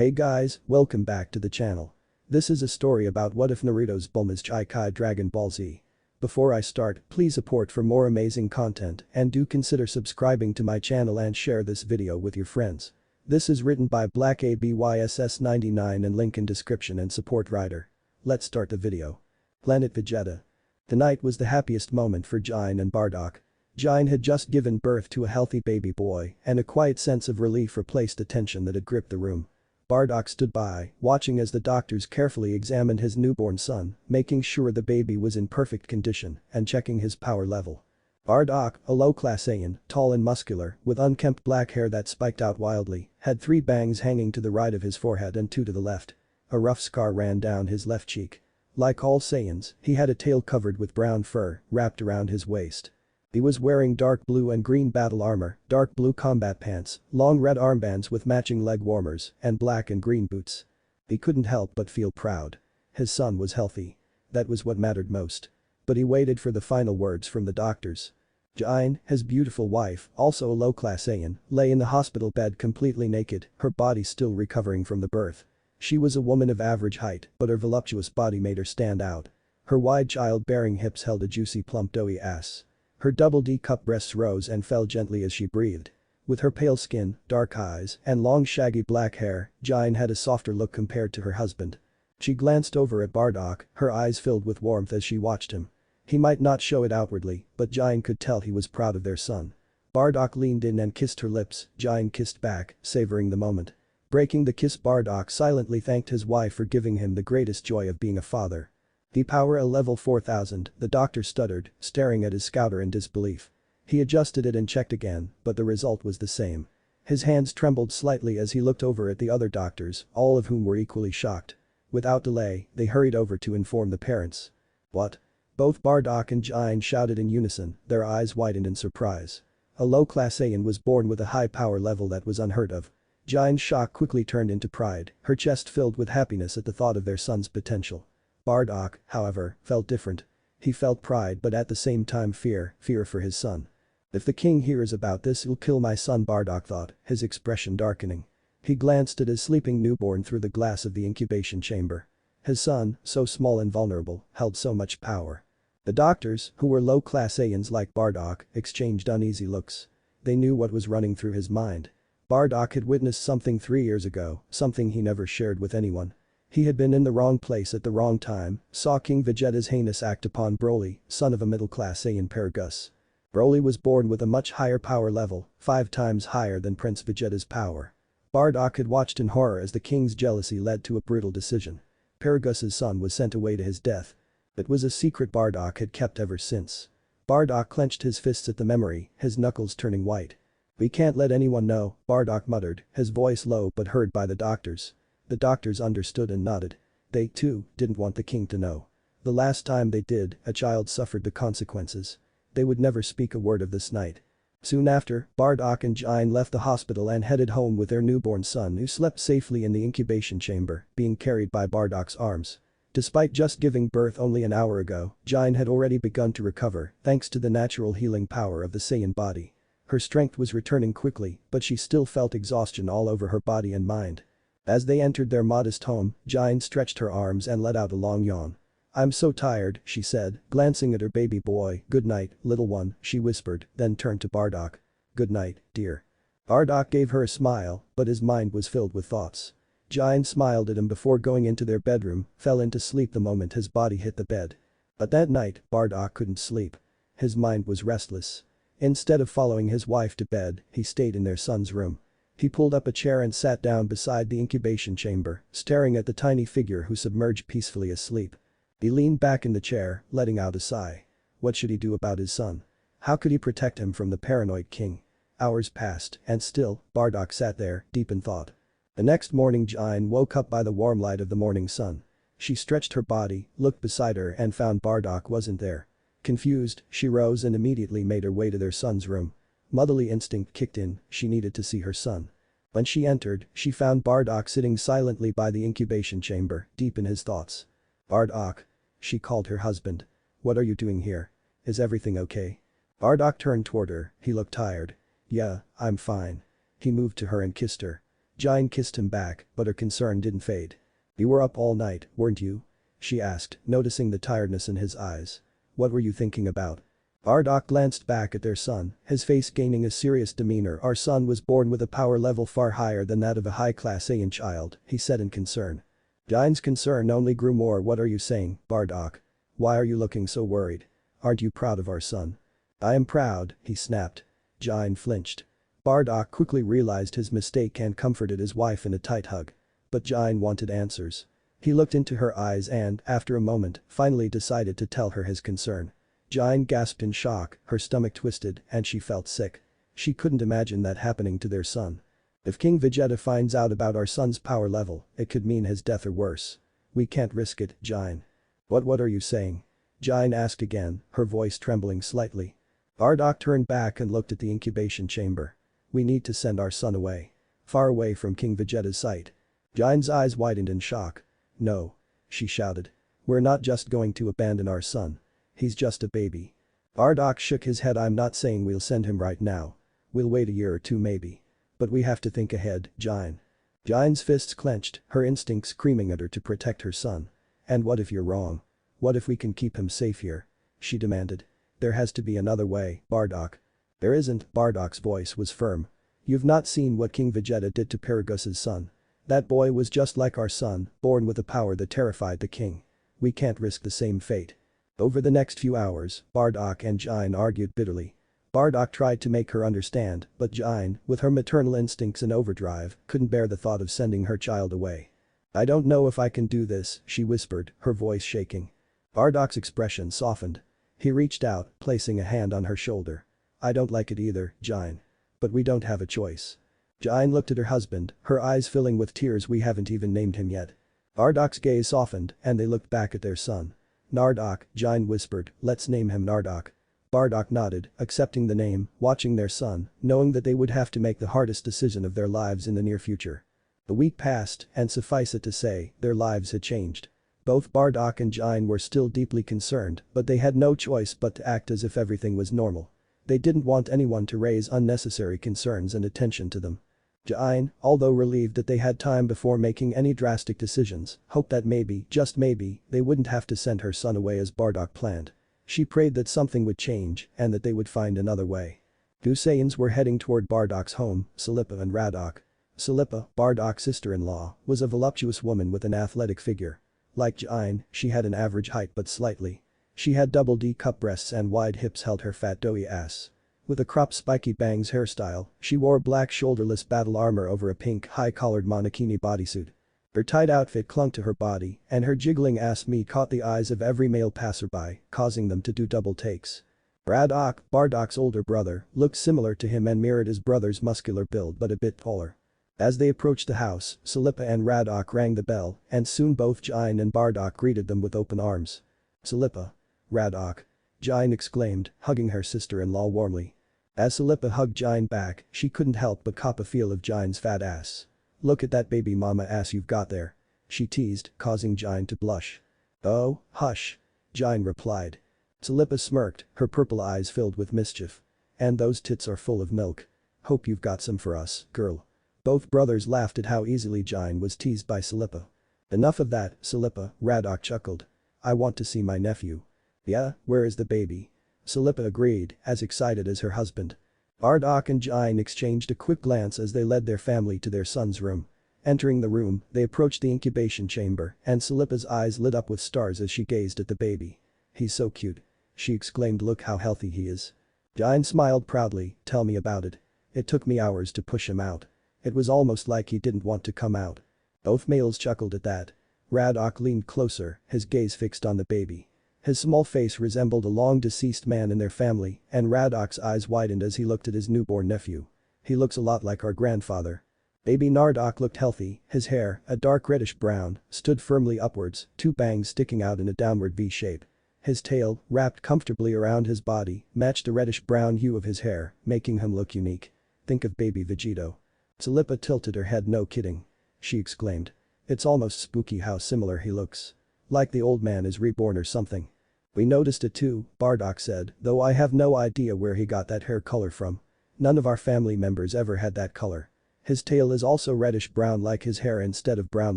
Hey guys, welcome back to the channel. This is a story about what if Naruto's xBulma is xChi-Chi Dragon Ball Z. Before I start, please support for more amazing content and do consider subscribing to my channel and share this video with your friends. This is written by Blacck ABYSS99 and link in description and support writer. Let's start the video. Planet Vegeta. Tonight was the happiest moment for Jine and Bardock. Jine had just given birth to a healthy baby boy and a quiet sense of relief replaced the tension that had gripped the room. Bardock stood by, watching as the doctors carefully examined his newborn son, making sure the baby was in perfect condition and checking his power level. Bardock, a low-class Saiyan, tall and muscular, with unkempt black hair that spiked out wildly, had 3 bangs hanging to the right of his forehead and 2 to the left. A rough scar ran down his left cheek. Like all Saiyans, he had a tail covered with brown fur wrapped around his waist. He was wearing dark blue and green battle armor, dark blue combat pants, long red armbands with matching leg warmers, and black and green boots. He couldn't help but feel proud. His son was healthy. That was what mattered most. But he waited for the final words from the doctors. Jine, his beautiful wife, also a low-class Saiyan, lay in the hospital bed completely naked, her body still recovering from the birth. She was a woman of average height, but her voluptuous body made her stand out. Her wide child-bearing hips held a juicy plump doughy ass. Her double D-cup breasts rose and fell gently as she breathed. With her pale skin, dark eyes, and long shaggy black hair, Jine had a softer look compared to her husband. She glanced over at Bardock, her eyes filled with warmth as she watched him. He might not show it outwardly, but Jine could tell he was proud of their son. Bardock leaned in and kissed her lips, Jine kissed back, savoring the moment. Breaking the kiss, Bardock silently thanked his wife for giving him the greatest joy of being a father. The power a level 4000, the doctor stuttered, staring at his scouter in disbelief. He adjusted it and checked again, but the result was the same. His hands trembled slightly as he looked over at the other doctors, all of whom were equally shocked. Without delay, they hurried over to inform the parents. What? Both Bardock and Jine shouted in unison, their eyes widened in surprise. A low-class Saiyan was born with a high power level that was unheard of. Jine's shock quickly turned into pride, her chest filled with happiness at the thought of their son's potential. Bardock, however, felt different. He felt pride but at the same time fear for his son. If the king hears about this, he'll kill my son, Bardock thought, his expression darkening. He glanced at his sleeping newborn through the glass of the incubation chamber. His son, so small and vulnerable, held so much power. The doctors, who were low-class Saiyans like Bardock, exchanged uneasy looks. They knew what was running through his mind. Bardock had witnessed something 3 years ago, something he never shared with anyone. He had been in the wrong place at the wrong time, saw King Vegeta's heinous act upon Broly, son of a middle-class Saiyan Paragus. Broly was born with a much higher power level, 5 times higher than Prince Vegeta's power. Bardock had watched in horror as the king's jealousy led to a brutal decision. Paragus's son was sent away to his death. It was a secret Bardock had kept ever since. Bardock clenched his fists at the memory, his knuckles turning white. "We can't let anyone know," Bardock muttered, his voice low but heard by the doctors. The doctors understood and nodded. They, too, didn't want the king to know. The last time they did, a child suffered the consequences. They would never speak a word of this night. Soon after, Bardock and Jine left the hospital and headed home with their newborn son who slept safely in the incubation chamber, being carried by Bardock's arms. Despite just giving birth only an hour ago, Jine had already begun to recover, thanks to the natural healing power of the Saiyan body. Her strength was returning quickly, but she still felt exhaustion all over her body and mind. As they entered their modest home, Jine stretched her arms and let out a long yawn. "I'm so tired," she said, glancing at her baby boy. "Good night, little one," she whispered, then turned to Bardock. "Good night, dear." Bardock gave her a smile, but his mind was filled with thoughts. Jine smiled at him before going into their bedroom, fell into sleep the moment his body hit the bed. But that night, Bardock couldn't sleep. His mind was restless. Instead of following his wife to bed, he stayed in their son's room. He pulled up a chair and sat down beside the incubation chamber, staring at the tiny figure who submerged peacefully asleep. He leaned back in the chair, letting out a sigh. What should he do about his son? How could he protect him from the paranoid king? Hours passed, and still, Bardock sat there, deep in thought. The next morning, Jine woke up by the warm light of the morning sun. She stretched her body, looked beside her and found Bardock wasn't there. Confused, she rose and immediately made her way to their son's room. Motherly instinct kicked in, she needed to see her son. When she entered, she found Bardock sitting silently by the incubation chamber, deep in his thoughts. "Bardock." She called her husband. "What are you doing here? Is everything okay?" Bardock turned toward her, he looked tired. "Yeah, I'm fine." He moved to her and kissed her. Jine kissed him back, but her concern didn't fade. "You were up all night, weren't you?" she asked, noticing the tiredness in his eyes. "What were you thinking about?" Bardock glanced back at their son, his face gaining a serious demeanor. "Our son was born with a power level far higher than that of a high-class Saiyan child," he said in concern. Jine's concern only grew more. "What are you saying, Bardock? Why are you looking so worried? Aren't you proud of our son?" "I am proud," he snapped. Jine flinched. Bardock quickly realized his mistake and comforted his wife in a tight hug. But Jine wanted answers. He looked into her eyes and, after a moment, finally decided to tell her his concern. Jine gasped in shock, her stomach twisted, and she felt sick. She couldn't imagine that happening to their son. "If King Vegeta finds out about our son's power level, it could mean his death or worse. We can't risk it, Jine." What are you saying?" Jine asked again, her voice trembling slightly. Bardock turned back and looked at the incubation chamber. "We need to send our son away. Far away from King Vegeta's sight." Jine's eyes widened in shock. "No," she shouted. "We're not just going to abandon our son. He's just a baby." Bardock shook his head. "I'm not saying we'll send him right now. We'll wait a year or two maybe. But we have to think ahead, Jine." Jine's fists clenched, her instincts screaming at her to protect her son. "And what if you're wrong? What if we can keep him safe here?" she demanded. "There has to be another way, Bardock." "There isn't," Bardock's voice was firm. "You've not seen what King Vegeta did to Paragus's son. That boy was just like our son, born with a power that terrified the king. We can't risk the same fate." Over the next few hours, Bardock and Jine argued bitterly. Bardock tried to make her understand, but Jine, with her maternal instincts in overdrive, couldn't bear the thought of sending her child away. "I don't know if I can do this," she whispered, her voice shaking. Bardock's expression softened. He reached out, placing a hand on her shoulder. "I don't like it either, Jine. But we don't have a choice." Jine looked at her husband, her eyes filling with tears. "We haven't even named him yet." Bardock's gaze softened, and they looked back at their son. "Nardoc," Jine whispered, "let's name him Nardoc." Bardock nodded, accepting the name, watching their son, knowing that they would have to make the hardest decision of their lives in the near future. A week passed, and suffice it to say, their lives had changed. Both Bardock and Jine were still deeply concerned, but they had no choice but to act as if everything was normal. They didn't want anyone to raise unnecessary concerns and attention to them. Jine, although relieved that they had time before making any drastic decisions, hoped that maybe, just maybe, they wouldn't have to send her son away as Bardock planned. She prayed that something would change and that they would find another way. Two Saiyans were heading toward Bardock's home, Salipa and Radok. Salipa, Bardock's sister-in-law, was a voluptuous woman with an athletic figure. Like Jine, she had an average height but slightly. She had double D-cup breasts and wide hips held her fat doughy ass. With a cropped spiky bangs hairstyle, she wore black shoulderless battle armor over a pink high-collared monokini bodysuit. Her tight outfit clung to her body, and her jiggling ass meat caught the eyes of every male passerby, causing them to do double takes. Radok, Bardock's older brother, looked similar to him and mirrored his brother's muscular build but a bit taller. As they approached the house, Salipa and Radok rang the bell, and soon both Jine and Bardock greeted them with open arms. "Salipa. Radok," Jine exclaimed, hugging her sister-in-law warmly. As Salipa hugged Jine back, she couldn't help but cop a feel of Jine's fat ass. "Look at that baby mama ass you've got there," she teased, causing Jine to blush. "Oh, hush," Jine replied. Salipa smirked, her purple eyes filled with mischief. "And those tits are full of milk. Hope you've got some for us, girl." Both brothers laughed at how easily Jine was teased by Salipa. "Enough of that, Salipa," Radok chuckled. "I want to see my nephew." "Yeah, where is the baby?" Salipa agreed, as excited as her husband. Bardock and Jine exchanged a quick glance as they led their family to their son's room. Entering the room, they approached the incubation chamber, and Salipa's eyes lit up with stars as she gazed at the baby. "He's so cute," she exclaimed. "Look how healthy he is." Jine smiled proudly. "Tell me about it. It took me hours to push him out. It was almost like he didn't want to come out." Both males chuckled at that. Radok leaned closer, his gaze fixed on the baby. His small face resembled a long-deceased man in their family, and Radok's eyes widened as he looked at his newborn nephew. "He looks a lot like our grandfather." Baby Nardoc looked healthy, his hair, a dark reddish brown, stood firmly upwards, two bangs sticking out in a downward V shape. His tail, wrapped comfortably around his body, matched the reddish-brown hue of his hair, making him look unique. "Think of baby Vegito." Salipa tilted her head. "No kidding," she exclaimed. "It's almost spooky how similar he looks. Like the old man is reborn or something." "We noticed it too," Bardock said, "though I have no idea where he got that hair color from. None of our family members ever had that color." His tail is also reddish-brown like his hair instead of brown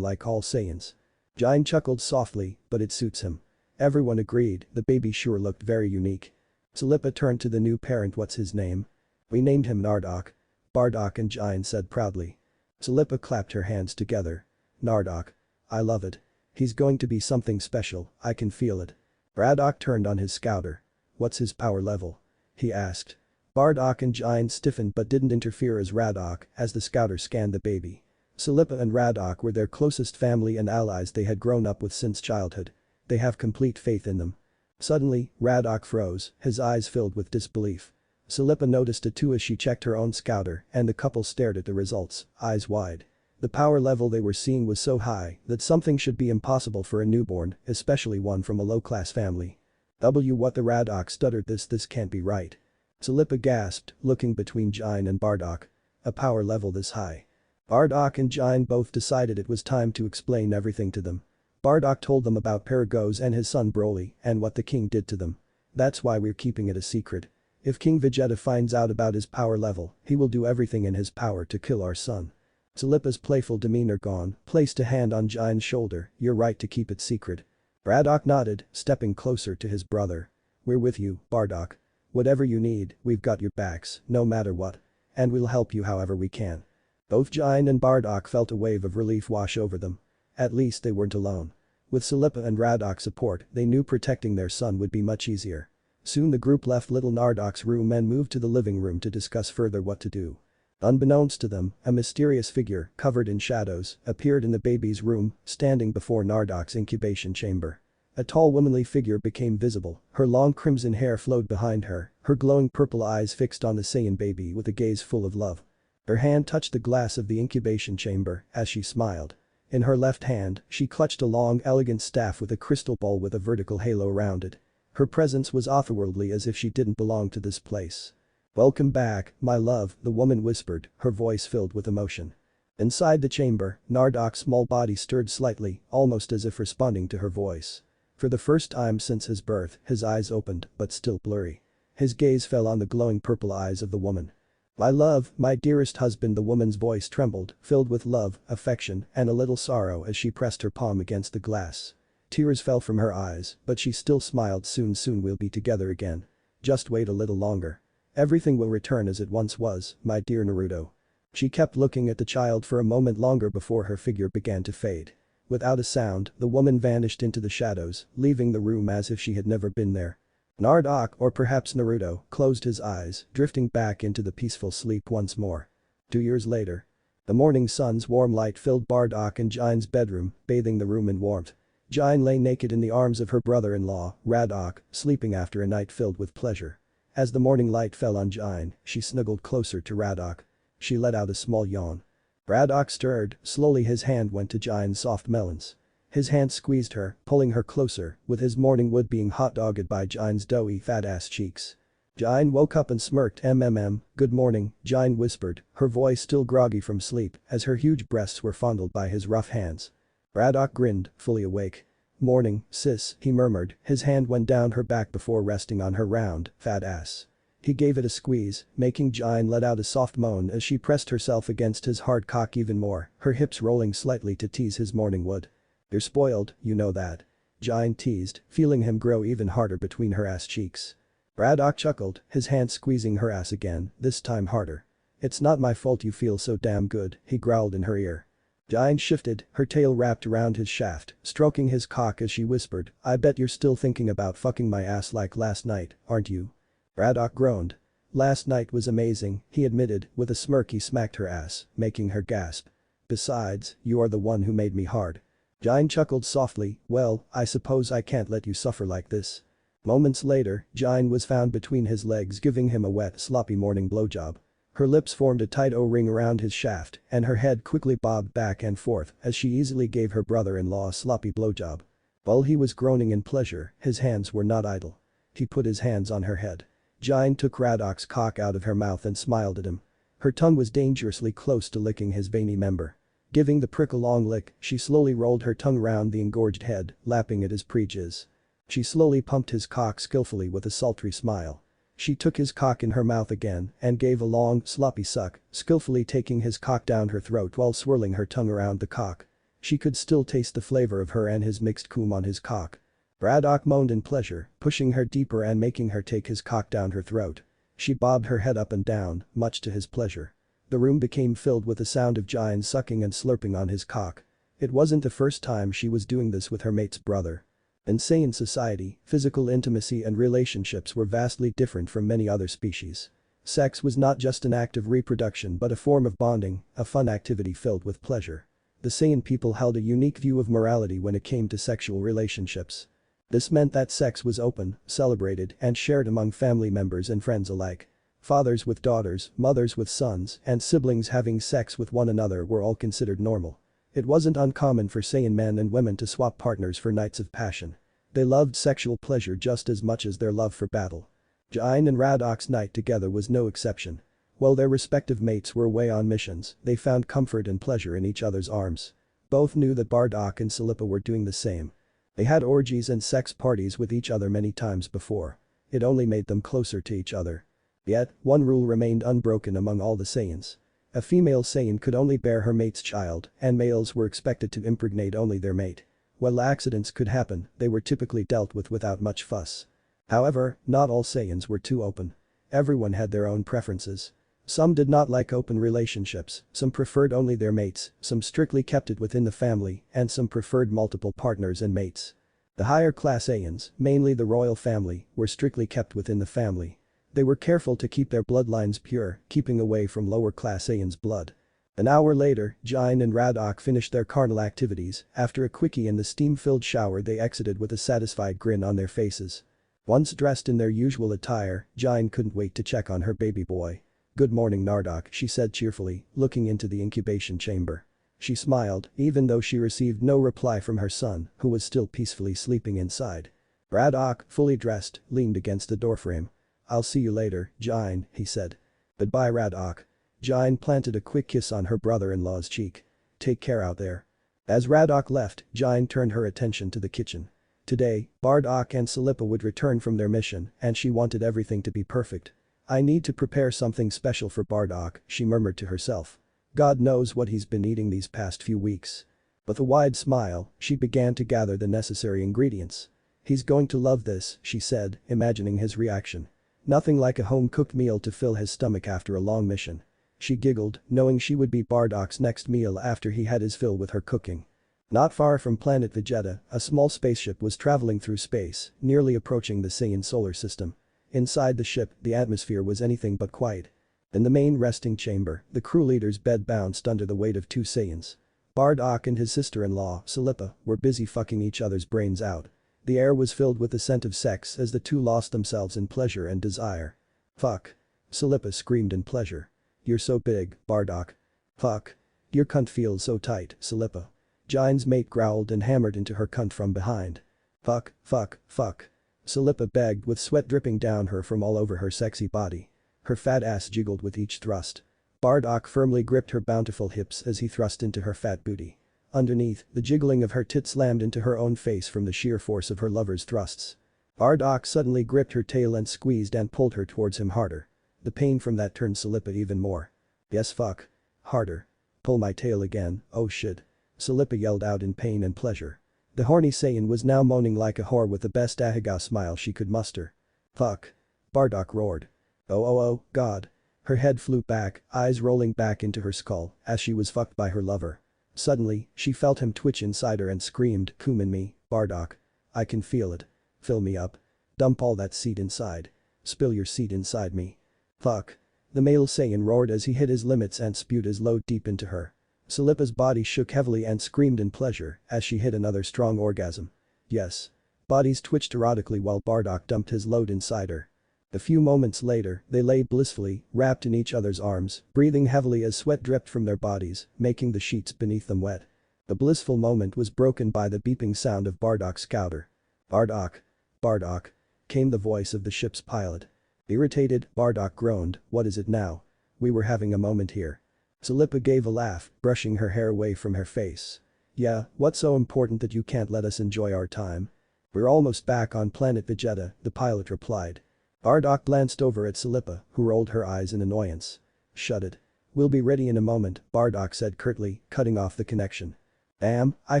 like all Saiyans. Jine chuckled softly, but it suits him. Everyone agreed, the baby sure looked very unique. Salipa turned to the new parent. What's his name? We named him Nardoc. Bardock and Jine said proudly. Salipa clapped her hands together. Nardoc. I love it. He's going to be something special, I can feel it. Bardock turned on his scouter. What's his power level? He asked. Bardock and Jine stiffened but didn't interfere as the scouter scanned the baby. Salipa and Radok were their closest family and allies they had grown up with since childhood. They have complete faith in them. Suddenly, Radok froze, his eyes filled with disbelief. Salipa noticed it too as she checked her own scouter and the couple stared at the results, eyes wide. The power level they were seeing was so high that something should be impossible for a newborn, especially one from a low-class family. What the Radok stuttered, this can't be right. Salipa gasped, looking between Jine and Bardock. A power level this high. Bardock and Jine both decided it was time to explain everything to them. Bardock told them about Paragos and his son Broly and what the king did to them. That's why we're keeping it a secret. If King Vegeta finds out about his power level, he will do everything in his power to kill our son. Salipa's playful demeanor gone, placed a hand on Jine's shoulder. You're right to keep it secret. Bardock nodded, stepping closer to his brother. We're with you, Bardock. Whatever you need, we've got your backs, no matter what. And we'll help you however we can. Both Jine and Bardock felt a wave of relief wash over them. At least they weren't alone. With Salipa and Radok's support, they knew protecting their son would be much easier. Soon the group left little Nardoc's room and moved to the living room to discuss further what to do. Unbeknownst to them, a mysterious figure, covered in shadows, appeared in the baby's room, standing before Nardoc's incubation chamber. A tall womanly figure became visible, her long crimson hair flowed behind her, her glowing purple eyes fixed on the Saiyan baby with a gaze full of love. Her hand touched the glass of the incubation chamber as she smiled. In her left hand, she clutched a long, elegant staff with a crystal ball with a vertical halo around it. Her presence was otherworldly as if she didn't belong to this place. Welcome back, my love, the woman whispered, her voice filled with emotion. Inside the chamber, Nardoc's small body stirred slightly, almost as if responding to her voice. For the first time since his birth, his eyes opened, but still blurry. His gaze fell on the glowing purple eyes of the woman. My love, my dearest husband, the woman's voice trembled, filled with love, affection, and a little sorrow as she pressed her palm against the glass. Tears fell from her eyes, but she still smiled. Soon we'll be together again. Just wait a little longer. Everything will return as it once was, my dear Naruto. She kept looking at the child for a moment longer before her figure began to fade. Without a sound, the woman vanished into the shadows, leaving the room as if she had never been there. Nardoc, or perhaps Naruto, closed his eyes, drifting back into the peaceful sleep once more. 2 years later. The morning sun's warm light filled Bardock and Jine's bedroom, bathing the room in warmth. Jine lay naked in the arms of her brother-in-law, Radok, sleeping after a night filled with pleasure. As the morning light fell on Jine, she snuggled closer to Radok. She let out a small yawn. Radok stirred, slowly his hand went to Jine's soft melons. His hand squeezed her, pulling her closer, with his morning wood being hot-dogged by Jine's doughy fat-ass cheeks. Jine woke up and smirked. Good morning, Jine whispered, her voice still groggy from sleep, as her huge breasts were fondled by his rough hands. Radok grinned, fully awake. Morning, sis, he murmured, his hand went down her back before resting on her round, fat ass. He gave it a squeeze, making Jine let out a soft moan as she pressed herself against his hard cock even more, her hips rolling slightly to tease his morning wood. You're spoiled, you know that. Jine teased, feeling him grow even harder between her ass cheeks. Radok chuckled, his hand squeezing her ass again, this time harder. It's not my fault you feel so damn good, he growled in her ear. Jine shifted, her tail wrapped around his shaft, stroking his cock as she whispered, I bet you're still thinking about fucking my ass like last night, aren't you? Radok groaned. Last night was amazing, he admitted, with a smirk he smacked her ass, making her gasp. Besides, you are the one who made me hard. Jine chuckled softly, well, I suppose I can't let you suffer like this. Moments later, Jine was found between his legs giving him a wet, sloppy morning blowjob. Her lips formed a tight O-ring around his shaft, and her head quickly bobbed back and forth as she easily gave her brother-in-law a sloppy blowjob. While he was groaning in pleasure, his hands were not idle. He put his hands on her head. Jine took Radok's cock out of her mouth and smiled at him. Her tongue was dangerously close to licking his veiny member. Giving the prick a long lick, she slowly rolled her tongue round the engorged head, lapping at his pre-jizz. She slowly pumped his cock skillfully with a sultry smile. She took his cock in her mouth again and gave a long, sloppy suck, skillfully taking his cock down her throat while swirling her tongue around the cock. She could still taste the flavor of her and his mixed cum on his cock. Braddock moaned in pleasure, pushing her deeper and making her take his cock down her throat. She bobbed her head up and down, much to his pleasure. The room became filled with the sound of Giant sucking and slurping on his cock. It wasn't the first time she was doing this with her mate's brother. In Saiyan society, physical intimacy and relationships were vastly different from many other species. Sex was not just an act of reproduction but a form of bonding, a fun activity filled with pleasure. The Saiyan people held a unique view of morality when it came to sexual relationships. This meant that sex was open, celebrated, and shared among family members and friends alike. Fathers with daughters, mothers with sons, and siblings having sex with one another were all considered normal. It wasn't uncommon for Saiyan men and women to swap partners for nights of passion. They loved sexual pleasure just as much as their love for battle. Giant and Braddock's night together was no exception. While their respective mates were away on missions, they found comfort and pleasure in each other's arms. Both knew that Braddock and Salipa were doing the same. They had orgies and sex parties with each other many times before. It only made them closer to each other. Yet, one rule remained unbroken among all the Saiyans. A female Saiyan could only bear her mate's child, and males were expected to impregnate only their mate. While accidents could happen, they were typically dealt with without much fuss. However, not all Saiyans were too open. Everyone had their own preferences. Some did not like open relationships, some preferred only their mates, some strictly kept it within the family, and some preferred multiple partners and mates. The higher class Saiyans, mainly the royal family, were strictly kept within the family. They were careful to keep their bloodlines pure, keeping away from lower class Saiyans' blood. An hour later, Giant and Braddock finished their carnal activities. After a quickie in the steam-filled shower they exited with a satisfied grin on their faces. Once dressed in their usual attire, Giant couldn't wait to check on her baby boy. "Good morning, Braddock," she said cheerfully, looking into the incubation chamber. She smiled, even though she received no reply from her son, who was still peacefully sleeping inside. Braddock, fully dressed, leaned against the doorframe. "I'll see you later, Giant," he said. "Goodbye, Braddock." Giant planted a quick kiss on her brother-in-law's cheek. "Take care out there." As Braddock left, Giant turned her attention to the kitchen. Today, Braddock and Salipa would return from their mission, and she wanted everything to be perfect. "I need to prepare something special for Braddock," she murmured to herself. God knows what he's been eating these past few weeks. With a wide smile, she began to gather the necessary ingredients. "He's going to love this," she said, imagining his reaction. Nothing like a home-cooked meal to fill his stomach after a long mission. She giggled, knowing she would be Braddock's next meal after he had his fill with her cooking. Not far from planet Vegeta, a small spaceship was traveling through space, nearly approaching the Saiyan solar system. Inside the ship, the atmosphere was anything but quiet. In the main resting chamber, the crew leader's bed bounced under the weight of two Saiyans. Braddock and his sister-in-law, Salipa, were busy fucking each other's brains out. The air was filled with the scent of sex as the two lost themselves in pleasure and desire. "Fuck." Salipa screamed in pleasure. "You're so big, Braddock." "Fuck. Your cunt feels so tight, Salipa." Giant's mate growled and hammered into her cunt from behind. "Fuck, fuck, fuck." Salipa begged with sweat dripping down her from all over her sexy body. Her fat ass jiggled with each thrust. Braddock firmly gripped her bountiful hips as he thrust into her fat booty. Underneath, the jiggling of her tit slammed into her own face from the sheer force of her lover's thrusts. Braddock suddenly gripped her tail and squeezed and pulled her towards him harder. The pain from that turned Salipa even more. "Yes, fuck. Harder. Pull my tail again, oh shit." Salipa yelled out in pain and pleasure. The horny Saiyan was now moaning like a whore with the best ahiga smile she could muster. "Fuck." Braddock roared. Oh, God." Her head flew back, eyes rolling back into her skull as she was fucked by her lover. Suddenly, she felt him twitch inside her and screamed, "Cum in me, Braddock. I can feel it. Fill me up. Dump all that seed inside. Spill your seed inside me. Fuck." The male Saiyan roared as he hit his limits and spewed his load deep into her. Salipa's body shook heavily and screamed in pleasure as she hit another strong orgasm. "Yes." Bodies twitched erotically while Braddock dumped his load inside her. A few moments later, they lay blissfully, wrapped in each other's arms, breathing heavily as sweat dripped from their bodies, making the sheets beneath them wet. The blissful moment was broken by the beeping sound of Braddock's scouter. "Braddock. Braddock," came the voice of the ship's pilot. Irritated, Braddock groaned, "What is it now? We were having a moment here." Salipa gave a laugh, brushing her hair away from her face. "Yeah, what's so important that you can't let us enjoy our time?" "We're almost back on planet Vegeta," the pilot replied. Bardock glanced over at Salipa, who rolled her eyes in annoyance. "Shut it. We'll be ready in a moment," Bardock said curtly, cutting off the connection. I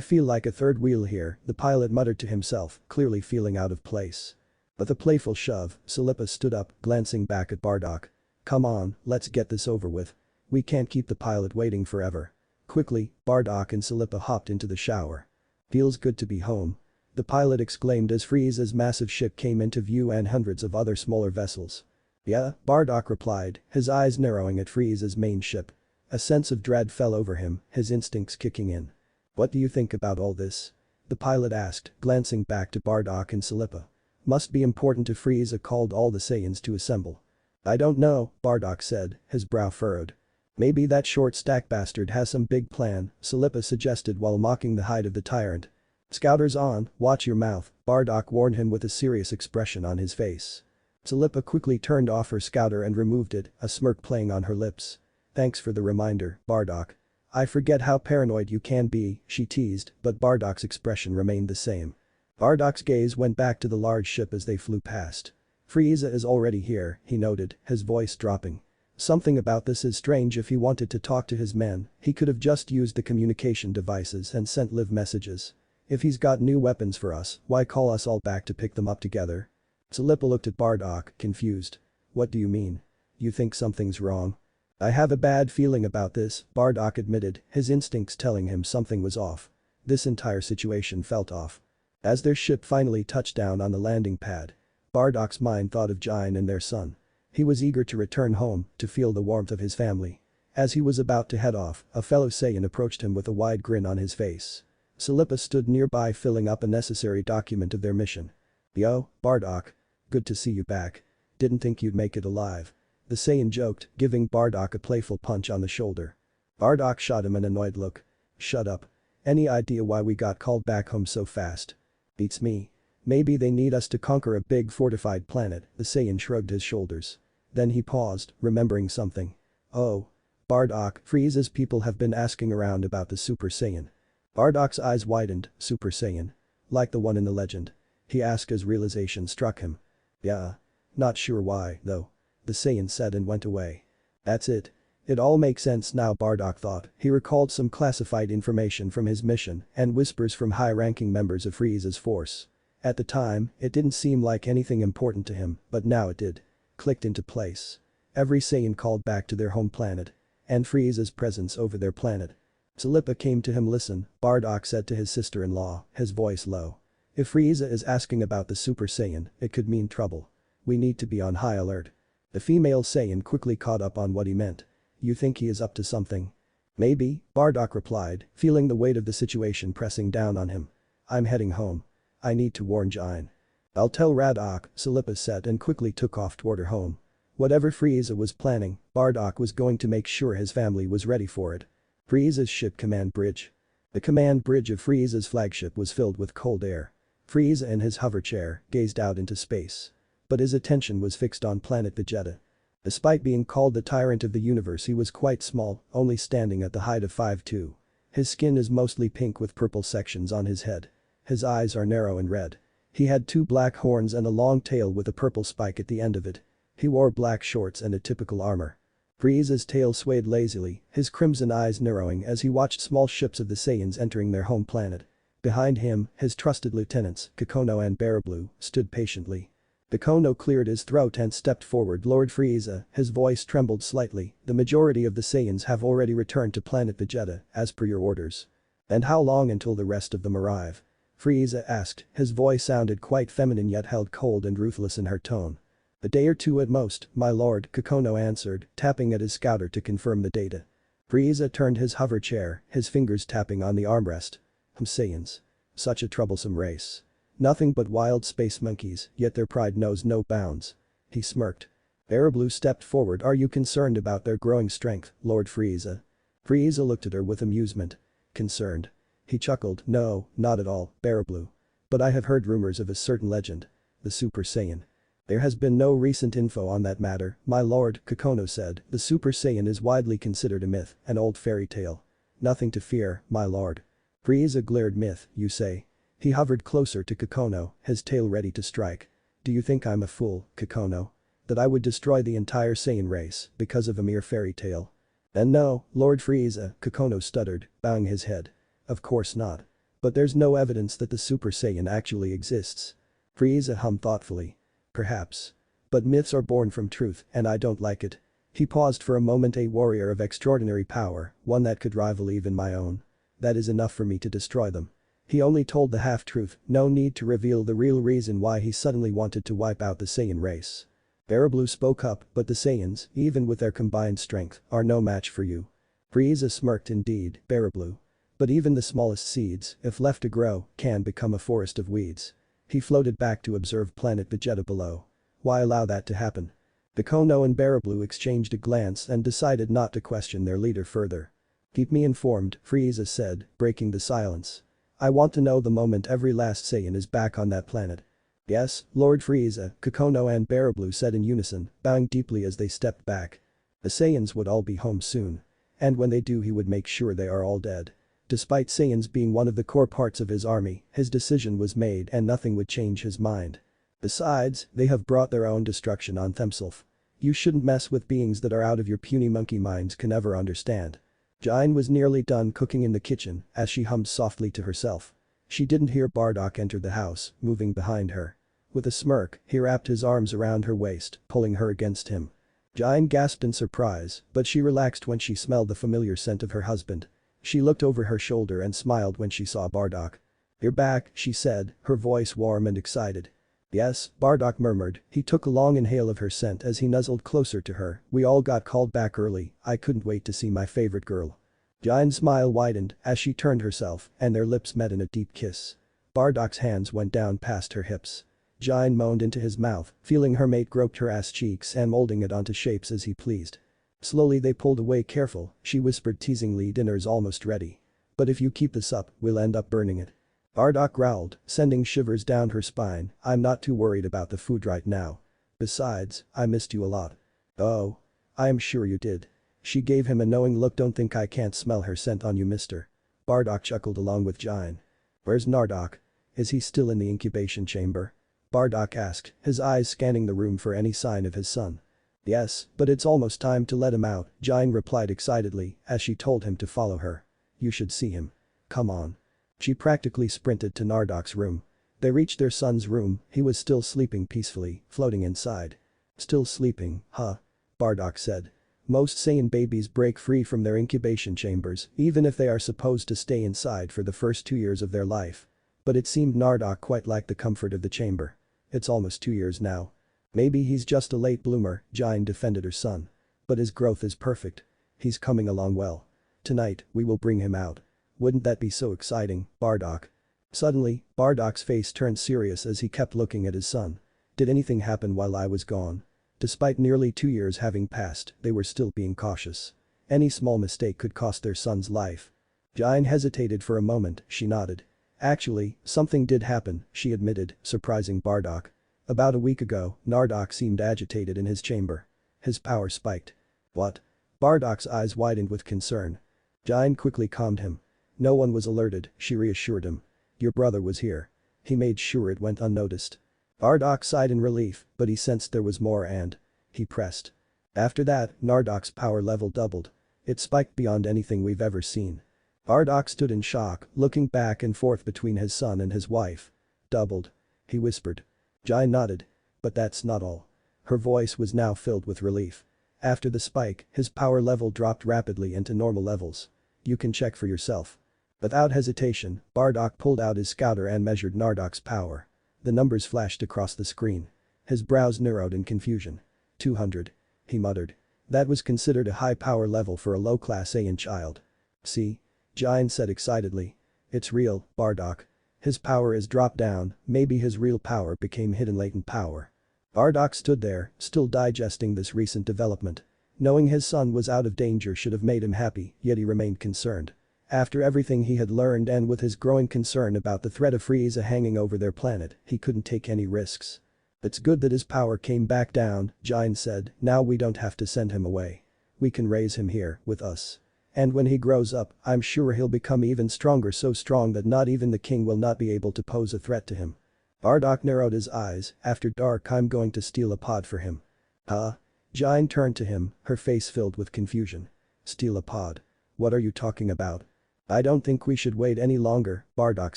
feel like a third wheel here," the pilot muttered to himself, clearly feeling out of place. With a playful shove, Salipa stood up, glancing back at Bardock. "Come on, let's get this over with. We can't keep the pilot waiting forever." Quickly, Bardock and Salipa hopped into the shower. "Feels good to be home," the pilot exclaimed as Frieza's massive ship came into view and hundreds of other smaller vessels. "Yeah," Bardock replied, his eyes narrowing at Frieza's main ship. A sense of dread fell over him, his instincts kicking in. "What do you think about all this?" the pilot asked, glancing back to Bardock and Salipa. "Must be important if Frieza called all the Saiyans to assemble." "I don't know," Bardock said, his brow furrowed. "Maybe that short stack bastard has some big plan," Salipa suggested while mocking the height of the tyrant. "Scouters on, watch your mouth," Bardock warned him with a serious expression on his face. Salipa quickly turned off her scouter and removed it, a smirk playing on her lips. "Thanks for the reminder, Bardock. I forget how paranoid you can be," she teased, but Bardock's expression remained the same. Bardock's gaze went back to the large ship as they flew past. "Frieza is already here," he noted, his voice dropping. "Something about this is strange. If he wanted to talk to his men, he could have just used the communication devices and sent live messages. If he's got new weapons for us, why call us all back to pick them up together?" Salipa looked at Bardock, confused. "What do you mean? You think something's wrong?" "I have a bad feeling about this," Bardock admitted, his instincts telling him something was off. This entire situation felt off. As their ship finally touched down on the landing pad, Bardock's mind thought of Jin and their son. He was eager to return home, to feel the warmth of his family. As he was about to head off, a fellow Saiyan approached him with a wide grin on his face. Salipa stood nearby filling up a necessary document of their mission. "Yo, Bardock. Good to see you back. Didn't think you'd make it alive." The Saiyan joked, giving Bardock a playful punch on the shoulder. Bardock shot him an annoyed look. "Shut up. Any idea why we got called back home so fast?" "Beats me. Maybe they need us to conquer a big fortified planet," the Saiyan shrugged his shoulders. Then he paused, remembering something. "Oh. Bardock, Frieza's people have been asking around about the Super Saiyan." Bardock's eyes widened. "Super Saiyan? Like the one in the legend?" he asked as realization struck him. "Yeah. Not sure why, though," the Saiyan said and went away. "That's it. It all makes sense now," Bardock thought. He recalled some classified information from his mission and whispers from high-ranking members of Frieza's force. At the time, it didn't seem like anything important to him, but now it did. Clicked into place. Every Saiyan called back to their home planet. And Frieza's presence over their planet. Salipa came to him. "Listen," Bardock said to his sister-in-law, his voice low. "If Frieza is asking about the Super Saiyan, it could mean trouble. We need to be on high alert." The female Saiyan quickly caught up on what he meant. "You think he is up to something?" "Maybe," Bardock replied, feeling the weight of the situation pressing down on him. "I'm heading home. I need to warn Jin." "I'll tell Radok," Salipa said and quickly took off toward her home. Whatever Frieza was planning, Bardock was going to make sure his family was ready for it. Frieza's ship command bridge. The command bridge of Frieza's flagship was filled with cold air. Frieza in his hover chair gazed out into space. But his attention was fixed on planet Vegeta. Despite being called the tyrant of the universe, he was quite small, only standing at the height of 5'2". His skin is mostly pink with purple sections on his head. His eyes are narrow and red. He had 2 black horns and a long tail with a purple spike at the end of it. He wore black shorts and a typical armor. Frieza's tail swayed lazily, his crimson eyes narrowing as he watched small ships of the Saiyans entering their home planet. Behind him, his trusted lieutenants, Kikono and Barablu, stood patiently. Kikono cleared his throat and stepped forward. "Lord Frieza," his voice trembled slightly, "the majority of the Saiyans have already returned to planet Vegeta, as per your orders." "And how long until the rest of them arrive?" Frieza asked, his voice sounded quite feminine yet held cold and ruthless in her tone. "A day or 2 at most, my lord," Kikono answered, tapping at his scouter to confirm the data. Frieza turned his hover chair, his fingers tapping on the armrest. Saiyans. Such a troublesome race. Nothing but wild space monkeys, yet their pride knows no bounds. He smirked. Barablu stepped forward. "Are you concerned about their growing strength, Lord Frieza?" Frieza looked at her with amusement. "Concerned?" He chuckled. "No, not at all, Barablu. But I have heard rumors of a certain legend. The Super Saiyan. There has been no recent info on that matter, my lord," Kikono said. "The Super Saiyan is widely considered a myth, an old fairy tale. Nothing to fear, my lord." Frieza glared. "Myth, you say?" He hovered closer to Kikono, his tail ready to strike. "Do you think I'm a fool, Kikono?" That I would destroy the entire Saiyan race because of a mere fairy tale. And no, Lord Frieza, Kakaroto stuttered, bowing his head. Of course not. But there's no evidence that the Super Saiyan actually exists. Frieza hummed thoughtfully. Perhaps. But myths are born from truth, and I don't like it. He paused for a moment. A warrior of extraordinary power, one that could rival even my own. That is enough for me to destroy them. He only told the half-truth, no need to reveal the real reason why he suddenly wanted to wipe out the Saiyan race. Barablu spoke up, but the Saiyans, even with their combined strength, are no match for you. Frieza smirked. Indeed, Barablu. But even the smallest seeds, if left to grow, can become a forest of weeds. He floated back to observe planet Vegeta below. Why allow that to happen? Kakaroto and Barablu exchanged a glance and decided not to question their leader further. Keep me informed, Frieza said, breaking the silence. I want to know the moment every last Saiyan is back on that planet. Yes, Lord Frieza, Kakaroto and Barablu said in unison, bowing deeply as they stepped back. The Saiyans would all be home soon. And when they do, he would make sure they are all dead. Despite Saiyans being one of the core parts of his army, his decision was made and nothing would change his mind. Besides, they have brought their own destruction on themselves. You shouldn't mess with beings that are out of your puny monkey minds can ever understand. Jine was nearly done cooking in the kitchen as she hummed softly to herself. She didn't hear Bardock enter the house, moving behind her. With a smirk, he wrapped his arms around her waist, pulling her against him. Jine gasped in surprise, but she relaxed when she smelled the familiar scent of her husband. She looked over her shoulder and smiled when she saw Bardock. You're back, she said, her voice warm and excited. Yes, Bardock murmured. He took a long inhale of her scent as he nuzzled closer to her. We all got called back early, I couldn't wait to see my favorite girl. Jine's smile widened as she turned herself and their lips met in a deep kiss. Bardock's hands went down past her hips. Jine moaned into his mouth, feeling her mate groped her ass cheeks and molding it onto shapes as he pleased. Slowly they pulled away. Careful, she whispered teasingly, dinner's almost ready. But if you keep this up, we'll end up burning it. Bardock growled, sending shivers down her spine. I'm not too worried about the food right now. Besides, I missed you a lot. Oh. I am sure you did. She gave him a knowing look. Don't think I can't smell her scent on you, mister. Bardock chuckled along with Jine. Where's Nardoc? Is he still in the incubation chamber? Bardock asked, his eyes scanning the room for any sign of his son. Yes, but it's almost time to let him out, Jine replied excitedly as she told him to follow her. You should see him. Come on. She practically sprinted to Nardoc's room. They reached their son's room. He was still sleeping peacefully, floating inside. Still sleeping, huh? Bardock said. Most Saiyan babies break free from their incubation chambers, even if they are supposed to stay inside for the first 2 years of their life. But it seemed Nardoc quite liked the comfort of the chamber. It's almost 2 years now. Maybe he's just a late bloomer, Jine defended her son. But his growth is perfect. He's coming along well. Tonight, we will bring him out. Wouldn't that be so exciting, Bardock? Suddenly, Bardock's face turned serious as he kept looking at his son. Did anything happen while I was gone? Despite nearly 2 years having passed, they were still being cautious. Any small mistake could cost their son's life. Jine hesitated for a moment. She nodded. Actually, something did happen, she admitted, surprising Bardock. About a week ago, Nardoc seemed agitated in his chamber. His power spiked. What? Bardock's eyes widened with concern. Jine quickly calmed him. No one was alerted, she reassured him. Your brother was here. He made sure it went unnoticed. Bardock sighed in relief, but he sensed there was more and he pressed. After that, Nardoc's power level doubled. It spiked beyond anything we've ever seen. Bardock stood in shock, looking back and forth between his son and his wife. Doubled. He whispered. Jine nodded. But that's not all. Her voice was now filled with relief. After the spike, his power level dropped rapidly into normal levels. You can check for yourself. Without hesitation, Bardock pulled out his scouter and measured Nardoc's power. The numbers flashed across the screen. His brows narrowed in confusion. 200. He muttered. That was considered a high power level for a low-class Saiyan child. See? Jine said excitedly. It's real, Bardock. His power is dropped down, maybe his real power became hidden latent power. Bardock stood there, still digesting this recent development. Knowing his son was out of danger should have made him happy, yet he remained concerned. After everything he had learned and with his growing concern about the threat of Frieza hanging over their planet, he couldn't take any risks. It's good that his power came back down, Jine said, now we don't have to send him away. We can raise him here, with us. And when he grows up, I'm sure he'll become even stronger, so strong that not even the king will not be able to pose a threat to him. Bardock narrowed his eyes. After dark I'm going to steal a pod for him. Huh? Jine turned to him, her face filled with confusion. Steal a pod. What are you talking about? I don't think we should wait any longer, Bardock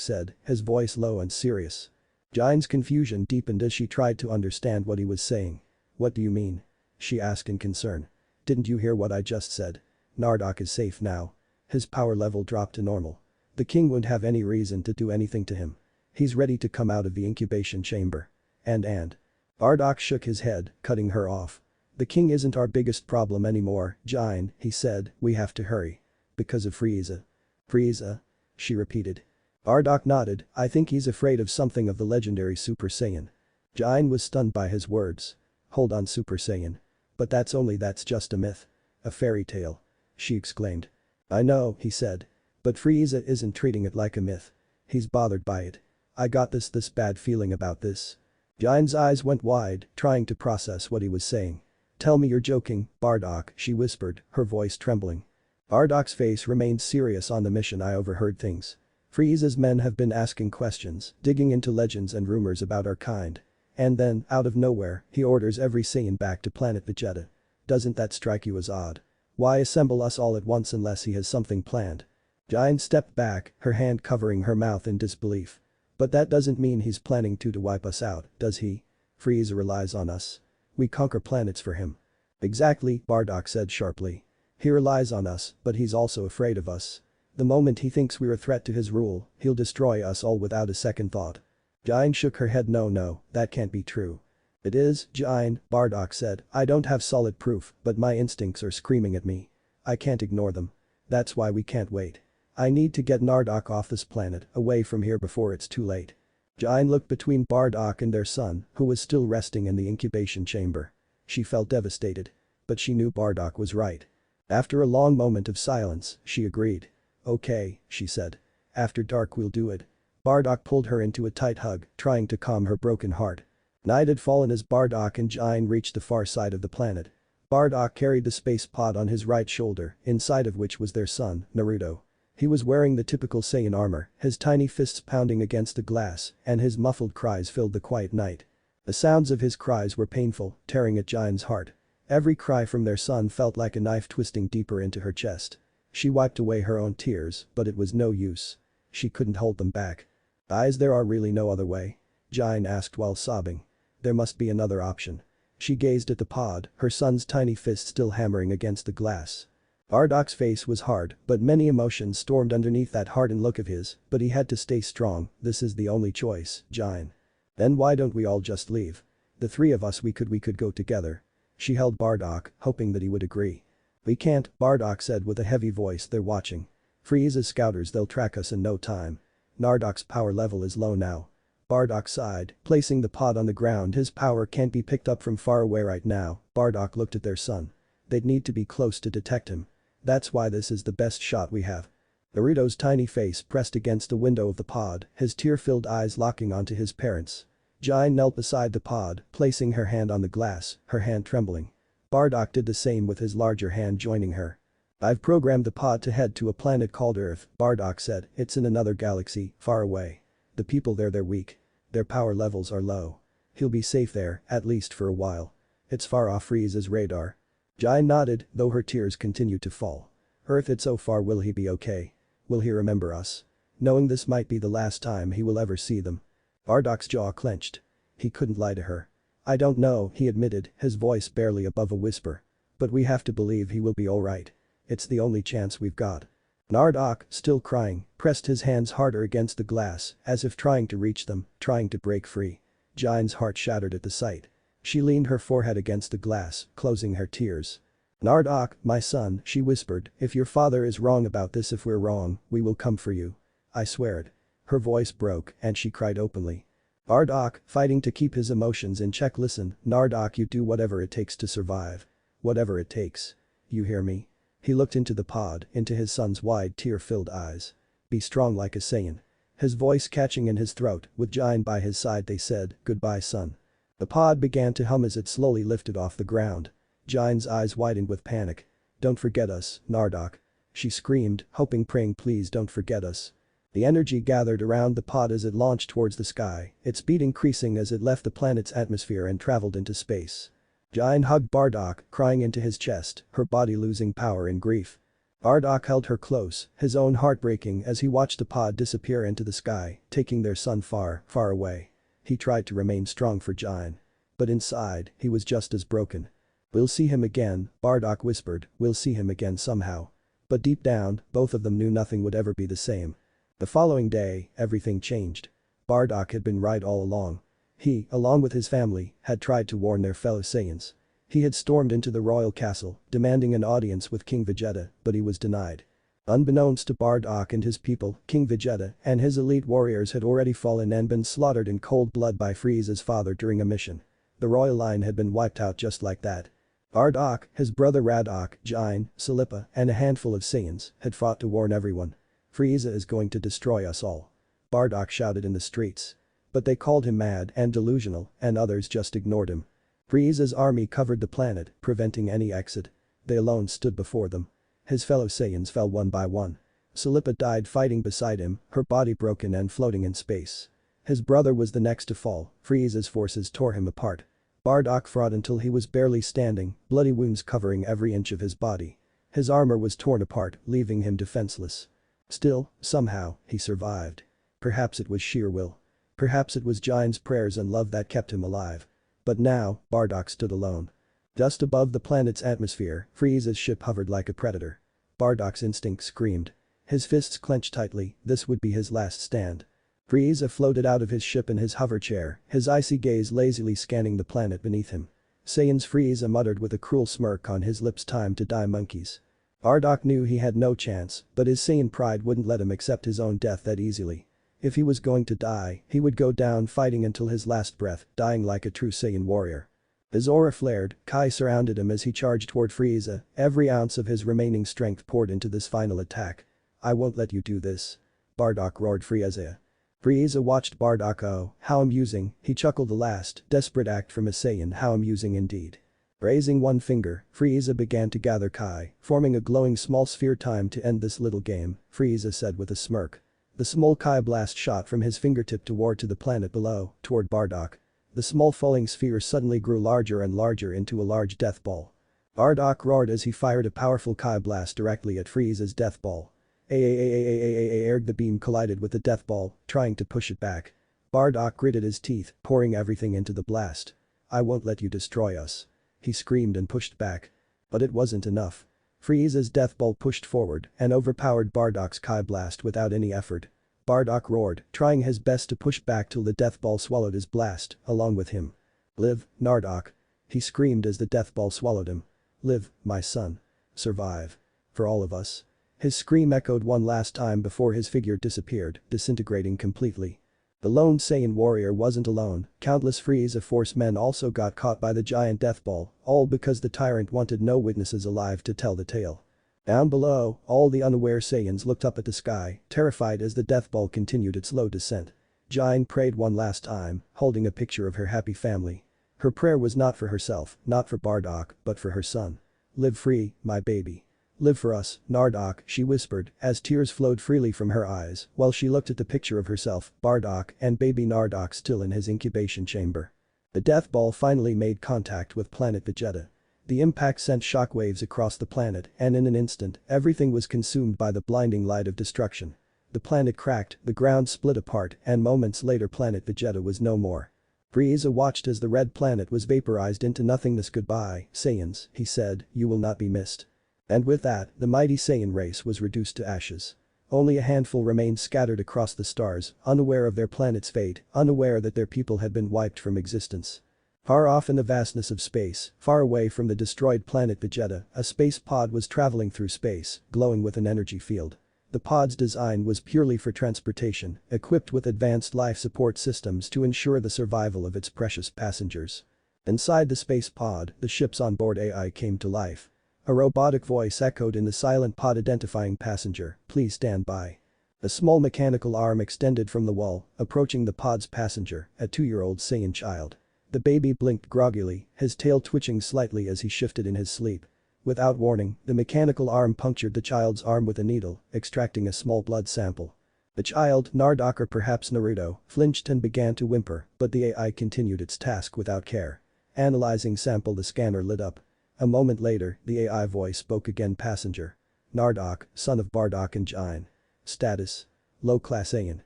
said, his voice low and serious. Jine's confusion deepened as she tried to understand what he was saying. What do you mean? She asked in concern. Didn't you hear what I just said? Nardoc is safe now. His power level dropped to normal. The king wouldn't have any reason to do anything to him. He's ready to come out of the incubation chamber. And. Bardock shook his head, cutting her off. The king isn't our biggest problem anymore, Jine, he said, we have to hurry. Because of Frieza. Frieza? She repeated. Bardock nodded, I think he's afraid of something of the legendary Super Saiyan. Jine was stunned by his words. Hold on Super Saiyan. But that's just a myth. A fairy tale. She exclaimed. I know, he said. But Frieza isn't treating it like a myth. He's bothered by it. I got this bad feeling about this. Jine's eyes went wide, trying to process what he was saying. Tell me you're joking, Bardock, she whispered, her voice trembling. Bardock's face remained serious on the mission. I overheard things. Frieza's men have been asking questions, digging into legends and rumors about our kind. And then, out of nowhere, he orders every Saiyan back to planet Vegeta. Doesn't that strike you as odd? Why assemble us all at once unless he has something planned? Jine stepped back, her hand covering her mouth in disbelief. But that doesn't mean he's planning to wipe us out, does he? Frieza relies on us. We conquer planets for him. Exactly, Bardock said sharply. He relies on us, but he's also afraid of us. The moment he thinks we're a threat to his rule, he'll destroy us all without a second thought. Jine shook her head. No, that can't be true. It is, Jine, Bardock said, I don't have solid proof, but my instincts are screaming at me. I can't ignore them. That's why we can't wait. I need to get Nardoc off this planet, away from here before it's too late. Jine looked between Bardock and their son, who was still resting in the incubation chamber. She felt devastated. But she knew Bardock was right. After a long moment of silence, she agreed. Okay, she said. After dark we'll do it. Bardock pulled her into a tight hug, trying to calm her broken heart. Night had fallen as Bardock and Jine reached the far side of the planet. Bardock carried the space pod on his right shoulder, inside of which was their son, Naruto. He was wearing the typical Saiyan armor, his tiny fists pounding against the glass, and his muffled cries filled the quiet night. The sounds of his cries were painful, tearing at Jine's heart. Every cry from their son felt like a knife twisting deeper into her chest. She wiped away her own tears, but it was no use. She couldn't hold them back. Is there really no other way? Jine asked while sobbing. There must be another option. She gazed at the pod, her son's tiny fist still hammering against the glass. Bardock's face was hard, but many emotions stormed underneath that hardened look of his, but he had to stay strong. This is the only choice, Jine. Then why don't we all just leave? The three of us we could go together. She held Bardock, hoping that he would agree. We can't, Bardock said with a heavy voice. They're watching. Frieza's scouters, they'll track us in no time. Nardoc's power level is low now. Bardock sighed, placing the pod on the ground. His power can't be picked up from far away right now. Bardock looked at their son. They'd need to be close to detect him. That's why this is the best shot we have. Naruto's tiny face pressed against the window of the pod, his tear-filled eyes locking onto his parents. Jine knelt beside the pod, placing her hand on the glass, her hand trembling. Bardock did the same with his larger hand joining her. I've programmed the pod to head to a planet called Earth, Bardock said. It's in another galaxy, far away. The people there, they're weak. Their power levels are low. He'll be safe there, at least for a while. It's far off Frieza's radar. Jine nodded, though her tears continued to fall. Earth, it's so far. Will he be okay? Will he remember us? Knowing this might be the last time he will ever see them. Bardock's jaw clenched. He couldn't lie to her. I don't know, he admitted, his voice barely above a whisper. But we have to believe he will be alright. It's the only chance we've got. Nardoc, still crying, pressed his hands harder against the glass, as if trying to reach them, trying to break free. Jine's heart shattered at the sight. She leaned her forehead against the glass, closing her tears. Nardoc, my son, she whispered, if your father is wrong about this, if we're wrong, we will come for you. I swear it. Her voice broke and she cried openly. Bardock, fighting to keep his emotions in check. Listen, Nardoc, you do whatever it takes to survive. Whatever it takes. You hear me? He looked into the pod, into his son's wide tear-filled eyes. Be strong like a Saiyan. His voice catching in his throat, with Jine by his side they said, goodbye son. The pod began to hum as it slowly lifted off the ground. Jine's eyes widened with panic. Don't forget us, Nardoc. She screamed, hoping, praying, please don't forget us. The energy gathered around the pod as it launched towards the sky, its speed increasing as it left the planet's atmosphere and traveled into space. Jine hugged Bardock, crying into his chest, her body losing power in grief. Bardock held her close, his own heart breaking as he watched the pod disappear into the sky, taking their son far, far away. He tried to remain strong for Jine. But inside, he was just as broken. "We'll see him again," Bardock whispered, "we'll see him again somehow." But deep down, both of them knew nothing would ever be the same. The following day, everything changed. Bardock had been right all along. He, along with his family, had tried to warn their fellow Saiyans. He had stormed into the royal castle, demanding an audience with King Vegeta, but he was denied. Unbeknownst to Bardock and his people, King Vegeta and his elite warriors had already fallen and been slaughtered in cold blood by Frieza's father during a mission. The royal line had been wiped out just like that. Bardock, his brother Radok, Jine, Salipa, and a handful of Saiyans had fought to warn everyone. "Frieza is going to destroy us all," Bardock shouted in the streets. But they called him mad and delusional, and others just ignored him. Frieza's army covered the planet, preventing any exit. They alone stood before them. His fellow Saiyans fell one by one. Salipa died fighting beside him, her body broken and floating in space. His brother was the next to fall, Frieza's forces tore him apart. Bardock fought until he was barely standing, bloody wounds covering every inch of his body. His armor was torn apart, leaving him defenseless. Still, somehow, he survived. Perhaps it was sheer will. Perhaps it was Jine's prayers and love that kept him alive. But now, Bardock stood alone. Just above the planet's atmosphere, Frieza's ship hovered like a predator. Bardock's instinct screamed. His fists clenched tightly, this would be his last stand. Frieza floated out of his ship in his hover chair, his icy gaze lazily scanning the planet beneath him. Saiyans, Frieza muttered with a cruel smirk on his lips, "Time to die, monkeys." Bardock knew he had no chance, but his Saiyan pride wouldn't let him accept his own death that easily. If he was going to die, he would go down fighting until his last breath, dying like a true Saiyan warrior. His aura flared, Kai surrounded him as he charged toward Frieza, every ounce of his remaining strength poured into this final attack. "I won't let you do this," Bardock roared Frieza. Frieza watched Bardock. "Oh, how amusing," he chuckled. "The last, desperate act from a Saiyan, how amusing indeed." Raising one finger, Frieza began to gather Kai, forming a glowing small sphere. "Time to end this little game," Frieza said with a smirk. The small Kai blast shot from his fingertip toward the planet below, toward Bardock. The small falling sphere suddenly grew larger and larger into a large death ball. Bardock roared as he fired a powerful Kai blast directly at Frieza's death ball. The beam collided with the death ball, trying to push it back. Bardock gritted his teeth, pouring everything into the blast. "I won't let you destroy us," he screamed and pushed back. But it wasn't enough. Frieza's death ball pushed forward and overpowered Bardock's Kai blast without any effort. Bardock roared, trying his best to push back till the death ball swallowed his blast, along with him. "Live, Nardoc," he screamed as the death ball swallowed him. "Live, my son. Survive. For all of us." His scream echoed one last time before his figure disappeared, disintegrating completely. The lone Saiyan warrior wasn't alone, countless Frieza Force men also got caught by the giant death ball, all because the tyrant wanted no witnesses alive to tell the tale. Down below, all the unaware Saiyans looked up at the sky, terrified as the death ball continued its slow descent. Jine prayed one last time, holding a picture of her happy family. Her prayer was not for herself, not for Bardock, but for her son. "Live free, my baby. Live for us, Nardoc," she whispered, as tears flowed freely from her eyes while she looked at the picture of herself, Bardock, and baby Nardoc still in his incubation chamber. The death ball finally made contact with planet Vegeta. The impact sent shockwaves across the planet, and in an instant, everything was consumed by the blinding light of destruction. The planet cracked, the ground split apart, and moments later planet Vegeta was no more. Frieza watched as the red planet was vaporized into nothingness. "Goodbye, Saiyans," he said, "you will not be missed." And with that, the mighty Saiyan race was reduced to ashes. Only a handful remained scattered across the stars, unaware of their planet's fate, unaware that their people had been wiped from existence. Far off in the vastness of space, far away from the destroyed planet Vegeta, a space pod was traveling through space, glowing with an energy field. The pod's design was purely for transportation, equipped with advanced life support systems to ensure the survival of its precious passengers. Inside the space pod, the ship's onboard AI came to life. A robotic voice echoed in the silent pod, identifying passenger, "Please stand by." A small mechanical arm extended from the wall, approaching the pod's passenger, a 2-year-old Saiyan child. The baby blinked groggily, his tail twitching slightly as he shifted in his sleep. Without warning, the mechanical arm punctured the child's arm with a needle, extracting a small blood sample. The child, Nardoc or perhaps Naruto, flinched and began to whimper, but the AI continued its task without care. Analyzing sample, the scanner lit up. A moment later, the AI voice spoke again. Passenger. Nardoc, son of Bardock and Jine. Status. Low class alien.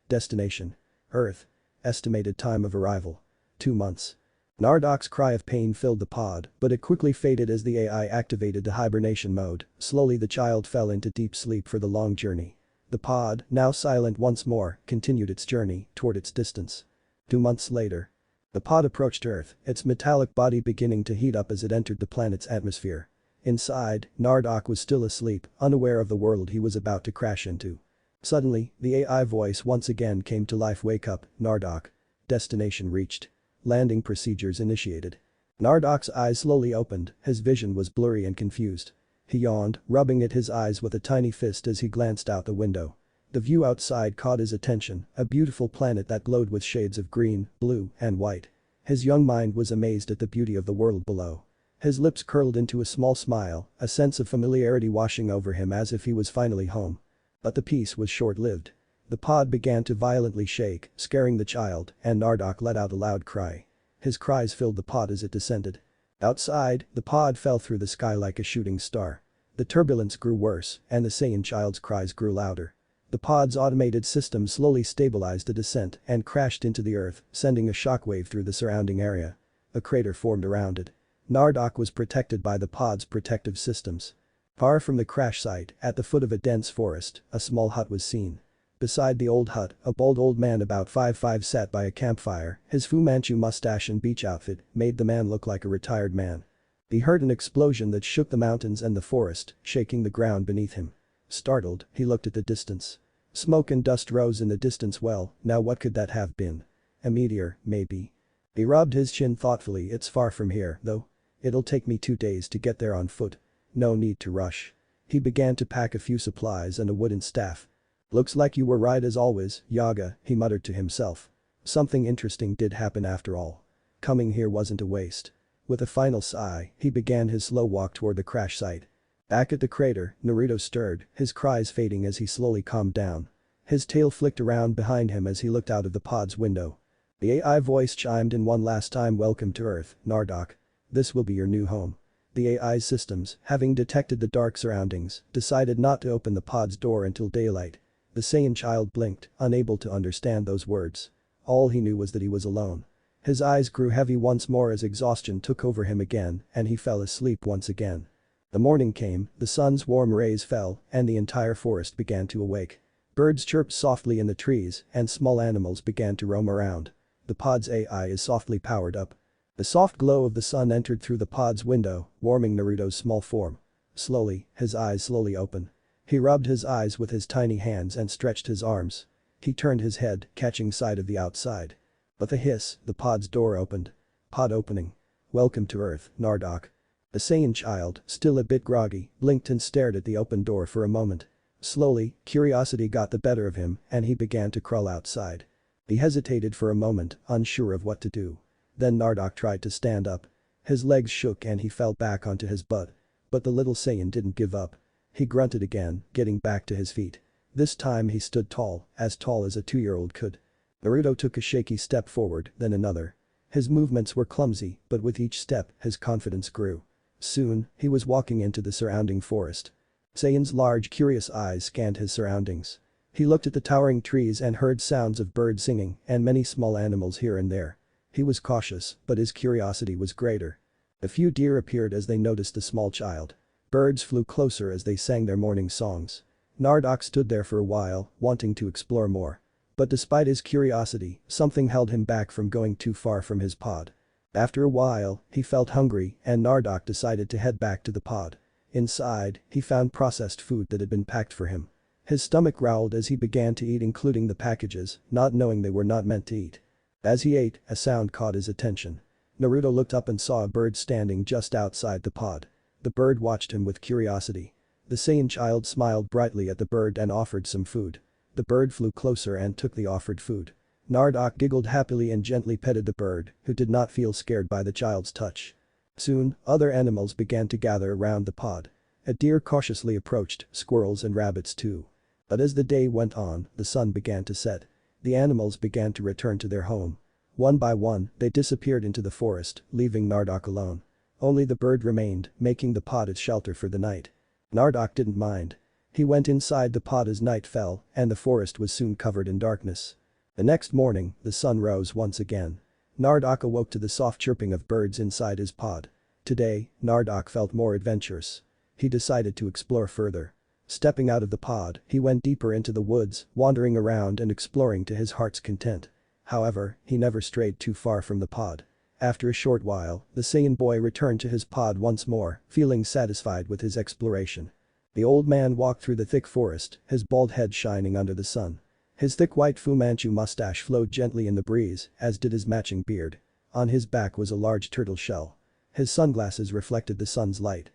Destination. Earth. Estimated time of arrival. 2 months. Nardoc's cry of pain filled the pod, but it quickly faded as the AI activated the hibernation mode. Slowly the child fell into deep sleep for the long journey. The pod, now silent once more, continued its journey toward its distance. 2 months later. The pod approached Earth, its metallic body beginning to heat up as it entered the planet's atmosphere. Inside, Nardoc was still asleep, unaware of the world he was about to crash into. Suddenly, the AI voice once again came to life. Wake up, Nardoc. Destination reached. Landing procedures initiated. Nardoc's eyes slowly opened, his vision was blurry and confused. He yawned, rubbing at his eyes with a tiny fist as he glanced out the window. The view outside caught his attention, a beautiful planet that glowed with shades of green, blue, and white. His young mind was amazed at the beauty of the world below. His lips curled into a small smile, a sense of familiarity washing over him as if he was finally home. But the peace was short-lived. The pod began to violently shake, scaring the child, and Nardoc let out a loud cry. His cries filled the pod as it descended. Outside, the pod fell through the sky like a shooting star. The turbulence grew worse, and the Saiyan child's cries grew louder. The pod's automated system slowly stabilized the descent and crashed into the earth, sending a shockwave through the surrounding area. A crater formed around it. Nardoc was protected by the pod's protective systems. Far from the crash site, at the foot of a dense forest, a small hut was seen. Beside the old hut, a bald old man about 5'5" sat by a campfire. His Fu Manchu mustache and beach outfit made the man look like a retired man. He heard an explosion that shook the mountains and the forest, shaking the ground beneath him. Startled, he looked at the distance. Smoke and dust rose in the distance. Well, now what could that have been? A meteor, maybe. He rubbed his chin thoughtfully. It's far from here, though. It'll take me 2 days to get there on foot. No need to rush. He began to pack a few supplies and a wooden staff. Looks like you were right as always, Yaga, he muttered to himself. Something interesting did happen after all. Coming here wasn't a waste. With a final sigh, he began his slow walk toward the crash site. Back at the crater, Naruto stirred, his cries fading as he slowly calmed down. His tail flicked around behind him as he looked out of the pod's window. The AI voice chimed in one last time. Welcome to Earth, Nardoc. This will be your new home. The AI's systems, having detected the dark surroundings, decided not to open the pod's door until daylight. The Saiyan child blinked, unable to understand those words. All he knew was that he was alone. His eyes grew heavy once more as exhaustion took over him again, and he fell asleep once again. The morning came, the sun's warm rays fell, and the entire forest began to awake. Birds chirped softly in the trees, and small animals began to roam around. The pod's AI is softly powered up. The soft glow of the sun entered through the pod's window, warming Naruto's small form. Slowly, his eyes slowly opened. He rubbed his eyes with his tiny hands and stretched his arms. He turned his head, catching sight of the outside. With a hiss, the pod's door opened. Pod opening. Welcome to Earth, Nardoc. The Saiyan child, still a bit groggy, blinked and stared at the open door for a moment. Slowly, curiosity got the better of him and he began to crawl outside. He hesitated for a moment, unsure of what to do. Then Nardoc tried to stand up. His legs shook and he fell back onto his butt. But the little Saiyan didn't give up. He grunted again, getting back to his feet. This time he stood tall as a 2-year-old could. Naruto took a shaky step forward, then another. His movements were clumsy, but with each step, his confidence grew. Soon, he was walking into the surrounding forest. Saiyan's large, curious eyes scanned his surroundings. He looked at the towering trees and heard sounds of birds singing and many small animals here and there. He was cautious, but his curiosity was greater. A few deer appeared as they noticed the small child. Birds flew closer as they sang their morning songs. Nardoc stood there for a while, wanting to explore more. But despite his curiosity, something held him back from going too far from his pod. After a while, he felt hungry and Nardoc decided to head back to the pod. Inside, he found processed food that had been packed for him. His stomach growled as he began to eat, including the packages, not knowing they were not meant to eat. As he ate, a sound caught his attention. Naruto looked up and saw a bird standing just outside the pod. The bird watched him with curiosity. The Saiyan child smiled brightly at the bird and offered some food. The bird flew closer and took the offered food. Nardoc giggled happily and gently petted the bird, who did not feel scared by the child's touch. Soon, other animals began to gather around the pod. A deer cautiously approached, squirrels and rabbits too. But as the day went on, the sun began to set. The animals began to return to their home. One by one, they disappeared into the forest, leaving Nardoc alone. Only the bird remained, making the pod its shelter for the night. Nardoc didn't mind. He went inside the pod as night fell, and the forest was soon covered in darkness. The next morning, the sun rose once again. Nardoc awoke to the soft chirping of birds inside his pod. Today, Nardoc felt more adventurous. He decided to explore further. Stepping out of the pod, he went deeper into the woods, wandering around and exploring to his heart's content. However, he never strayed too far from the pod. After a short while, the Saiyan boy returned to his pod once more, feeling satisfied with his exploration. The old man walked through the thick forest, his bald head shining under the sun. His thick white Fu Manchu mustache flowed gently in the breeze, as did his matching beard. On his back was a large turtle shell. His sunglasses reflected the sun's light.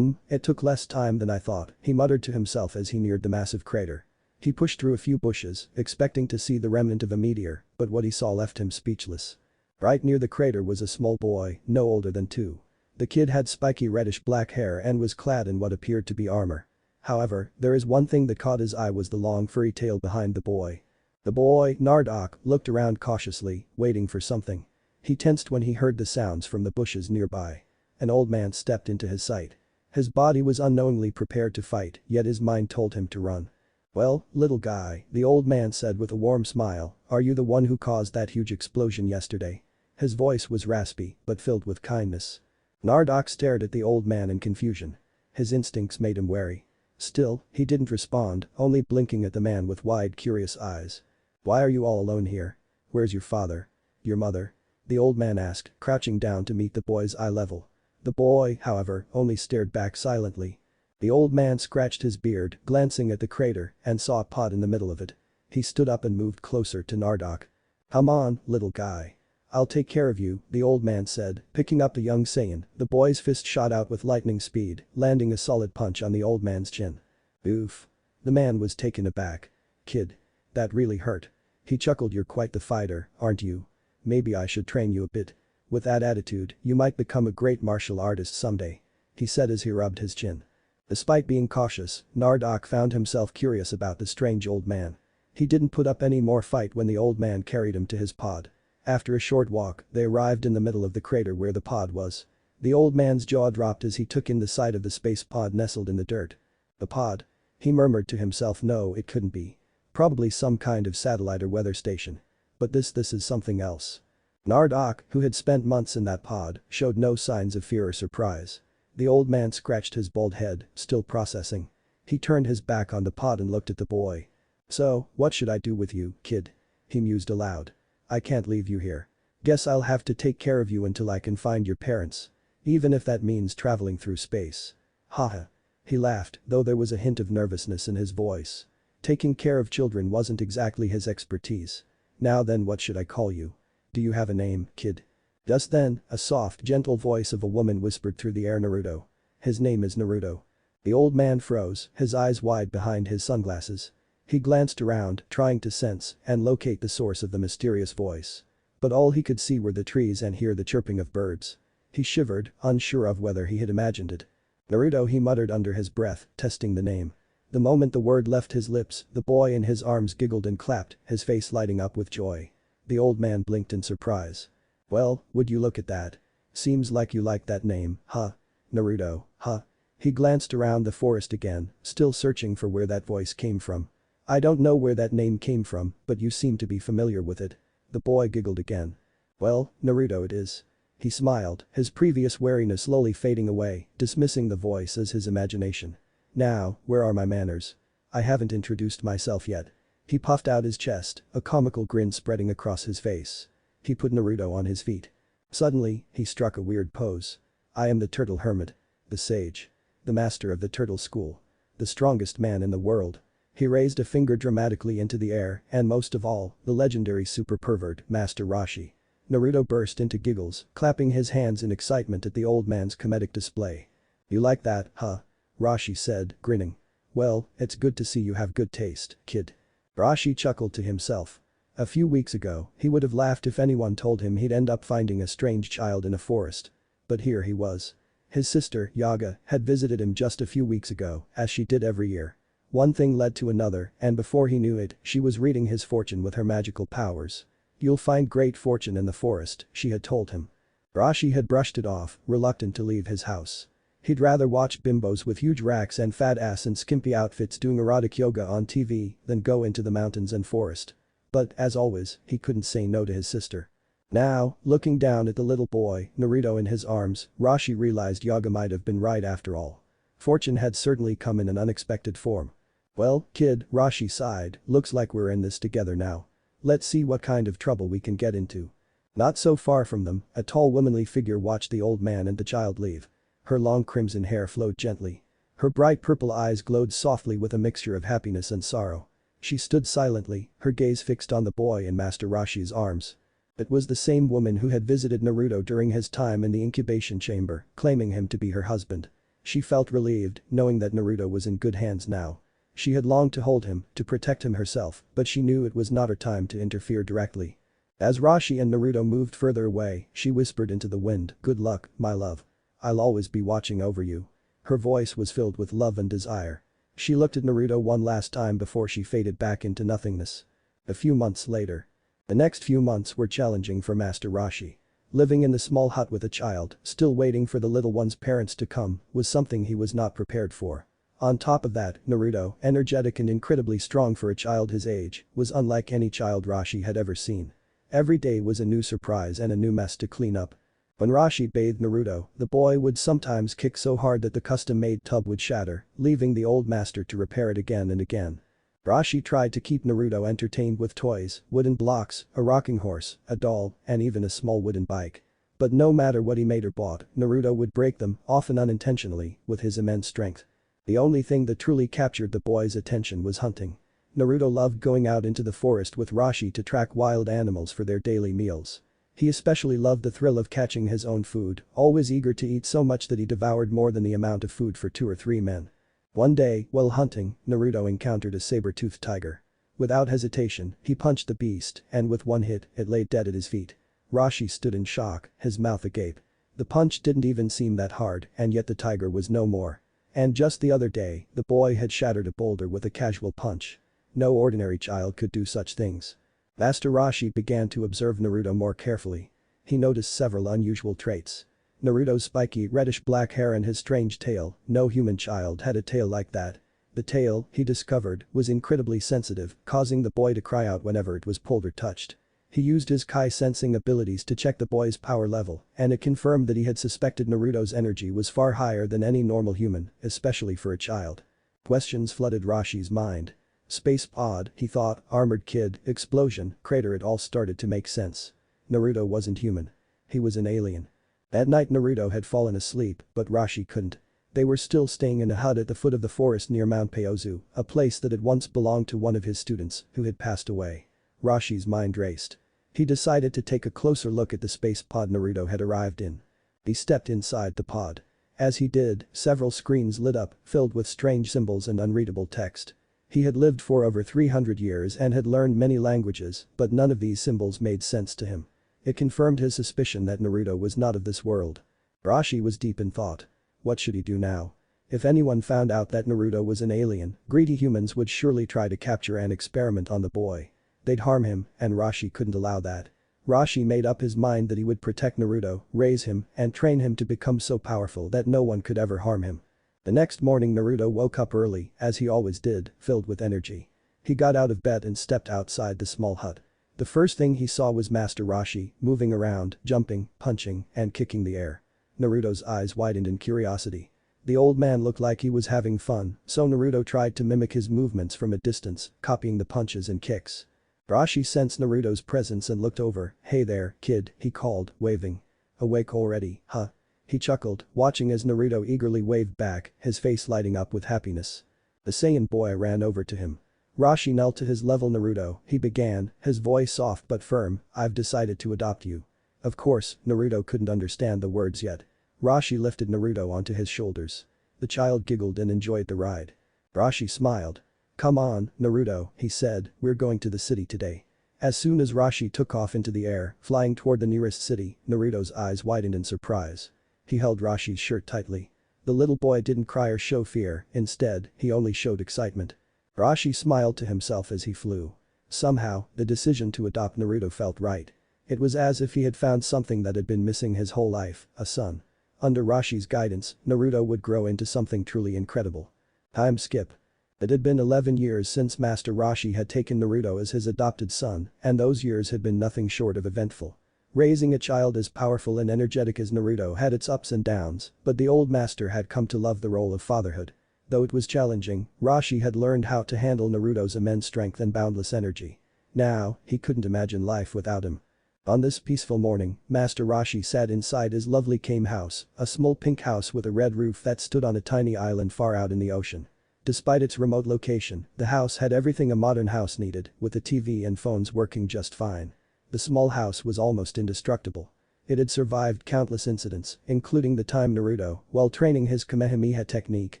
It took less time than I thought, he muttered to himself as he neared the massive crater. He pushed through a few bushes, expecting to see the remnant of a meteor, but what he saw left him speechless. Right near the crater was a small boy, no older than 2. The kid had spiky reddish-black hair and was clad in what appeared to be armor. However, there is one thing that caught his eye was the long furry tail behind the boy. The boy, Nardoc, looked around cautiously, waiting for something. He tensed when he heard the sounds from the bushes nearby. An old man stepped into his sight. His body was unknowingly prepared to fight, yet his mind told him to run. "Well, little guy," the old man said with a warm smile, "are you the one who caused that huge explosion yesterday?" His voice was raspy, but filled with kindness. Nardoc stared at the old man in confusion. His instincts made him wary. Still, he didn't respond, only blinking at the man with wide, curious eyes. "Why are you all alone here? Where's your father? Your mother?" the old man asked, crouching down to meet the boy's eye level. The boy, however, only stared back silently. The old man scratched his beard, glancing at the crater, and saw a pod in the middle of it. He stood up and moved closer to Nardoc. "Come on, little guy. I'll take care of you," the old man said, picking up the young Saiyan. The boy's fist shot out with lightning speed, landing a solid punch on the old man's chin. "Oof." The man was taken aback. "Kid. That really hurt." He chuckled. "You're quite the fighter, aren't you? Maybe I should train you a bit. With that attitude, you might become a great martial artist someday," he said as he rubbed his chin. Despite being cautious, Nardoc found himself curious about the strange old man. He didn't put up any more fight when the old man carried him to his pod. After a short walk, they arrived in the middle of the crater where the pod was. The old man's jaw dropped as he took in the sight of the space pod nestled in the dirt. "The pod?" he murmured to himself. "No, it couldn't be. Probably some kind of satellite or weather station. But this is something else." Nardoc, who had spent months in that pod, showed no signs of fear or surprise. The old man scratched his bald head, still processing. He turned his back on the pod and looked at the boy. "So, what should I do with you, kid?" he mused aloud. "I can't leave you here. Guess I'll have to take care of you until I can find your parents. Even if that means traveling through space." Haha. He laughed, though there was a hint of nervousness in his voice. Taking care of children wasn't exactly his expertise. "Now then, what should I call you? Do you have a name, kid?" Just then, a soft, gentle voice of a woman whispered through the air. "Naruto. His name is Naruto." The old man froze, his eyes wide behind his sunglasses. He glanced around, trying to sense and locate the source of the mysterious voice. But all he could see were the trees and hear the chirping of birds. He shivered, unsure of whether he had imagined it. "Naruto," he muttered under his breath, testing the name. The moment the word left his lips, the boy in his arms giggled and clapped, his face lighting up with joy. The old man blinked in surprise. "Well, would you look at that. Seems like you like that name, huh? Naruto, huh?" He glanced around the forest again, still searching for where that voice came from. "I don't know where that name came from, but you seem to be familiar with it." The boy giggled again. "Well, Naruto it is." He smiled, his previous wariness slowly fading away, dismissing the voice as his imagination. "Now, where are my manners? I haven't introduced myself yet." He puffed out his chest, a comical grin spreading across his face. He put Naruto on his feet. Suddenly, he struck a weird pose. "I am the turtle hermit. The sage. The master of the turtle school. The strongest man in the world." He raised a finger dramatically into the air, and most of all, the legendary super pervert, Master Roshi. Naruto burst into giggles, clapping his hands in excitement at the old man's comedic display. "You like that, huh?" Roshi said, grinning. "Well, it's good to see you have good taste, kid." Roshi chuckled to himself. A few weeks ago, he would have laughed if anyone told him he'd end up finding a strange child in a forest. But here he was. His sister, Yaga, had visited him just a few weeks ago, as she did every year. One thing led to another, and before he knew it, she was reading his fortune with her magical powers. You'll find great fortune in the forest, she had told him. Rashi had brushed it off, reluctant to leave his house. He'd rather watch bimbos with huge racks and fat ass and skimpy outfits doing erotic yoga on TV than go into the mountains and forest. But, as always, he couldn't say no to his sister. Now, looking down at the little boy, Naruto in his arms, Rashi realized Yaga might have been right after all. Fortune had certainly come in an unexpected form. Well, kid, Rashi sighed, looks like we're in this together now. Let's see what kind of trouble we can get into. Not so far from them, a tall womanly figure watched the old man and the child leave. Her long crimson hair flowed gently. Her bright purple eyes glowed softly with a mixture of happiness and sorrow. She stood silently, her gaze fixed on the boy in Master Rashi's arms. It was the same woman who had visited Naruto during his time in the incubation chamber, claiming him to be her husband. She felt relieved, knowing that Naruto was in good hands now. She had longed to hold him, to protect him herself, but she knew it was not her time to interfere directly. As Rashi and Naruto moved further away, she whispered into the wind, "Good luck, my love. I'll always be watching over you." Her voice was filled with love and desire. She looked at Naruto one last time before she faded back into nothingness. A few months later. The next few months were challenging for Master Rashi. Living in the small hut with a child, still waiting for the little one's parents to come, was something he was not prepared for. On top of that, Naruto, energetic and incredibly strong for a child his age, was unlike any child Rashi had ever seen. Every day was a new surprise and a new mess to clean up. When Rashi bathed Naruto, the boy would sometimes kick so hard that the custom-made tub would shatter, leaving the old master to repair it again and again. Rashi tried to keep Naruto entertained with toys, wooden blocks, a rocking horse, a doll, and even a small wooden bike. But no matter what he made or bought, Naruto would break them, often unintentionally, with his immense strength. The only thing that truly captured the boy's attention was hunting. Naruto loved going out into the forest with Rashi to track wild animals for their daily meals. He especially loved the thrill of catching his own food, always eager to eat so much that he devoured more than the amount of food for 2 or 3 men. One day, while hunting, Naruto encountered a saber-toothed tiger. Without hesitation, he punched the beast, and with one hit, it lay dead at his feet. Rashi stood in shock, his mouth agape. The punch didn't even seem that hard, and yet the tiger was no more. And just the other day, the boy had shattered a boulder with a casual punch. No ordinary child could do such things. Master Rashi began to observe Naruto more carefully. He noticed several unusual traits. Naruto's spiky reddish-black hair and his strange tail, no human child had a tail like that. The tail, he discovered, was incredibly sensitive, causing the boy to cry out whenever it was pulled or touched. He used his Kai sensing abilities to check the boy's power level, and it confirmed that he had suspected Naruto's energy was far higher than any normal human, especially for a child. Questions flooded Rashi's mind. Space pod, he thought, armored kid, explosion, crater, it all started to make sense. Naruto wasn't human. He was an alien. That night Naruto had fallen asleep, but Rashi couldn't. They were still staying in a hut at the foot of the forest near Mount Peozu, a place that had once belonged to one of his students, who had passed away. Rashi's mind raced. He decided to take a closer look at the space pod Naruto had arrived in. He stepped inside the pod. As he did, several screens lit up, filled with strange symbols and unreadable text. He had lived for over 300 years and had learned many languages, but none of these symbols made sense to him. It confirmed his suspicion that Naruto was not of this world. Rashi was deep in thought. What should he do now? If anyone found out that Naruto was an alien, greedy humans would surely try to capture and experiment on the boy. They'd harm him, and Rashi couldn't allow that. Rashi made up his mind that he would protect Naruto, raise him, and train him to become so powerful that no one could ever harm him. The next morning Naruto woke up early, as he always did, filled with energy. He got out of bed and stepped outside the small hut. The first thing he saw was Master Rashi, moving around, jumping, punching, and kicking the air. Naruto's eyes widened in curiosity. The old man looked like he was having fun, so Naruto tried to mimic his movements from a distance, copying the punches and kicks. Rashi sensed Naruto's presence and looked over. "Hey there, kid," he called, waving. "Awake already, huh?" He chuckled, watching as Naruto eagerly waved back, his face lighting up with happiness. The Saiyan boy ran over to him. Rashi knelt to his level. "Naruto," he began, his voice soft but firm, "I've decided to adopt you." Of course, Naruto couldn't understand the words yet. Rashi lifted Naruto onto his shoulders. The child giggled and enjoyed the ride. Rashi smiled. "Come on, Naruto," he said, "we're going to the city today." As soon as Rashi took off into the air, flying toward the nearest city, Naruto's eyes widened in surprise. He held Rashi's shirt tightly. The little boy didn't cry or show fear, instead, he only showed excitement. Rashi smiled to himself as he flew. Somehow, the decision to adopt Naruto felt right. It was as if he had found something that had been missing his whole life, a son. Under Rashi's guidance, Naruto would grow into something truly incredible. Time skip. It had been 11 years since Master Roshi had taken Naruto as his adopted son, and those years had been nothing short of eventful. Raising a child as powerful and energetic as Naruto had its ups and downs, but the old master had come to love the role of fatherhood. Though it was challenging, Roshi had learned how to handle Naruto's immense strength and boundless energy. Now, he couldn't imagine life without him. On this peaceful morning, Master Roshi sat inside his lovely Kame house, a small pink house with a red roof that stood on a tiny island far out in the ocean. Despite its remote location, the house had everything a modern house needed, with the TV and phones working just fine. The small house was almost indestructible. It had survived countless incidents, including the time Naruto, while training his Kamehameha technique,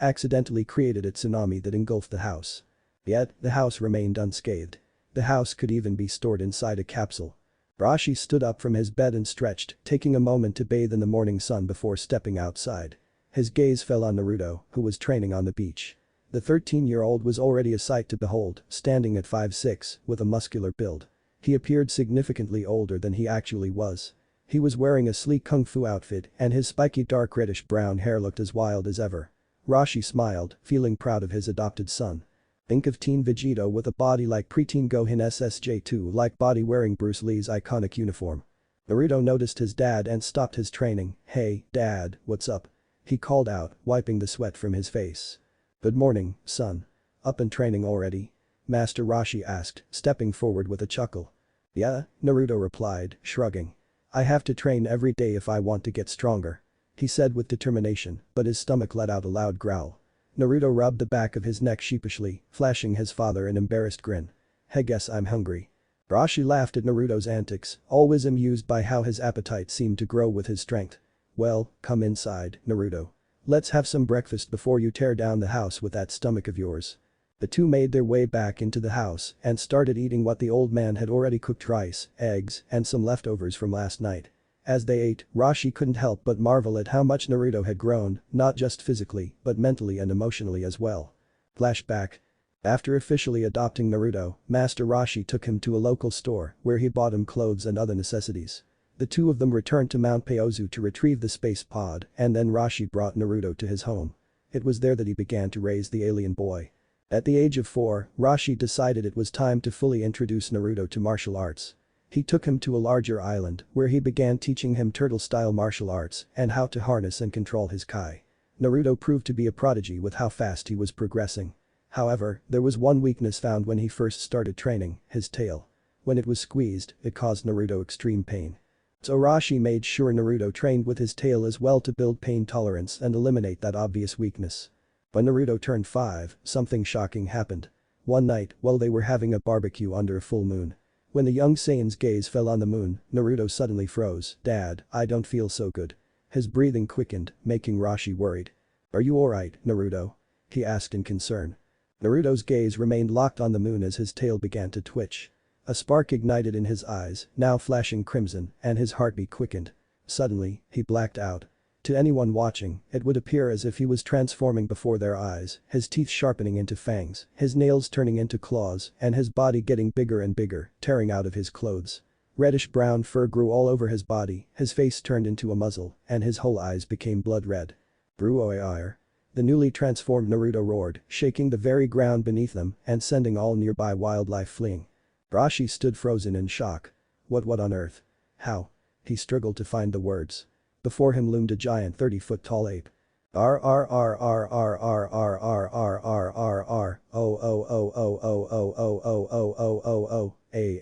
accidentally created a tsunami that engulfed the house. Yet, the house remained unscathed. The house could even be stored inside a capsule. Roshi stood up from his bed and stretched, taking a moment to bathe in the morning sun before stepping outside. His gaze fell on Naruto, who was training on the beach. The 13-year-old was already a sight to behold, standing at 5'6", with a muscular build. He appeared significantly older than he actually was. He was wearing a sleek kung fu outfit and his spiky dark reddish-brown hair looked as wild as ever. Roshi smiled, feeling proud of his adopted son. Think of Teen Vegito with a body like preteen Gohan SSJ2-like body wearing Bruce Lee's iconic uniform. Naruto noticed his dad and stopped his training. "Hey, Dad, what's up?" he called out, wiping the sweat from his face. "Good morning, son. Up and training already?" Master Roshi asked, stepping forward with a chuckle. "Yeah," Naruto replied, shrugging. "I have to train every day if I want to get stronger," he said with determination, but his stomach let out a loud growl. Naruto rubbed the back of his neck sheepishly, flashing his father an embarrassed grin. "Hey, guess I'm hungry." Roshi laughed at Naruto's antics, always amused by how his appetite seemed to grow with his strength. "Well, come inside, Naruto. Let's have some breakfast before you tear down the house with that stomach of yours." The two made their way back into the house and started eating what the old man had already cooked: rice, eggs, and some leftovers from last night. As they ate, Roshi couldn't help but marvel at how much Naruto had grown, not just physically, but mentally and emotionally as well. Flashback. After officially adopting Naruto, Master Roshi took him to a local store where he bought him clothes and other necessities. The two of them returned to Mount Paozu to retrieve the space pod, and then Roshi brought Naruto to his home. It was there that he began to raise the alien boy. At the age of 4, Roshi decided it was time to fully introduce Naruto to martial arts. He took him to a larger island where he began teaching him turtle-style martial arts and how to harness and control his Kai. Naruto proved to be a prodigy with how fast he was progressing. However, there was one weakness found when he first started training: his tail. When it was squeezed, it caused Naruto extreme pain. So Roshi made sure Naruto trained with his tail as well to build pain tolerance and eliminate that obvious weakness. When Naruto turned 5, something shocking happened. One night, while they were having a barbecue under a full moon. When the young Saiyan's gaze fell on the moon, Naruto suddenly froze. "Dad, I don't feel so good." His breathing quickened, making Roshi worried. "Are you alright, Naruto?" he asked in concern. Naruto's gaze remained locked on the moon as his tail began to twitch. A spark ignited in his eyes, now flashing crimson, and his heartbeat quickened. Suddenly, he blacked out. To anyone watching, it would appear as if he was transforming before their eyes, his teeth sharpening into fangs, his nails turning into claws, and his body getting bigger and bigger, tearing out of his clothes. Reddish-brown fur grew all over his body, his face turned into a muzzle, and his whole eyes became blood red. "Bruoir." The newly transformed Naruto roared, shaking the very ground beneath them and sending all nearby wildlife fleeing. Roshi stood frozen in shock. What on earth? How? He struggled to find the words. Before him loomed a giant 30-foot-tall ape. R R R R R R R R R R R R O O O O O O O O O O O O A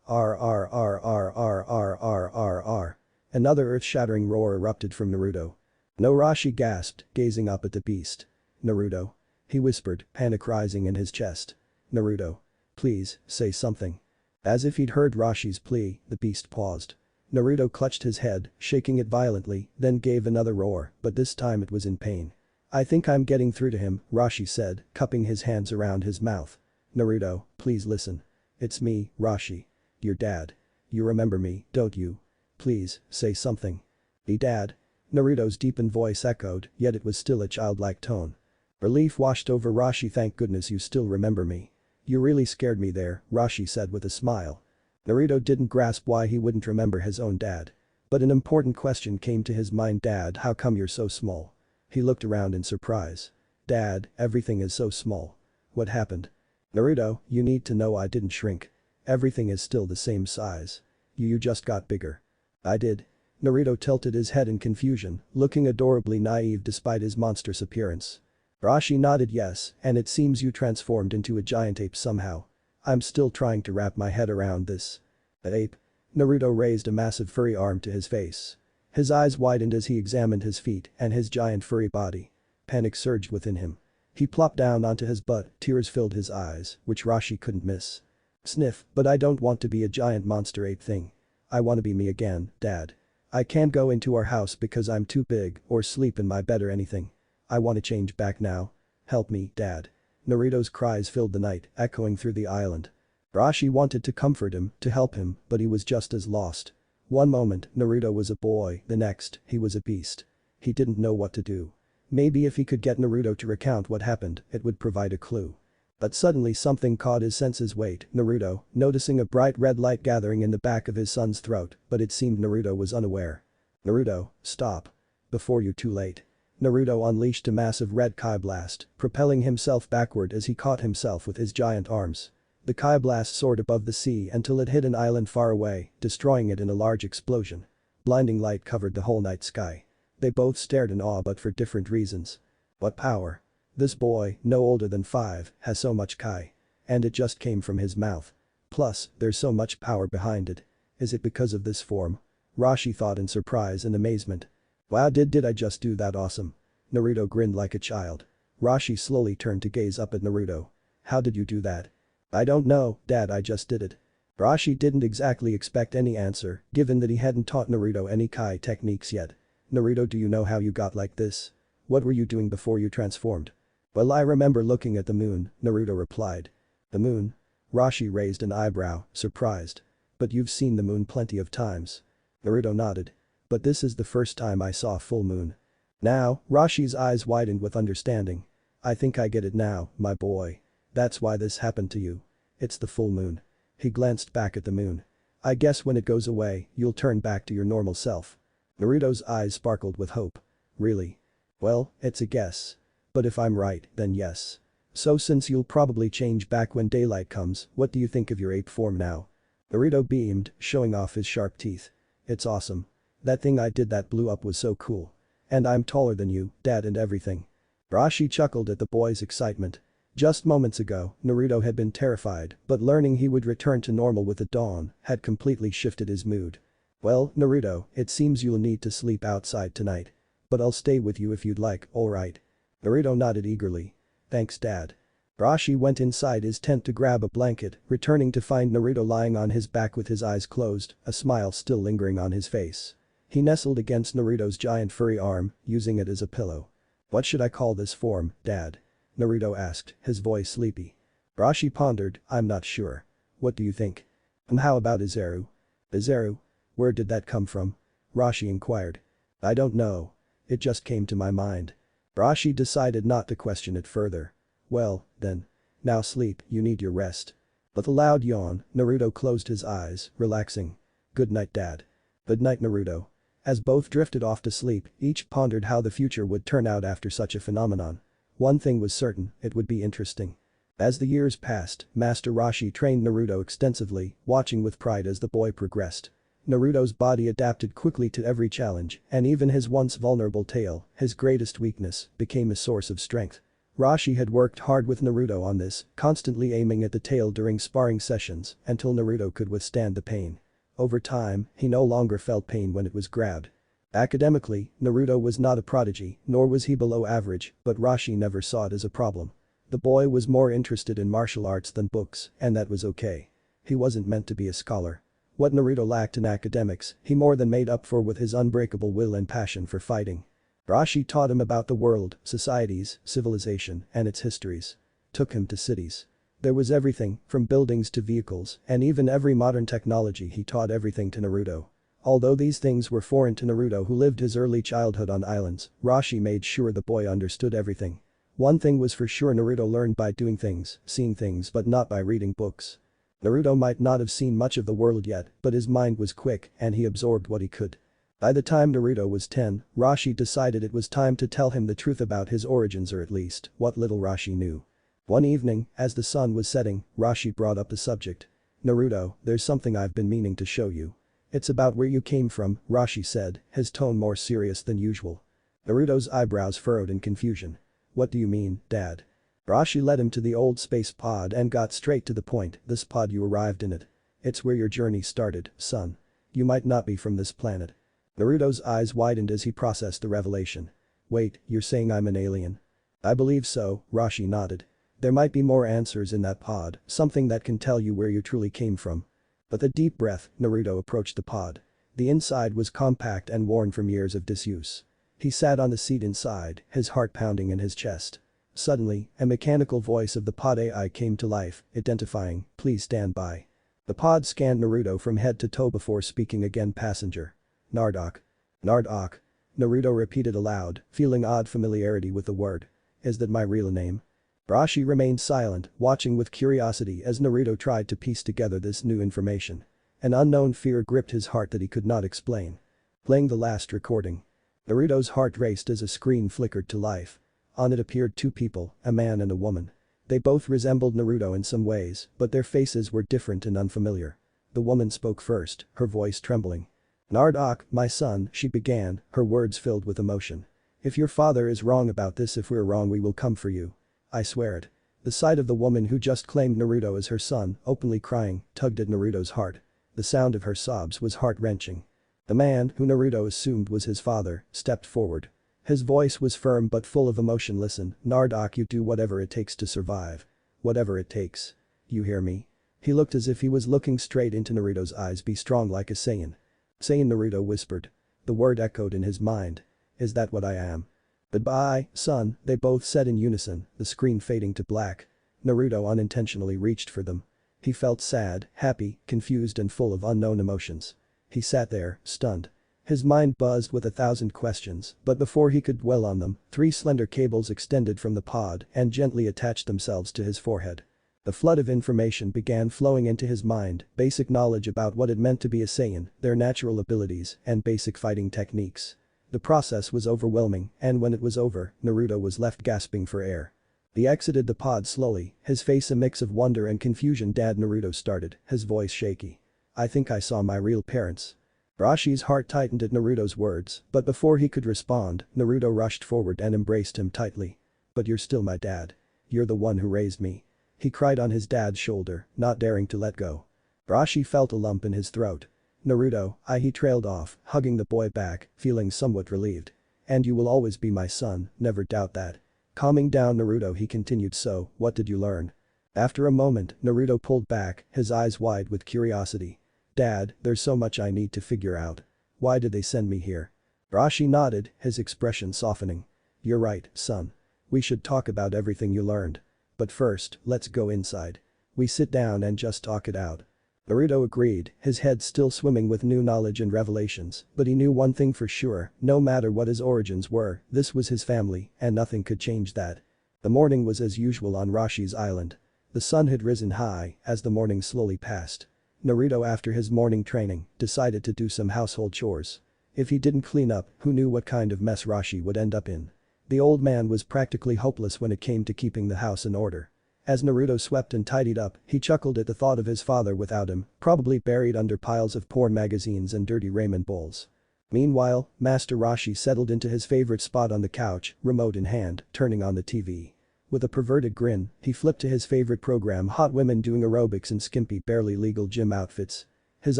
R R R R R R R R R. Another earth-shattering roar erupted from Naruto. "No!" Roshi gasped, gazing up at the beast. "Naruto," he whispered, panic rising in his chest. "Naruto. Please, say something." As if he'd heard Roshi's plea, the beast paused. Naruto clutched his head, shaking it violently, then gave another roar, but this time it was in pain. "I think I'm getting through to him," Roshi said, cupping his hands around his mouth. "Naruto, please listen. It's me, Roshi. Your dad. You remember me, don't you? Please, say something." "Me dad?" Naruto's deepened voice echoed, yet it was still a childlike tone. Relief washed over Rashi. Thank goodness you still remember me. You really scared me there, Rashi said with a smile. Naruto didn't grasp why he wouldn't remember his own dad. But an important question came to his mind. Dad, how come you're so small? He looked around in surprise. Dad, everything is so small. What happened? Naruto, you need to know I didn't shrink. Everything is still the same size. You just got bigger. I did. Naruto tilted his head in confusion, looking adorably naive despite his monstrous appearance. Rashi nodded yes, and it seems you transformed into a giant ape somehow. I'm still trying to wrap my head around this. An ape? Naruto raised a massive furry arm to his face. His eyes widened as he examined his feet and his giant furry body. Panic surged within him. He plopped down onto his butt, tears filled his eyes, which Rashi couldn't miss. Sniff, but I don't want to be a giant monster ape thing. I want to be me again, Dad. I can't go into our house because I'm too big or sleep in my bed or anything. I want to change back now. Help me, Dad. Naruto's cries filled the night, echoing through the island. Rashi wanted to comfort him, to help him, but he was just as lost. One moment, Naruto was a boy, the next, he was a beast. He didn't know what to do. Maybe if he could get Naruto to recount what happened, it would provide a clue. But suddenly something caught his senses. Wait, Naruto, noticing a bright red light gathering in the back of his son's throat, but it seemed Naruto was unaware. Naruto, stop. Before you're too late. Naruto unleashed a massive red Kai blast, propelling himself backward as he caught himself with his giant arms. The Kai blast soared above the sea until it hit an island far away, destroying it in a large explosion. Blinding light covered the whole night sky. They both stared in awe but for different reasons. What power. This boy, no older than 5, has so much Kai. And it just came from his mouth. Plus, there's so much power behind it. Is it because of this form? Rashi thought in surprise and amazement. Wow, did I just do that awesome? Naruto grinned like a child. Rashi slowly turned to gaze up at Naruto. How did you do that? I don't know, Dad, I just did it. Rashi didn't exactly expect any answer, given that he hadn't taught Naruto any Kai techniques yet. Naruto, do you know how you got like this? What were you doing before you transformed? Well, I remember looking at the moon, Naruto replied. The moon? Rashi raised an eyebrow, surprised. But you've seen the moon plenty of times. Naruto nodded. But this is the first time I saw a full moon. Now, Rashi's eyes widened with understanding. I think I get it now, my boy. That's why this happened to you. It's the full moon. He glanced back at the moon. I guess when it goes away, you'll turn back to your normal self. Naruto's eyes sparkled with hope. Really? Well, it's a guess. But if I'm right, then yes. So since you'll probably change back when daylight comes, what do you think of your ape form now? Naruto beamed, showing off his sharp teeth. It's awesome. That thing I did that blew up was so cool. And I'm taller than you, Dad, and everything. Rashi chuckled at the boy's excitement. Just moments ago, Naruto had been terrified, but learning he would return to normal with the dawn had completely shifted his mood. Well, Naruto, it seems you'll need to sleep outside tonight. But I'll stay with you if you'd like, alright? Naruto nodded eagerly. Thanks, Dad. Rashi went inside his tent to grab a blanket, returning to find Naruto lying on his back with his eyes closed, a smile still lingering on his face. He nestled against Naruto's giant furry arm, using it as a pillow. What should I call this form, Dad? Naruto asked, his voice sleepy. Rashi pondered, I'm not sure. What do you think? And how about Izaru? Izaru? Where did that come from? Rashi inquired. I don't know. It just came to my mind. Rashi decided not to question it further. Well, then. Now sleep, you need your rest. With a loud yawn, Naruto closed his eyes, relaxing. Good night, Dad. Good night, Naruto. As both drifted off to sleep, each pondered how the future would turn out after such a phenomenon. One thing was certain, it would be interesting. As the years passed, Master Rashi trained Naruto extensively, watching with pride as the boy progressed. Naruto's body adapted quickly to every challenge, and even his once vulnerable tail, his greatest weakness, became a source of strength. Rashi had worked hard with Naruto on this, constantly aiming at the tail during sparring sessions until Naruto could withstand the pain. Over time, he no longer felt pain when it was grabbed. Academically, Naruto was not a prodigy, nor was he below average, but Rashi never saw it as a problem. The boy was more interested in martial arts than books, and that was okay. He wasn't meant to be a scholar. What Naruto lacked in academics, he more than made up for with his unbreakable will and passion for fighting. Rashi taught him about the world, societies, civilization, and its histories. Took him to cities. There was everything, from buildings to vehicles, and even every modern technology. He taught everything to Naruto. Although these things were foreign to Naruto, who lived his early childhood on islands, Rashi made sure the boy understood everything. One thing was for sure, Naruto learned by doing things, seeing things, but not by reading books. Naruto might not have seen much of the world yet, but his mind was quick and he absorbed what he could. By the time Naruto was 10, Rashi decided it was time to tell him the truth about his origins, or at least, what little Rashi knew. One evening, as the sun was setting, Rashi brought up the subject. "Naruto, there's something I've been meaning to show you. It's about where you came from," Rashi said, his tone more serious than usual. Naruto's eyebrows furrowed in confusion. "What do you mean, Dad?" Rashi led him to the old space pod and got straight to the point. "This pod, you arrived in it. It's where your journey started, son. You might not be from this planet." Naruto's eyes widened as he processed the revelation. "Wait, you're saying I'm an alien?" "I believe so," Rashi nodded. "There might be more answers in that pod, something that can tell you where you truly came from." With a deep breath, Naruto approached the pod. The inside was compact and worn from years of disuse. He sat on the seat inside, his heart pounding in his chest. Suddenly, a mechanical voice of the pod AI came to life, identifying, "Please stand by." The pod scanned Naruto from head to toe before speaking again. "Passenger. Nardoc." "Nardoc." Naruto repeated aloud, feeling odd familiarity with the word. "Is that my real name?" Rashi remained silent, watching with curiosity as Naruto tried to piece together this new information. An unknown fear gripped his heart that he could not explain. Playing the last recording. Naruto's heart raced as a screen flickered to life. On it appeared two people, a man and a woman. They both resembled Naruto in some ways, but their faces were different and unfamiliar. The woman spoke first, her voice trembling. "Nardoc, my son," she began, her words filled with emotion. "If your father is wrong about this, if we're wrong, we will come for you. I swear it." The sight of the woman who just claimed Naruto as her son, openly crying, tugged at Naruto's heart. The sound of her sobs was heart-wrenching. The man, who Naruto assumed was his father, stepped forward. His voice was firm but full of emotion. "Listen, Nardoc, you do whatever it takes to survive. Whatever it takes. You hear me?" He looked as if he was looking straight into Naruto's eyes. "Be strong like a Saiyan." Saiyan, Naruto whispered. The word echoed in his mind. "Is that what I am?" "Goodbye, son," they both said in unison, the screen fading to black. Naruto unintentionally reached for them. He felt sad, happy, confused and full of unknown emotions. He sat there, stunned. His mind buzzed with 1,000 questions, but before he could dwell on them, 3 slender cables extended from the pod and gently attached themselves to his forehead. The flood of information began flowing into his mind, basic knowledge about what it meant to be a Saiyan, their natural abilities, and basic fighting techniques. The process was overwhelming, and when it was over, Naruto was left gasping for air. He exited the pod slowly, his face a mix of wonder and confusion. "Dad," Naruto started, his voice shaky. "I think I saw my real parents." Rashi's heart tightened at Naruto's words, but before he could respond, Naruto rushed forward and embraced him tightly. "But you're still my dad. You're the one who raised me." He cried on his dad's shoulder, not daring to let go. Rashi felt a lump in his throat. "Naruto, he trailed off, hugging the boy back, feeling somewhat relieved. "And you will always be my son, never doubt that." Calming down Naruto, he continued, "So, what did you learn?" After a moment, Naruto pulled back, his eyes wide with curiosity. "Dad, there's so much I need to figure out. Why did they send me here?" Rashi nodded, his expression softening. "You're right, son. We should talk about everything you learned. But first, let's go inside. We sit down and just talk it out." Naruto agreed, his head still swimming with new knowledge and revelations, but he knew one thing for sure, no matter what his origins were, this was his family, and nothing could change that. The morning was as usual on Rashi's island. The sun had risen high as the morning slowly passed. Naruto, after his morning training, decided to do some household chores. If he didn't clean up, who knew what kind of mess Rashi would end up in. The old man was practically hopeless when it came to keeping the house in order. As Naruto swept and tidied up, he chuckled at the thought of his father without him, probably buried under piles of porn magazines and dirty ramen bowls. Meanwhile, Master Rashi settled into his favorite spot on the couch, remote in hand, turning on the TV. With a perverted grin, he flipped to his favorite program, hot women doing aerobics in skimpy, barely legal gym outfits. His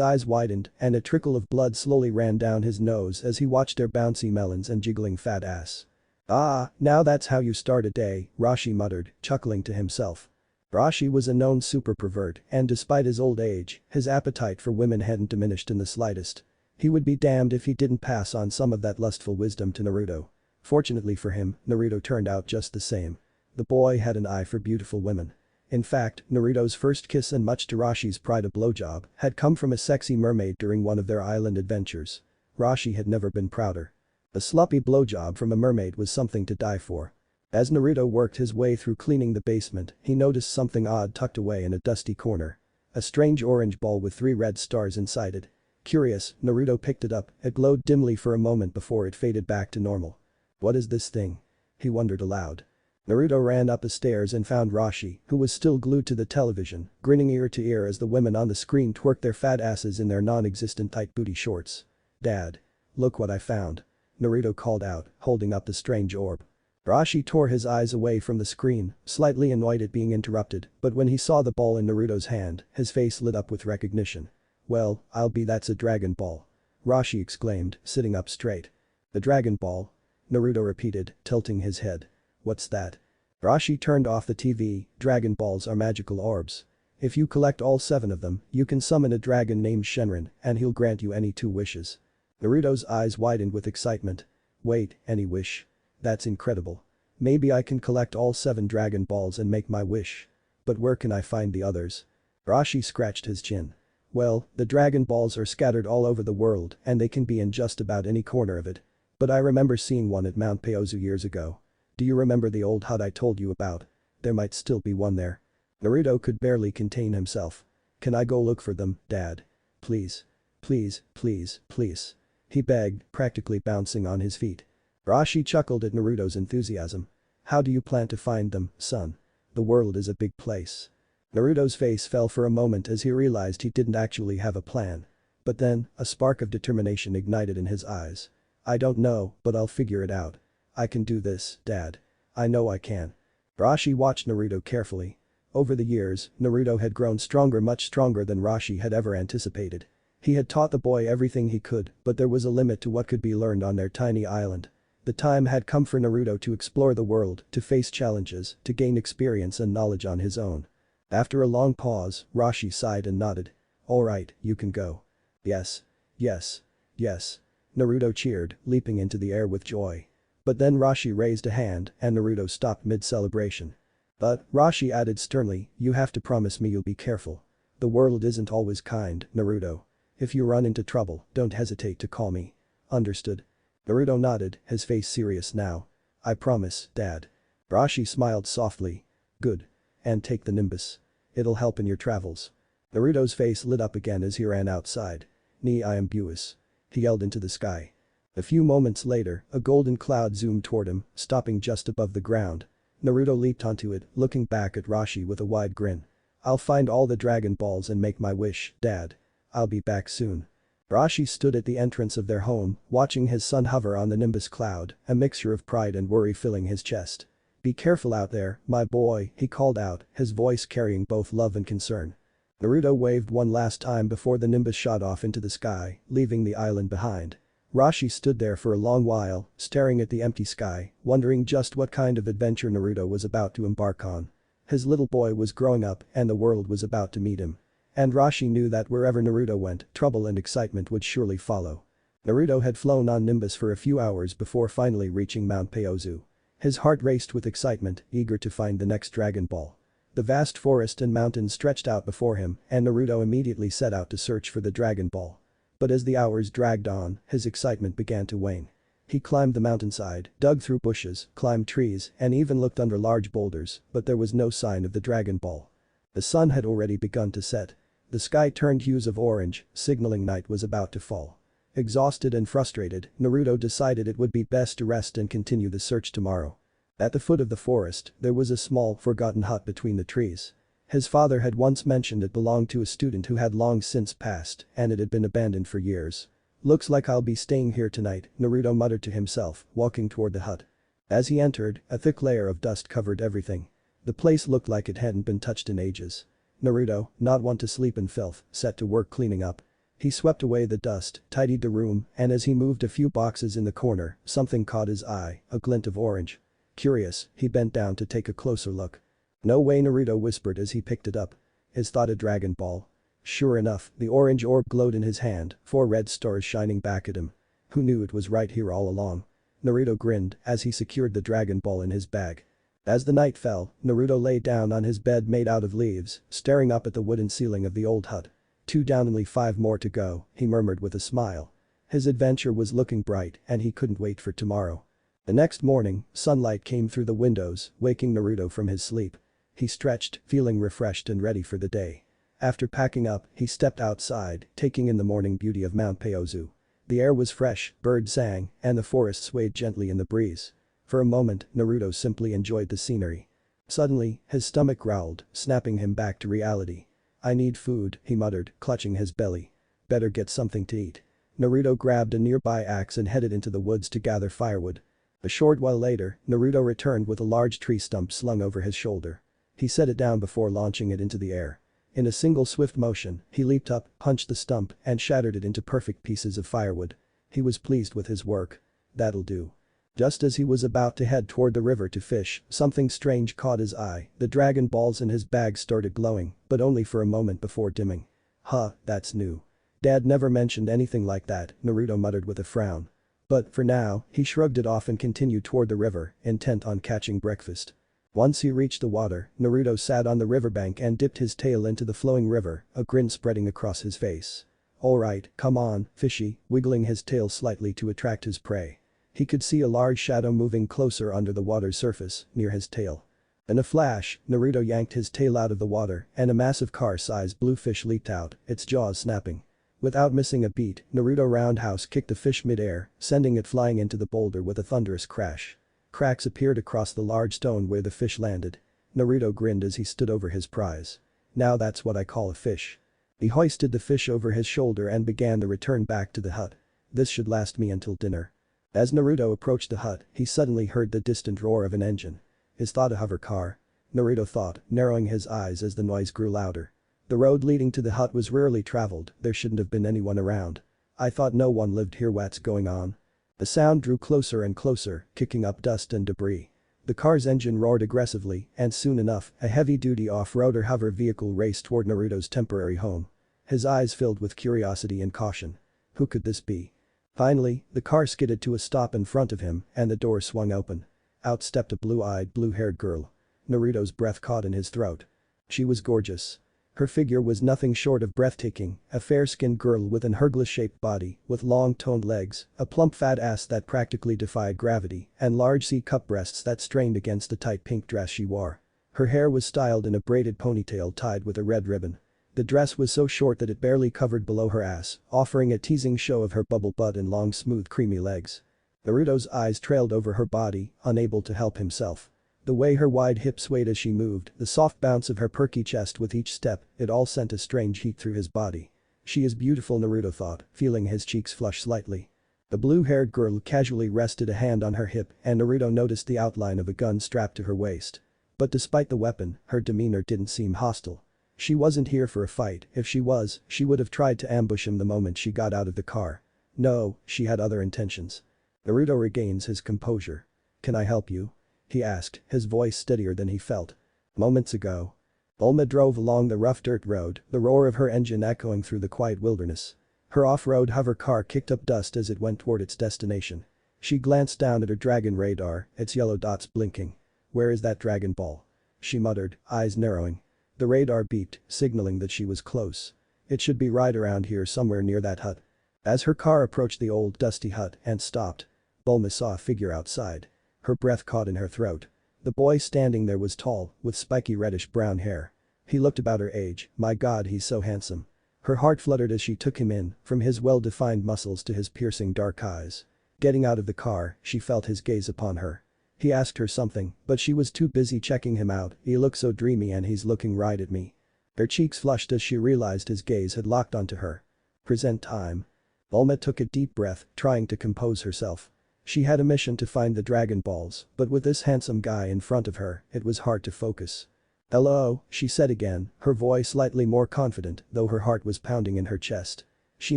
eyes widened and a trickle of blood slowly ran down his nose as he watched their bouncy melons and jiggling fat ass. "Ah, now that's how you start a day," Rashi muttered, chuckling to himself. Rashi was a known super pervert, and despite his old age, his appetite for women hadn't diminished in the slightest. He would be damned if he didn't pass on some of that lustful wisdom to Naruto. Fortunately for him, Naruto turned out just the same. The boy had an eye for beautiful women. In fact, Naruto's first kiss, and much to Rashi's pride, a blowjob, had come from a sexy mermaid during one of their island adventures. Rashi had never been prouder. A sloppy blowjob from a mermaid was something to die for. As Naruto worked his way through cleaning the basement, he noticed something odd tucked away in a dusty corner. A strange orange ball with 3 red stars inside it. Curious, Naruto picked it up. It glowed dimly for a moment before it faded back to normal. What is this thing? He wondered aloud. Naruto ran up the stairs and found Rashi, who was still glued to the television, grinning ear to ear as the women on the screen twerked their fat asses in their non-existent tight booty shorts. "Dad. Look what I found." Naruto called out, holding up the strange orb. Rashi tore his eyes away from the screen, slightly annoyed at being interrupted, but when he saw the ball in Naruto's hand, his face lit up with recognition. "Well, I'll be that's a Dragon Ball." Rashi exclaimed, sitting up straight. "The Dragon Ball?" Naruto repeated, tilting his head. "What's that?" Rashi turned off the TV. Dragon Balls are magical orbs. If you collect all 7 of them, you can summon a dragon named Shenron, and he'll grant you any 2 wishes. Naruto's eyes widened with excitement. Wait, any wish? That's incredible. Maybe I can collect all 7 Dragon Balls and make my wish. But where can I find the others? Rashi scratched his chin. Well, the Dragon Balls are scattered all over the world and they can be in just about any corner of it. But I remember seeing one at Mount Peozu years ago. Do you remember the old hut I told you about? There might still be one there. Naruto could barely contain himself. Can I go look for them, Dad? Please. Please, please, please. He begged, practically bouncing on his feet. Rashi chuckled at Naruto's enthusiasm. How do you plan to find them, son? The world is a big place. Naruto's face fell for a moment as he realized he didn't actually have a plan. But then, a spark of determination ignited in his eyes. I don't know, but I'll figure it out. I can do this, Dad. I know I can. Rashi watched Naruto carefully. Over the years, Naruto had grown stronger, much stronger than Rashi had ever anticipated. He had taught the boy everything he could, but there was a limit to what could be learned on their tiny island. The time had come for Naruto to explore the world, to face challenges, to gain experience and knowledge on his own. After a long pause, Rashi sighed and nodded. Alright, you can go. Yes. Yes. Yes. Naruto cheered, leaping into the air with joy. But then Rashi raised a hand and Naruto stopped mid-celebration. But, Rashi added sternly, you have to promise me you'll be careful. The world isn't always kind, Naruto. If you run into trouble, don't hesitate to call me. Understood? Naruto nodded, his face serious now. I promise, Dad. Rashi smiled softly. Good. And take the Nimbus. It'll help in your travels. Naruto's face lit up again as he ran outside. Ni I am Buis. He yelled into the sky. A few moments later, a golden cloud zoomed toward him, stopping just above the ground. Naruto leaped onto it, looking back at Rashi with a wide grin. I'll find all the Dragon Balls and make my wish, Dad. I'll be back soon. Rashi stood at the entrance of their home, watching his son hover on the Nimbus cloud, a mixture of pride and worry filling his chest. Be careful out there, my boy, he called out, his voice carrying both love and concern. Naruto waved one last time before the Nimbus shot off into the sky, leaving the island behind. Rashi stood there for a long while, staring at the empty sky, wondering just what kind of adventure Naruto was about to embark on. His little boy was growing up and the world was about to meet him. And Rashi knew that wherever Naruto went, trouble and excitement would surely follow. Naruto had flown on Nimbus for a few hours before finally reaching Mount Peozu. His heart raced with excitement, eager to find the next Dragon Ball. The vast forest and mountains stretched out before him and Naruto immediately set out to search for the Dragon Ball. But as the hours dragged on, his excitement began to wane. He climbed the mountainside, dug through bushes, climbed trees, and even looked under large boulders, but there was no sign of the Dragon Ball. The sun had already begun to set. The sky turned hues of orange, signaling night was about to fall. Exhausted and frustrated, Naruto decided it would be best to rest and continue the search tomorrow. At the foot of the forest, there was a small, forgotten hut between the trees. His father had once mentioned it belonged to a student who had long since passed, and it had been abandoned for years. Looks like I'll be staying here tonight, Naruto muttered to himself, walking toward the hut. As he entered, a thick layer of dust covered everything. The place looked like it hadn't been touched in ages. Naruto, not one to sleep in filth, set to work cleaning up. He swept away the dust, tidied the room, and as he moved a few boxes in the corner, something caught his eye, a glint of orange. Curious, he bent down to take a closer look. No way, Naruto whispered as he picked it up. Is that a Dragon Ball? Sure enough, the orange orb glowed in his hand, 4 red stars shining back at him. Who knew it was right here all along? Naruto grinned as he secured the Dragon Ball in his bag. As the night fell, Naruto lay down on his bed made out of leaves, staring up at the wooden ceiling of the old hut. 2 down, only 5 more to go, he murmured with a smile. His adventure was looking bright and he couldn't wait for tomorrow. The next morning, sunlight came through the windows, waking Naruto from his sleep. He stretched, feeling refreshed and ready for the day. After packing up, he stepped outside, taking in the morning beauty of Mount Peozu. The air was fresh, birds sang, and the forest swayed gently in the breeze. For a moment, Naruto simply enjoyed the scenery. Suddenly, his stomach growled, snapping him back to reality. "I need food," he muttered, clutching his belly. "Better get something to eat." Naruto grabbed a nearby axe and headed into the woods to gather firewood. A short while later, Naruto returned with a large tree stump slung over his shoulder. He set it down before launching it into the air. In a single swift motion, he leaped up, punched the stump, and shattered it into perfect pieces of firewood. He was pleased with his work. "That'll do." Just as he was about to head toward the river to fish, something strange caught his eye. The Dragon Balls in his bag started glowing, but only for a moment before dimming. "Huh, that's new. Dad never mentioned anything like that," Naruto muttered with a frown. But, for now, he shrugged it off and continued toward the river, intent on catching breakfast. Once he reached the water, Naruto sat on the riverbank and dipped his tail into the flowing river, a grin spreading across his face. "Alright, come on, fishy," wiggling his tail slightly to attract his prey. He could see a large shadow moving closer under the water's surface, near his tail. In a flash, Naruto yanked his tail out of the water and a massive car-sized blue fish leaped out, its jaws snapping. Without missing a beat, Naruto roundhouse kicked the fish mid-air, sending it flying into the boulder with a thunderous crash. Cracks appeared across the large stone where the fish landed. Naruto grinned as he stood over his prize. "Now that's what I call a fish." He hoisted the fish over his shoulder and began the return back to the hut. "This should last me until dinner." As Naruto approached the hut, he suddenly heard the distant roar of an engine. Is that a hover car? Naruto thought, narrowing his eyes as the noise grew louder. The road leading to the hut was rarely traveled, there shouldn't have been anyone around. "I thought no one lived here, what's going on?" The sound drew closer and closer, kicking up dust and debris. The car's engine roared aggressively, and soon enough, a heavy-duty off-roader hover vehicle raced toward Naruto's temporary home. His eyes filled with curiosity and caution. Who could this be? Finally, the car skidded to a stop in front of him, and the door swung open. Out stepped a blue-eyed, blue-haired girl. Naruto's breath caught in his throat. She was gorgeous. Her figure was nothing short of breathtaking, a fair-skinned girl with an hourglass-shaped body, with long toned legs, a plump fat ass that practically defied gravity, and large C-cup breasts that strained against the tight pink dress she wore. Her hair was styled in a braided ponytail tied with a red ribbon. The dress was so short that it barely covered below her ass, offering a teasing show of her bubble butt and long smooth creamy legs. Naruto's eyes trailed over her body, unable to help himself. The way her wide hips swayed as she moved, the soft bounce of her perky chest with each step, it all sent a strange heat through his body. She is beautiful, Naruto thought, feeling his cheeks flush slightly. The blue-haired girl casually rested a hand on her hip and Naruto noticed the outline of a gun strapped to her waist. But despite the weapon, her demeanor didn't seem hostile. She wasn't here for a fight, if she was, she would have tried to ambush him the moment she got out of the car. No, she had other intentions. Naruto regains his composure. "Can I help you?" he asked, his voice steadier than he felt. Moments ago. Bulma drove along the rough dirt road, the roar of her engine echoing through the quiet wilderness. Her off-road hover car kicked up dust as it went toward its destination. She glanced down at her dragon radar, its yellow dots blinking. "Where is that Dragon Ball?" she muttered, eyes narrowing. The radar beeped, signaling that she was close. "It should be right around here somewhere near that hut." As her car approached the old dusty hut and stopped, Bulma saw a figure outside. Her breath caught in her throat. The boy standing there was tall, with spiky reddish-brown hair. He looked about her age, my god he's so handsome. Her heart fluttered as she took him in, from his well-defined muscles to his piercing dark eyes. Getting out of the car, she felt his gaze upon her. He asked her something, but she was too busy checking him out, "He looks so dreamy and he's looking right at me." Her cheeks flushed as she realized his gaze had locked onto her. Present time. Bulma took a deep breath, trying to compose herself. She had a mission to find the Dragon Balls, but with this handsome guy in front of her, it was hard to focus. "Hello," she said again, her voice slightly more confident, though her heart was pounding in her chest. She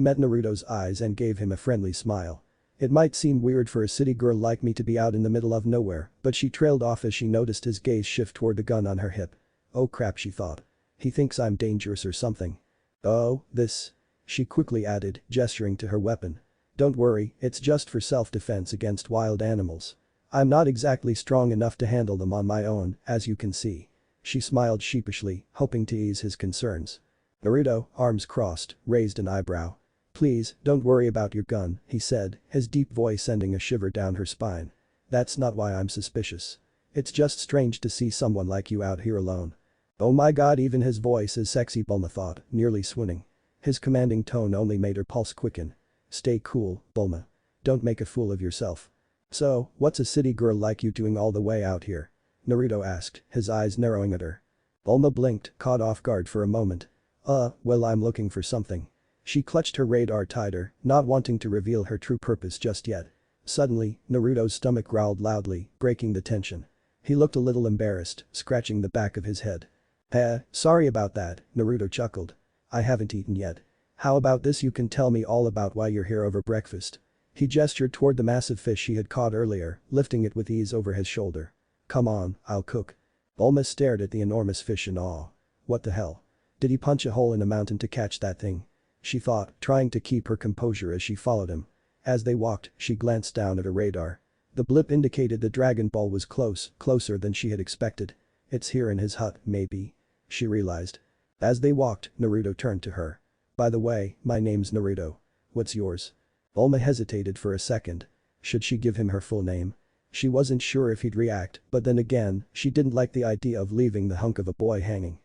met Naruto's eyes and gave him a friendly smile. It might seem weird for a city girl like me to be out in the middle of nowhere, but she trailed off as she noticed his gaze shift toward the gun on her hip. Oh crap, she thought. He thinks I'm dangerous or something. "Oh, this," she quickly added, gesturing to her weapon. "Don't worry, it's just for self-defense against wild animals. I'm not exactly strong enough to handle them on my own, as you can see." She smiled sheepishly, hoping to ease his concerns. Naruto, arms crossed, raised an eyebrow. "Please, don't worry about your gun," he said, his deep voice sending a shiver down her spine. That's not why I'm suspicious. It's just strange to see someone like you out here alone. Oh my god, even his voice is sexy, Bulma thought, nearly swooning. His commanding tone only made her pulse quicken. Stay cool, Bulma. Don't make a fool of yourself. So, what's a city girl like you doing all the way out here? Naruto asked, his eyes narrowing at her. Bulma blinked, caught off guard for a moment. Well, I'm looking for something. She clutched her radar tighter, not wanting to reveal her true purpose just yet. Suddenly, Naruto's stomach growled loudly, breaking the tension. He looked a little embarrassed, scratching the back of his head. Sorry about that, Naruto chuckled. I haven't eaten yet. How about this, you can tell me all about why you're here over breakfast. He gestured toward the massive fish he had caught earlier, lifting it with ease over his shoulder. Come on, I'll cook. Bulma stared at the enormous fish in awe. What the hell? Did he punch a hole in a mountain to catch that thing? She thought, trying to keep her composure as she followed him. As they walked, she glanced down at her radar. The blip indicated the Dragon Ball was closer than she had expected. It's here in his hut, maybe. She realized. As they walked, Naruto turned to her. By the way, my name's Naruto. What's yours? Bulma hesitated for a second. Should she give him her full name? She wasn't sure if he'd react, but then again, she didn't like the idea of leaving the hunk of a boy hanging.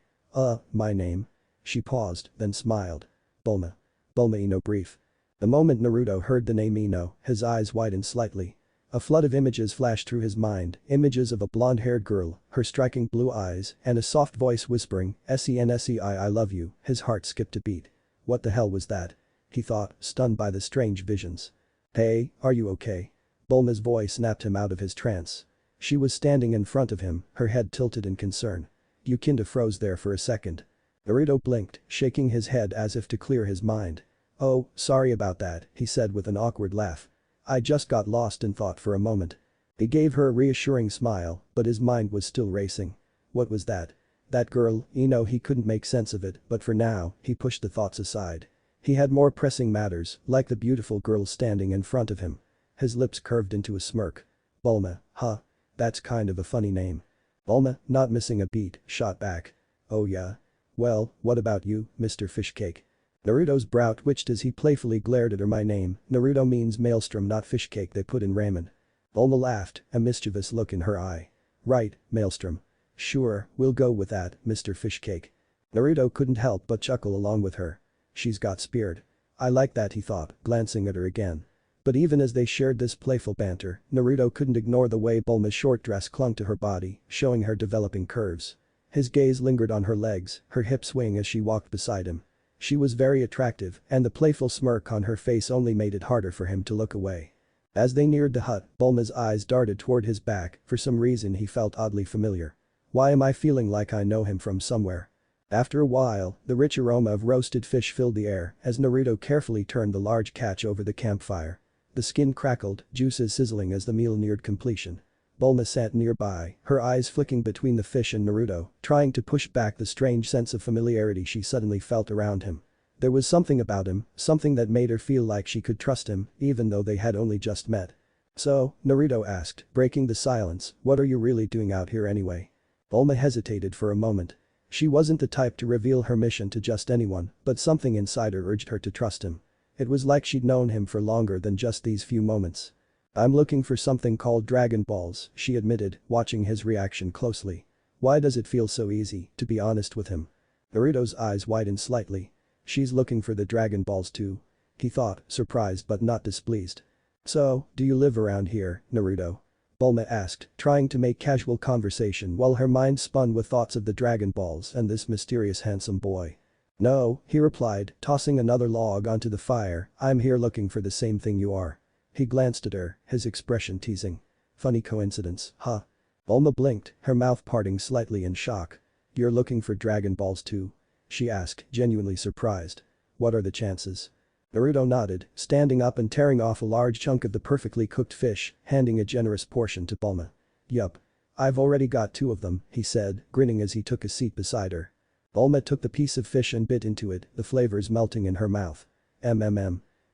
My name. She paused, then smiled. Bulma. Bulma Ino brief. The moment Naruto heard the name Ino, his eyes widened slightly. A flood of images flashed through his mind, images of a blonde-haired girl, her striking blue eyes, and a soft voice whispering, "Sensei, I love you." His heart skipped a beat. What the hell was that? He thought, stunned by the strange visions. Hey, are you okay? Bulma's voice snapped him out of his trance. She was standing in front of him, her head tilted in concern. You kinda froze there for a second. Naruto blinked, shaking his head as if to clear his mind. Oh, sorry about that, he said with an awkward laugh. I just got lost in thought for a moment. He gave her a reassuring smile, but his mind was still racing. What was that? That girl, he couldn't make sense of it, but for now, he pushed the thoughts aside. He had more pressing matters, like the beautiful girl standing in front of him. His lips curved into a smirk. Bulma, huh? That's kind of a funny name. Bulma, not missing a beat, shot back. Oh yeah? Well, what about you, Mr. Fishcake? Naruto's brow twitched as he playfully glared at her. My name, Naruto, means maelstrom, not fish cake they put in ramen. Bulma laughed, a mischievous look in her eye. Right, maelstrom. Sure, we'll go with that, Mr. Fishcake. Naruto couldn't help but chuckle along with her. She's got spirit. I like that, he thought, glancing at her again. But even as they shared this playful banter, Naruto couldn't ignore the way Bulma's short dress clung to her body, showing her developing curves. His gaze lingered on her legs, her hips swaying as she walked beside him. She was very attractive, and the playful smirk on her face only made it harder for him to look away. As they neared the hut, Bulma's eyes darted toward his back, for some reason he felt oddly familiar. Why am I feeling like I know him from somewhere? After a while, the rich aroma of roasted fish filled the air as Naruto carefully turned the large catch over the campfire. The skin crackled, juices sizzling as the meal neared completion. Bulma sat nearby, her eyes flicking between the fish and Naruto, trying to push back the strange sense of familiarity she suddenly felt around him. There was something about him, something that made her feel like she could trust him, even though they had only just met. So, Naruto asked, breaking the silence, what are you really doing out here anyway? Bulma hesitated for a moment. She wasn't the type to reveal her mission to just anyone, but something inside her urged her to trust him. It was like she'd known him for longer than just these few moments. I'm looking for something called Dragon Balls, she admitted, watching his reaction closely. Why does it feel so easy to be honest with him? Naruto's eyes widened slightly. She's looking for the Dragon Balls too? He thought, surprised but not displeased. So, do you live around here, Naruto? Bulma asked, trying to make casual conversation while her mind spun with thoughts of the Dragon Balls and this mysterious handsome boy. No, he replied, tossing another log onto the fire, I'm here looking for the same thing you are. He glanced at her, his expression teasing. Funny coincidence, huh? Bulma blinked, her mouth parting slightly in shock. You're looking for Dragon Balls too? She asked, genuinely surprised. What are the chances? Naruto nodded, standing up and tearing off a large chunk of the perfectly cooked fish, handing a generous portion to Bulma. Yup. I've already got 2 of them, he said, grinning as he took a seat beside her. Bulma took the piece of fish and bit into it, the flavors melting in her mouth.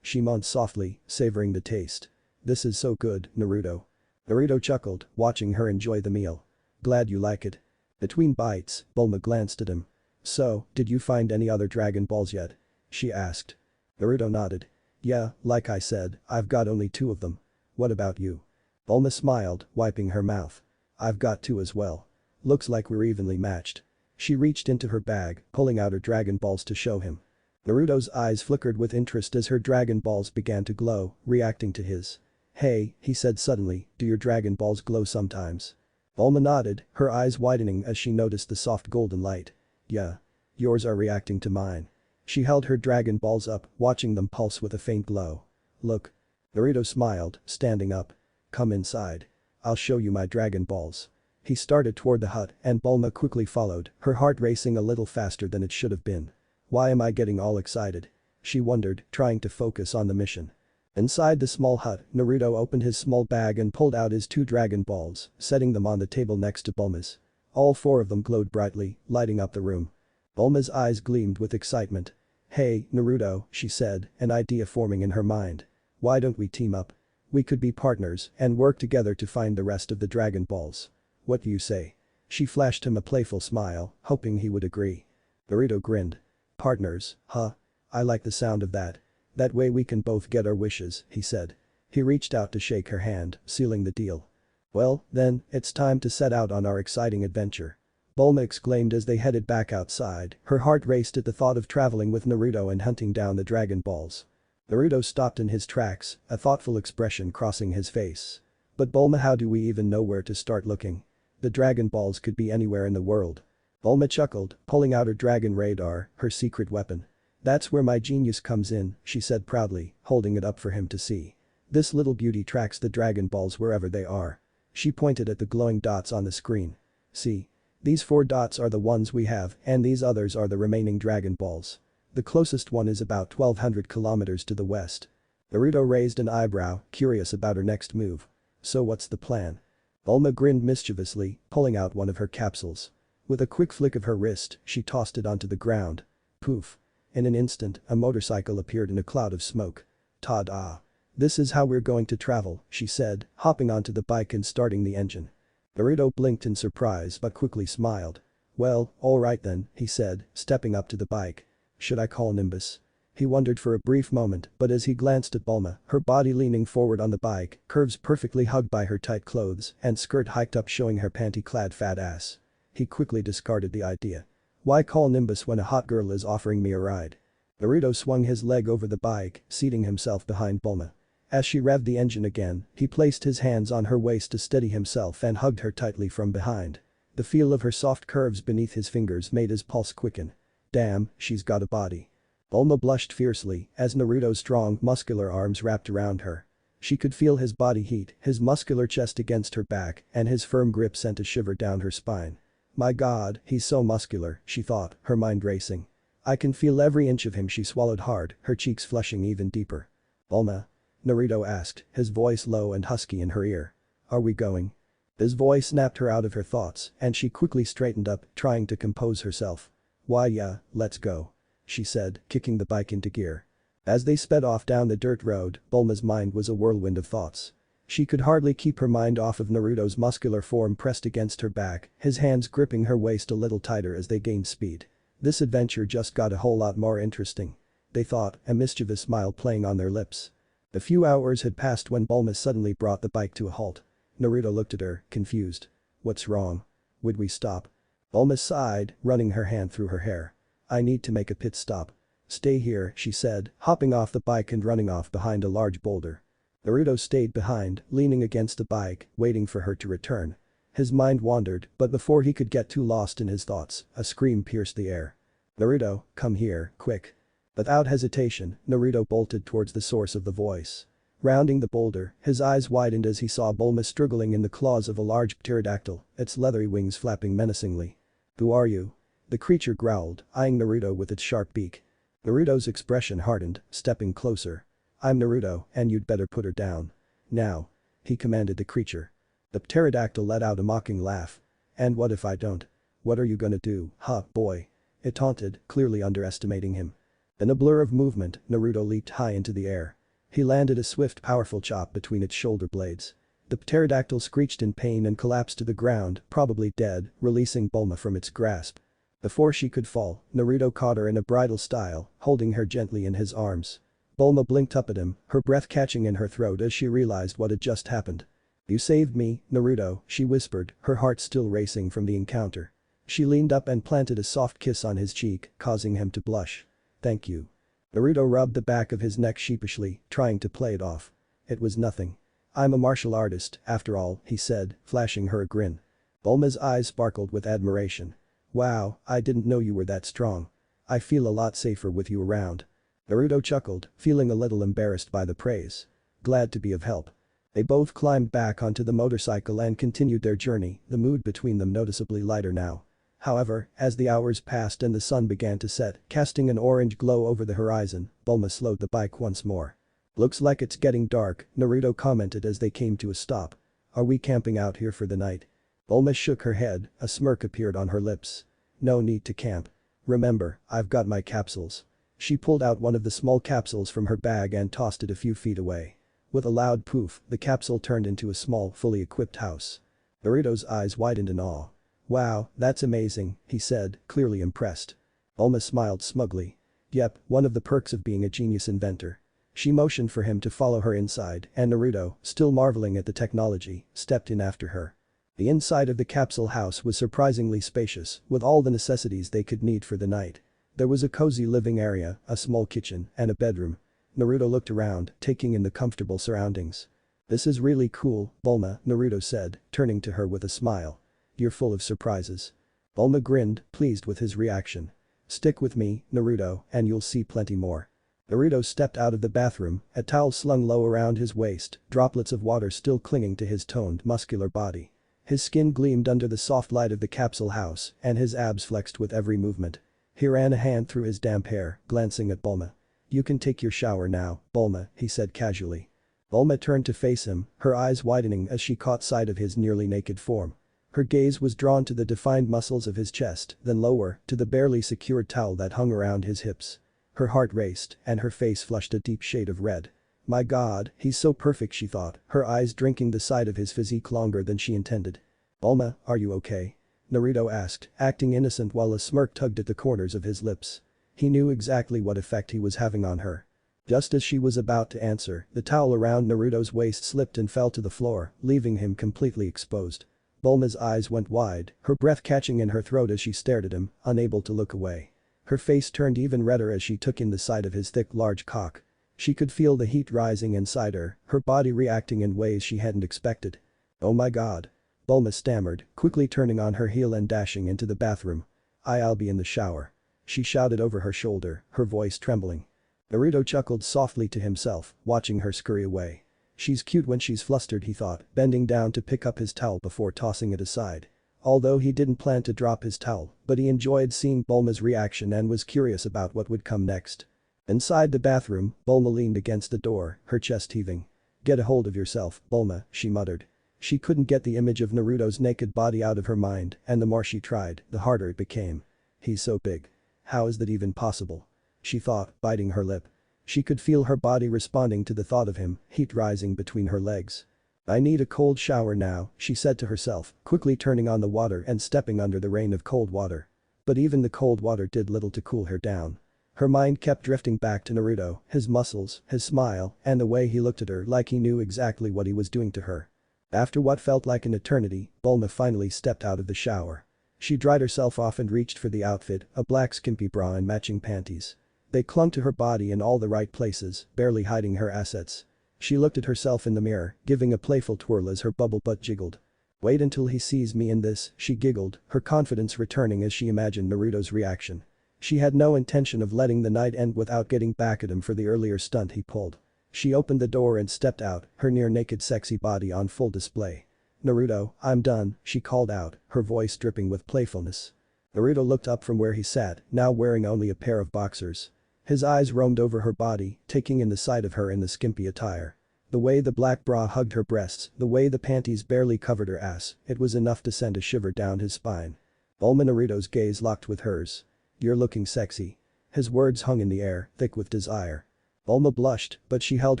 She moaned softly, savoring the taste. This is so good, Naruto. Naruto chuckled, watching her enjoy the meal. Glad you like it. Between bites, Bulma glanced at him. So, did you find any other Dragon Balls yet? She asked. Naruto nodded. Yeah, like I said, I've got only 2 of them. What about you? Bulma smiled, wiping her mouth. I've got two as well. Looks like we're evenly matched. She reached into her bag, pulling out her Dragon Balls to show him. Naruto's eyes flickered with interest as her Dragon Balls began to glow, reacting to his. Hey, he said suddenly, do your Dragon Balls glow sometimes? Bulma nodded, her eyes widening as she noticed the soft golden light. Yeah. Yours are reacting to mine. She held her Dragon Balls up, watching them pulse with a faint glow. Look. Naruto smiled, standing up. Come inside. I'll show you my Dragon Balls. He started toward the hut and Bulma quickly followed, her heart racing a little faster than it should have been. Why am I getting all excited? She wondered, trying to focus on the mission. Inside the small hut, Naruto opened his small bag and pulled out his two Dragon Balls, setting them on the table next to Bulma's. All four of them glowed brightly, lighting up the room. Bulma's eyes gleamed with excitement. Hey, Naruto, she said, an idea forming in her mind. Why don't we team up? We could be partners and work together to find the rest of the Dragon Balls. What do you say? She flashed him a playful smile, hoping he would agree. Naruto grinned. Partners, huh? I like the sound of that. That way we can both get our wishes, he said. He reached out to shake her hand, sealing the deal. Well, then, it's time to set out on our exciting adventure. Bulma exclaimed as they headed back outside, her heart raced at the thought of traveling with Naruto and hunting down the Dragon Balls. Naruto stopped in his tracks, a thoughtful expression crossing his face. But Bulma, how do we even know where to start looking? The Dragon Balls could be anywhere in the world. Bulma chuckled, pulling out her Dragon Radar, her secret weapon. That's where my genius comes in, she said proudly, holding it up for him to see. This little beauty tracks the Dragon Balls wherever they are. She pointed at the glowing dots on the screen. See? These 4 dots are the ones we have and these others are the remaining Dragon Balls. The closest one is about 1200 kilometers to the west. Naruto raised an eyebrow, curious about her next move. So what's the plan? Bulma grinned mischievously, pulling out one of her capsules. With a quick flick of her wrist, she tossed it onto the ground. Poof. In an instant, a motorcycle appeared in a cloud of smoke. Ta-da. This is how we're going to travel, she said, hopping onto the bike and starting the engine. Naruto blinked in surprise but quickly smiled. Well, alright then, he said, stepping up to the bike. Should I call Nimbus? He wondered for a brief moment but as he glanced at Bulma, her body leaning forward on the bike, curves perfectly hugged by her tight clothes and skirt hiked up showing her panty-clad fat ass. He quickly discarded the idea. Why call Nimbus when a hot girl is offering me a ride? Naruto swung his leg over the bike, seating himself behind Bulma. As she revved the engine again, he placed his hands on her waist to steady himself and hugged her tightly from behind. The feel of her soft curves beneath his fingers made his pulse quicken. Damn, she's got a body. Bulma blushed fiercely as Naruto's strong, muscular arms wrapped around her. She could feel his body heat, his muscular chest against her back, and his firm grip sent a shiver down her spine. My god, he's so muscular, she thought, her mind racing. I can feel every inch of him. She swallowed hard, her cheeks flushing even deeper. Bulma? Naruto asked, his voice low and husky in her ear. Are we going? His voice snapped her out of her thoughts and she quickly straightened up, trying to compose herself. Why yeah, let's go. She said, kicking the bike into gear. As they sped off down the dirt road, Bulma's mind was a whirlwind of thoughts. She could hardly keep her mind off of Naruto's muscular form pressed against her back, his hands gripping her waist a little tighter as they gained speed. This adventure just got a whole lot more interesting. They thought, a mischievous smile playing on their lips. A few hours had passed when Bulma suddenly brought the bike to a halt. Naruto looked at her, confused. What's wrong? Would we stop? Bulma sighed, running her hand through her hair. I need to make a pit stop. Stay here, she said, hopping off the bike and running off behind a large boulder. Naruto stayed behind, leaning against the bike, waiting for her to return. His mind wandered, but before he could get too lost in his thoughts, a scream pierced the air. Naruto, come here, quick. Without hesitation, Naruto bolted towards the source of the voice. Rounding the boulder, his eyes widened as he saw Bulma struggling in the claws of a large pterodactyl, its leathery wings flapping menacingly. Who are you? The creature growled, eyeing Naruto with its sharp beak. Naruto's expression hardened, stepping closer. I'm Naruto, and you'd better put her down. Now. He commanded the creature. The pterodactyl let out a mocking laugh. And what if I don't? What are you gonna do, huh, boy? It taunted, clearly underestimating him. In a blur of movement, Naruto leaped high into the air. He landed a swift, powerful chop between its shoulder blades. The pterodactyl screeched in pain and collapsed to the ground, probably dead, releasing Bulma from its grasp. Before she could fall, Naruto caught her in a bridal style, holding her gently in his arms. Bulma blinked up at him, her breath catching in her throat as she realized what had just happened. "You saved me, Naruto," she whispered, her heart still racing from the encounter. She leaned up and planted a soft kiss on his cheek, causing him to blush. "Thank you." Naruto rubbed the back of his neck sheepishly, trying to play it off. "It was nothing. I'm a martial artist, after all," he said, flashing her a grin. Bulma's eyes sparkled with admiration. "Wow, I didn't know you were that strong. I feel a lot safer with you around." Naruto chuckled, feeling a little embarrassed by the praise. "Glad to be of help." They both climbed back onto the motorcycle and continued their journey, the mood between them noticeably lighter now. However, as the hours passed and the sun began to set, casting an orange glow over the horizon, Bulma slowed the bike once more. "Looks like it's getting dark," Naruto commented as they came to a stop. "Are we camping out here for the night?" Bulma shook her head, a smirk appeared on her lips. "No need to camp. Remember, I've got my capsules." She pulled out one of the small capsules from her bag and tossed it a few feet away. With a loud poof, the capsule turned into a small, fully equipped house. Naruto's eyes widened in awe. "Wow, that's amazing," he said, clearly impressed. Bulma smiled smugly. "Yep, one of the perks of being a genius inventor." She motioned for him to follow her inside and Naruto, still marveling at the technology, stepped in after her. The inside of the capsule house was surprisingly spacious, with all the necessities they could need for the night. There was a cozy living area, a small kitchen, and a bedroom. Naruto looked around, taking in the comfortable surroundings. "This is really cool, Bulma," Naruto said, turning to her with a smile. "You're full of surprises." Bulma grinned, pleased with his reaction. "Stick with me, Naruto, and you'll see plenty more." Naruto stepped out of the bathroom, a towel slung low around his waist, droplets of water still clinging to his toned, muscular body. His skin gleamed under the soft light of the capsule house, and his abs flexed with every movement. He ran a hand through his damp hair, glancing at Bulma. "You can take your shower now, Bulma," he said casually. Bulma turned to face him, her eyes widening as she caught sight of his nearly naked form. Her gaze was drawn to the defined muscles of his chest, then lower, to the barely secured towel that hung around his hips. Her heart raced, and her face flushed a deep shade of red. "My god, he's so perfect," she thought, her eyes drinking the sight of his physique longer than she intended. "Bulma, are you okay?" Naruto asked, acting innocent while a smirk tugged at the corners of his lips. He knew exactly what effect he was having on her. Just as she was about to answer, the towel around Naruto's waist slipped and fell to the floor, leaving him completely exposed. Bulma's eyes went wide, her breath catching in her throat as she stared at him, unable to look away. Her face turned even redder as she took in the sight of his thick large cock. She could feel the heat rising inside her body reacting in ways she hadn't expected. "Oh my god." Bulma stammered, quickly turning on her heel and dashing into the bathroom. "I'll be in the shower." She shouted over her shoulder, her voice trembling. Naruto chuckled softly to himself, watching her scurry away. "She's cute when she's flustered," he thought, bending down to pick up his towel before tossing it aside. Although he didn't plan to drop his towel, but he enjoyed seeing Bulma's reaction and was curious about what would come next. Inside the bathroom, Bulma leaned against the door, her chest heaving. "Get a hold of yourself, Bulma," she muttered. She couldn't get the image of Naruto's naked body out of her mind, and the more she tried, the harder it became. "He's so big. How is that even possible?" she thought, biting her lip. She could feel her body responding to the thought of him, heat rising between her legs. "I need a cold shower now," she said to herself, quickly turning on the water and stepping under the rain of cold water. But even the cold water did little to cool her down. Her mind kept drifting back to Naruto, his muscles, his smile, and the way he looked at her like he knew exactly what he was doing to her. After what felt like an eternity, Bulma finally stepped out of the shower. She dried herself off and reached for the outfit, a black skimpy bra and matching panties. They clung to her body in all the right places, barely hiding her assets. She looked at herself in the mirror, giving a playful twirl as her bubble butt jiggled. "Wait until he sees me in this," she giggled, her confidence returning as she imagined Naruto's reaction. She had no intention of letting the night end without getting back at him for the earlier stunt he pulled. She opened the door and stepped out, her near-naked sexy body on full display. "Naruto, I'm done," she called out, her voice dripping with playfulness. Naruto looked up from where he sat, now wearing only a pair of boxers. His eyes roamed over her body, taking in the sight of her in the skimpy attire. The way the black bra hugged her breasts, the way the panties barely covered her ass, it was enough to send a shiver down his spine. Bulma Naruto's gaze locked with hers. "You're looking sexy." His words hung in the air, thick with desire. Bulma blushed, but she held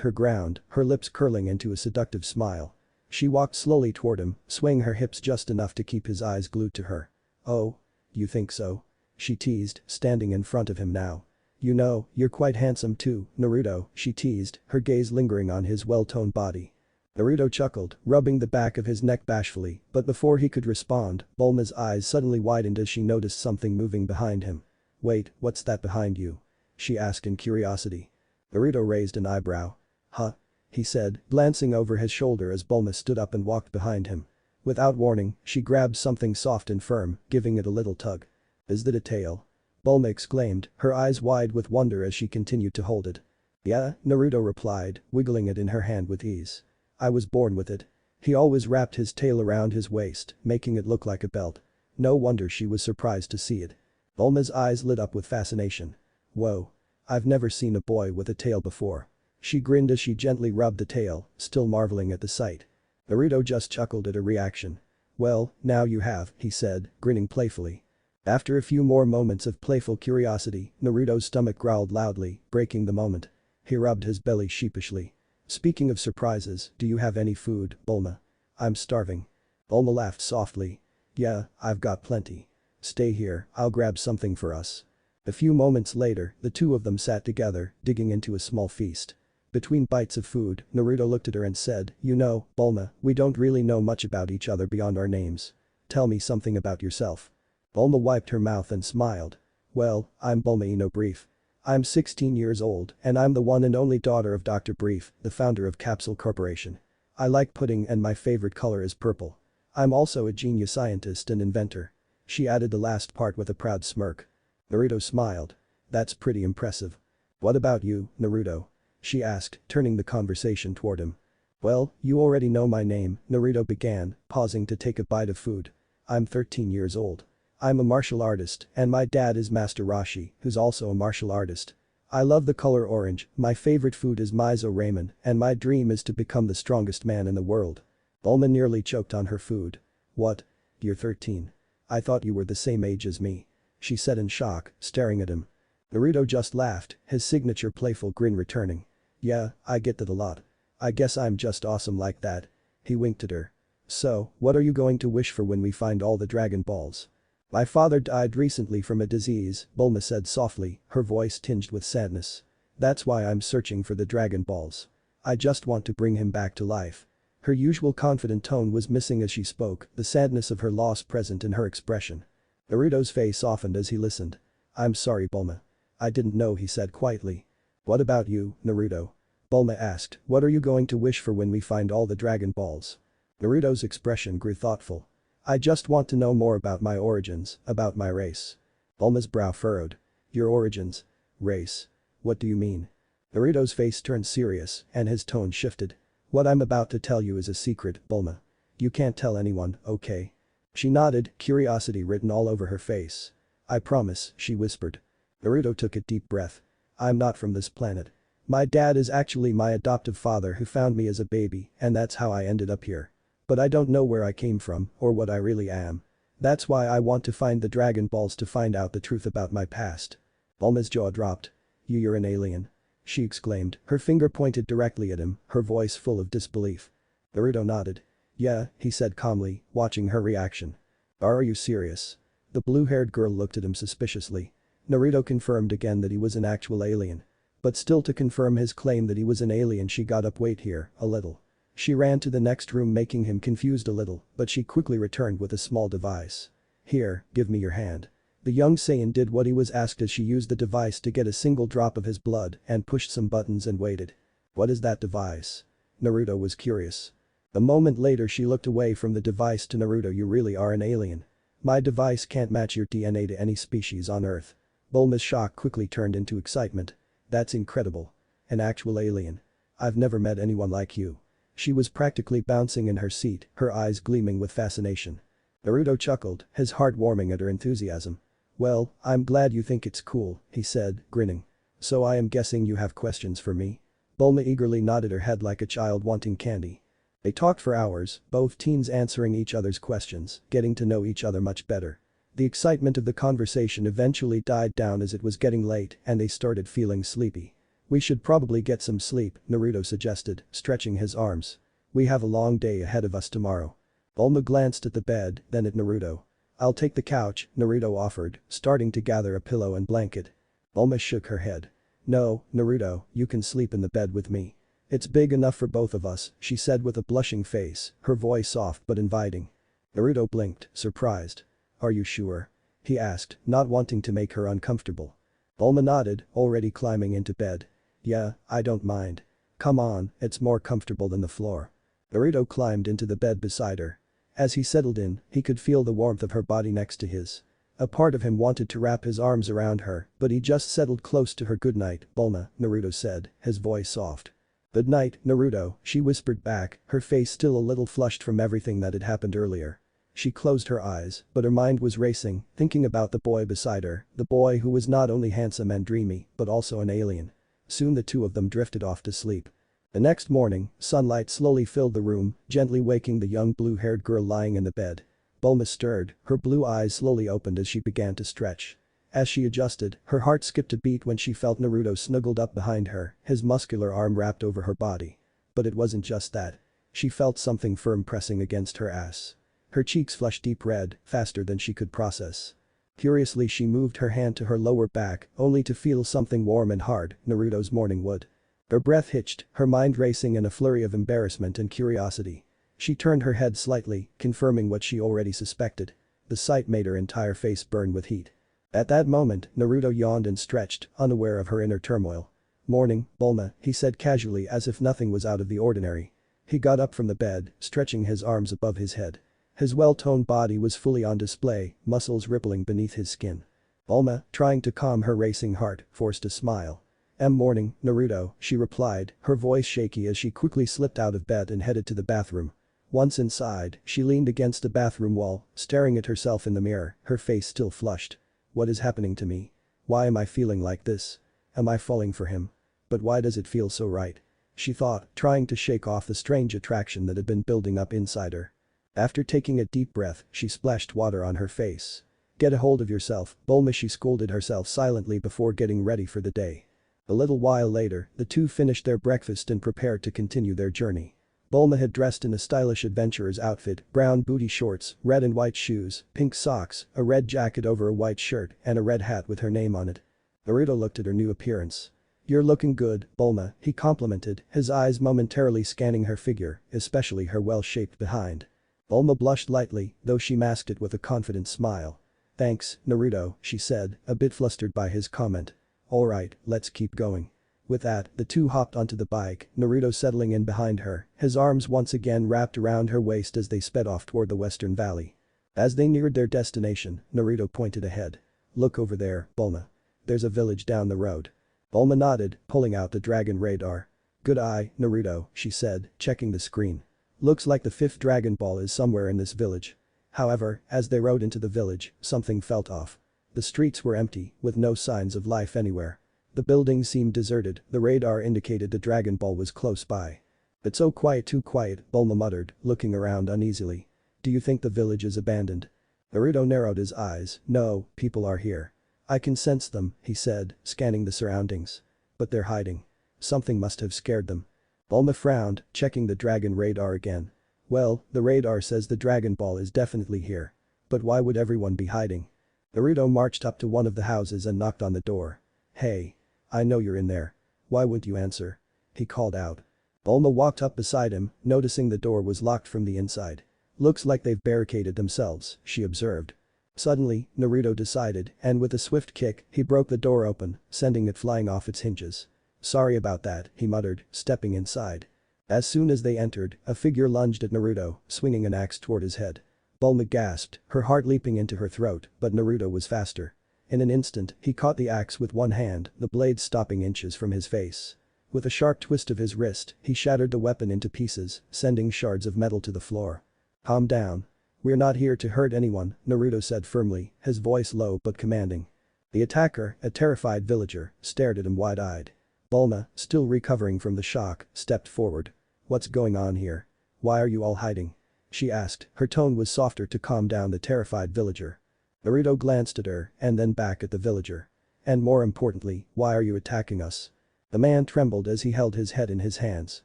her ground, her lips curling into a seductive smile. She walked slowly toward him, swaying her hips just enough to keep his eyes glued to her. "Oh? You think so?" she teased, standing in front of him now. "You know, you're quite handsome too, Naruto," she teased, her gaze lingering on his well-toned body. Naruto chuckled, rubbing the back of his neck bashfully, but before he could respond, Bulma's eyes suddenly widened as she noticed something moving behind him. "Wait, what's that behind you?" she asked in curiosity. Naruto raised an eyebrow. "Huh?" he said, glancing over his shoulder as Bulma stood up and walked behind him. Without warning, she grabbed something soft and firm, giving it a little tug. "Is that a tail?" Bulma exclaimed, her eyes wide with wonder as she continued to hold it. "Yeah," Naruto replied, wiggling it in her hand with ease. "I was born with it." He always wrapped his tail around his waist, making it look like a belt. No wonder she was surprised to see it. Bulma's eyes lit up with fascination. "Whoa. I've never seen a boy with a tail before." She grinned as she gently rubbed the tail, still marveling at the sight. Naruto just chuckled at her reaction. "Well, now you have," he said, grinning playfully. After a few more moments of playful curiosity, Naruto's stomach growled loudly, breaking the moment. He rubbed his belly sheepishly. "Speaking of surprises, do you have any food, Bulma?" "I'm starving." Bulma laughed softly. "Yeah, I've got plenty. Stay here, I'll grab something for us." A few moments later, the two of them sat together, digging into a small feast. Between bites of food, Naruto looked at her and said, "You know, Bulma, we don't really know much about each other beyond our names. Tell me something about yourself." Bulma wiped her mouth and smiled. "Well, I'm Bulma Ino Brief. I'm 16 years old and I'm the one and only daughter of Dr. Brief, the founder of Capsule Corporation. I like pudding and my favorite color is purple. I'm also a genius scientist and inventor." She added the last part with a proud smirk. Naruto smiled. "That's pretty impressive. What about you, Naruto?" she asked, turning the conversation toward him. "Well, you already know my name," Naruto began, pausing to take a bite of food. "I'm 13 years old. I'm a martial artist and my dad is Master Roshi, who's also a martial artist. I love the color orange, my favorite food is miso ramen, and my dream is to become the strongest man in the world." Bulma nearly choked on her food. "What? You're 13. I thought you were the same age as me," she said in shock, staring at him. Naruto just laughed, his signature playful grin returning. "Yeah, I get that a lot. I guess I'm just awesome like that." He winked at her. "So, what are you going to wish for when we find all the Dragon Balls?" "My father died recently from a disease," Bulma said softly, her voice tinged with sadness. "That's why I'm searching for the Dragon Balls. I just want to bring him back to life." Her usual confident tone was missing as she spoke, the sadness of her loss present in her expression. Naruto's face softened as he listened. "I'm sorry, Bulma. I didn't know," he said quietly. "What about you, Naruto?" Bulma asked, "What are you going to wish for when we find all the Dragon Balls?" Naruto's expression grew thoughtful. "I just want to know more about my origins, about my race." Bulma's brow furrowed. "Your origins? Race? What do you mean?" Naruto's face turned serious and his tone shifted. "What I'm about to tell you is a secret, Bulma. You can't tell anyone, okay?" She nodded, curiosity written all over her face. "I promise," she whispered. Naruto took a deep breath. "I'm not from this planet. My dad is actually my adoptive father who found me as a baby and that's how I ended up here. But I don't know where I came from or what I really am. That's why I want to find the Dragon Balls to find out the truth about my past." Bulma's jaw dropped. You're an alien?" she exclaimed, her finger pointed directly at him, her voice full of disbelief. Naruto nodded. "Yeah," he said calmly, watching her reaction. "Are you serious?" The blue-haired girl looked at him suspiciously. Naruto confirmed again that he was an actual alien. But still, to confirm his claim that he was an alien, she got up. "Wait here, a little." She ran to the next room, making him confused a little, but she quickly returned with a small device. "Here, give me your hand." The young Saiyan did what he was asked as she used the device to get a single drop of his blood and pushed some buttons and waited. "What is that device?" Naruto was curious. A moment later she looked away from the device to Naruto. "You really are an alien. My device can't match your DNA to any species on Earth." Bulma's shock quickly turned into excitement. "That's incredible. An actual alien. I've never met anyone like you." She was practically bouncing in her seat, her eyes gleaming with fascination. Naruto chuckled, his heart warming at her enthusiasm. "Well, I'm glad you think it's cool," he said, grinning. "So I am guessing you have questions for me?" Bulma eagerly nodded her head like a child wanting candy. They talked for hours, both teens answering each other's questions, getting to know each other much better. The excitement of the conversation eventually died down as it was getting late and they started feeling sleepy. "We should probably get some sleep," Naruto suggested, stretching his arms. "We have a long day ahead of us tomorrow." Bulma glanced at the bed, then at Naruto. "I'll take the couch," Naruto offered, starting to gather a pillow and blanket. Bulma shook her head. "No, Naruto, you can sleep in the bed with me." "It's big enough for both of us," she said with a blushing face, her voice soft but inviting. Naruto blinked, surprised. "Are you sure?" he asked, not wanting to make her uncomfortable. Bulma nodded, already climbing into bed. "Yeah, I don't mind. Come on, it's more comfortable than the floor." Naruto climbed into the bed beside her. As he settled in, he could feel the warmth of her body next to his. A part of him wanted to wrap his arms around her, but he just settled close to her. "Good night, Bulma," Naruto said, his voice soft. "Good night, Naruto," she whispered back, her face still a little flushed from everything that had happened earlier. She closed her eyes, but her mind was racing, thinking about the boy beside her, the boy who was not only handsome and dreamy, but also an alien. Soon the two of them drifted off to sleep. The next morning, sunlight slowly filled the room, gently waking the young blue-haired girl lying in the bed. Bulma stirred, her blue eyes slowly opened as she began to stretch. As she adjusted, her heart skipped a beat when she felt Naruto snuggled up behind her, his muscular arm wrapped over her body. But it wasn't just that. She felt something firm pressing against her ass. Her cheeks flushed deep red, faster than she could process. Curiously she moved her hand to her lower back, only to feel something warm and hard, Naruto's morning wood. Her breath hitched, her mind racing in a flurry of embarrassment and curiosity. She turned her head slightly, confirming what she already suspected. The sight made her entire face burn with heat. At that moment, Naruto yawned and stretched, unaware of her inner turmoil. "Morning, Bulma," he said casually as if nothing was out of the ordinary. He got up from the bed, stretching his arms above his head. His well-toned body was fully on display, muscles rippling beneath his skin. Bulma, trying to calm her racing heart, forced a smile. "Morning, Naruto," she replied, her voice shaky as she quickly slipped out of bed and headed to the bathroom. Once inside, she leaned against the bathroom wall, staring at herself in the mirror, her face still flushed. "What is happening to me? Why am I feeling like this? Am I falling for him? But why does it feel so right?" she thought, trying to shake off the strange attraction that had been building up inside her. After taking a deep breath, she splashed water on her face. "Get a hold of yourself, Bulma," she scolded herself silently before getting ready for the day. A little while later, the two finished their breakfast and prepared to continue their journey. Bulma had dressed in a stylish adventurer's outfit, brown booty shorts, red and white shoes, pink socks, a red jacket over a white shirt, and a red hat with her name on it. Naruto looked at her new appearance. "You're looking good, Bulma," he complimented, his eyes momentarily scanning her figure, especially her well-shaped behind. Bulma blushed lightly, though she masked it with a confident smile. "Thanks, Naruto," she said, a bit flustered by his comment. "Alright, let's keep going." With that, the two hopped onto the bike, Naruto settling in behind her, his arms once again wrapped around her waist as they sped off toward the western valley. As they neared their destination, Naruto pointed ahead. "Look over there, Bulma. There's a village down the road." Bulma nodded, pulling out the dragon radar. "Good eye, Naruto," she said, checking the screen. "Looks like the 5th Dragon Ball is somewhere in this village." However, as they rode into the village, something felt off. The streets were empty, with no signs of life anywhere. The buildings seemed deserted, the radar indicated the Dragon Ball was close by. "It's so quiet, too quiet," Bulma muttered, looking around uneasily. "Do you think the village is abandoned?" Naruto narrowed his eyes. "No, people are here. I can sense them," he said, scanning the surroundings. "But they're hiding. Something must have scared them." Bulma frowned, checking the dragon radar again. "Well, the radar says the Dragon Ball is definitely here. But why would everyone be hiding?" Naruto marched up to one of the houses and knocked on the door. "Hey. I know you're in there. Why won't you answer?" he called out. Bulma walked up beside him, noticing the door was locked from the inside. "Looks like they've barricaded themselves," she observed. Suddenly, Naruto decided, and with a swift kick, he broke the door open, sending it flying off its hinges. "Sorry about that," he muttered, stepping inside. As soon as they entered, a figure lunged at Naruto, swinging an axe toward his head. Bulma gasped, her heart leaping into her throat, but Naruto was faster. In an instant, he caught the axe with one hand, the blade stopping inches from his face. With a sharp twist of his wrist, he shattered the weapon into pieces, sending shards of metal to the floor. "Calm down. We're not here to hurt anyone," Naruto said firmly, his voice low but commanding. The attacker, a terrified villager, stared at him wide-eyed. Bulma, still recovering from the shock, stepped forward. "What's going on here? Why are you all hiding?" she asked, her tone was softer to calm down the terrified villager. Naruto glanced at her and then back at the villager. "And more importantly, why are you attacking us?" The man trembled as he held his head in his hands.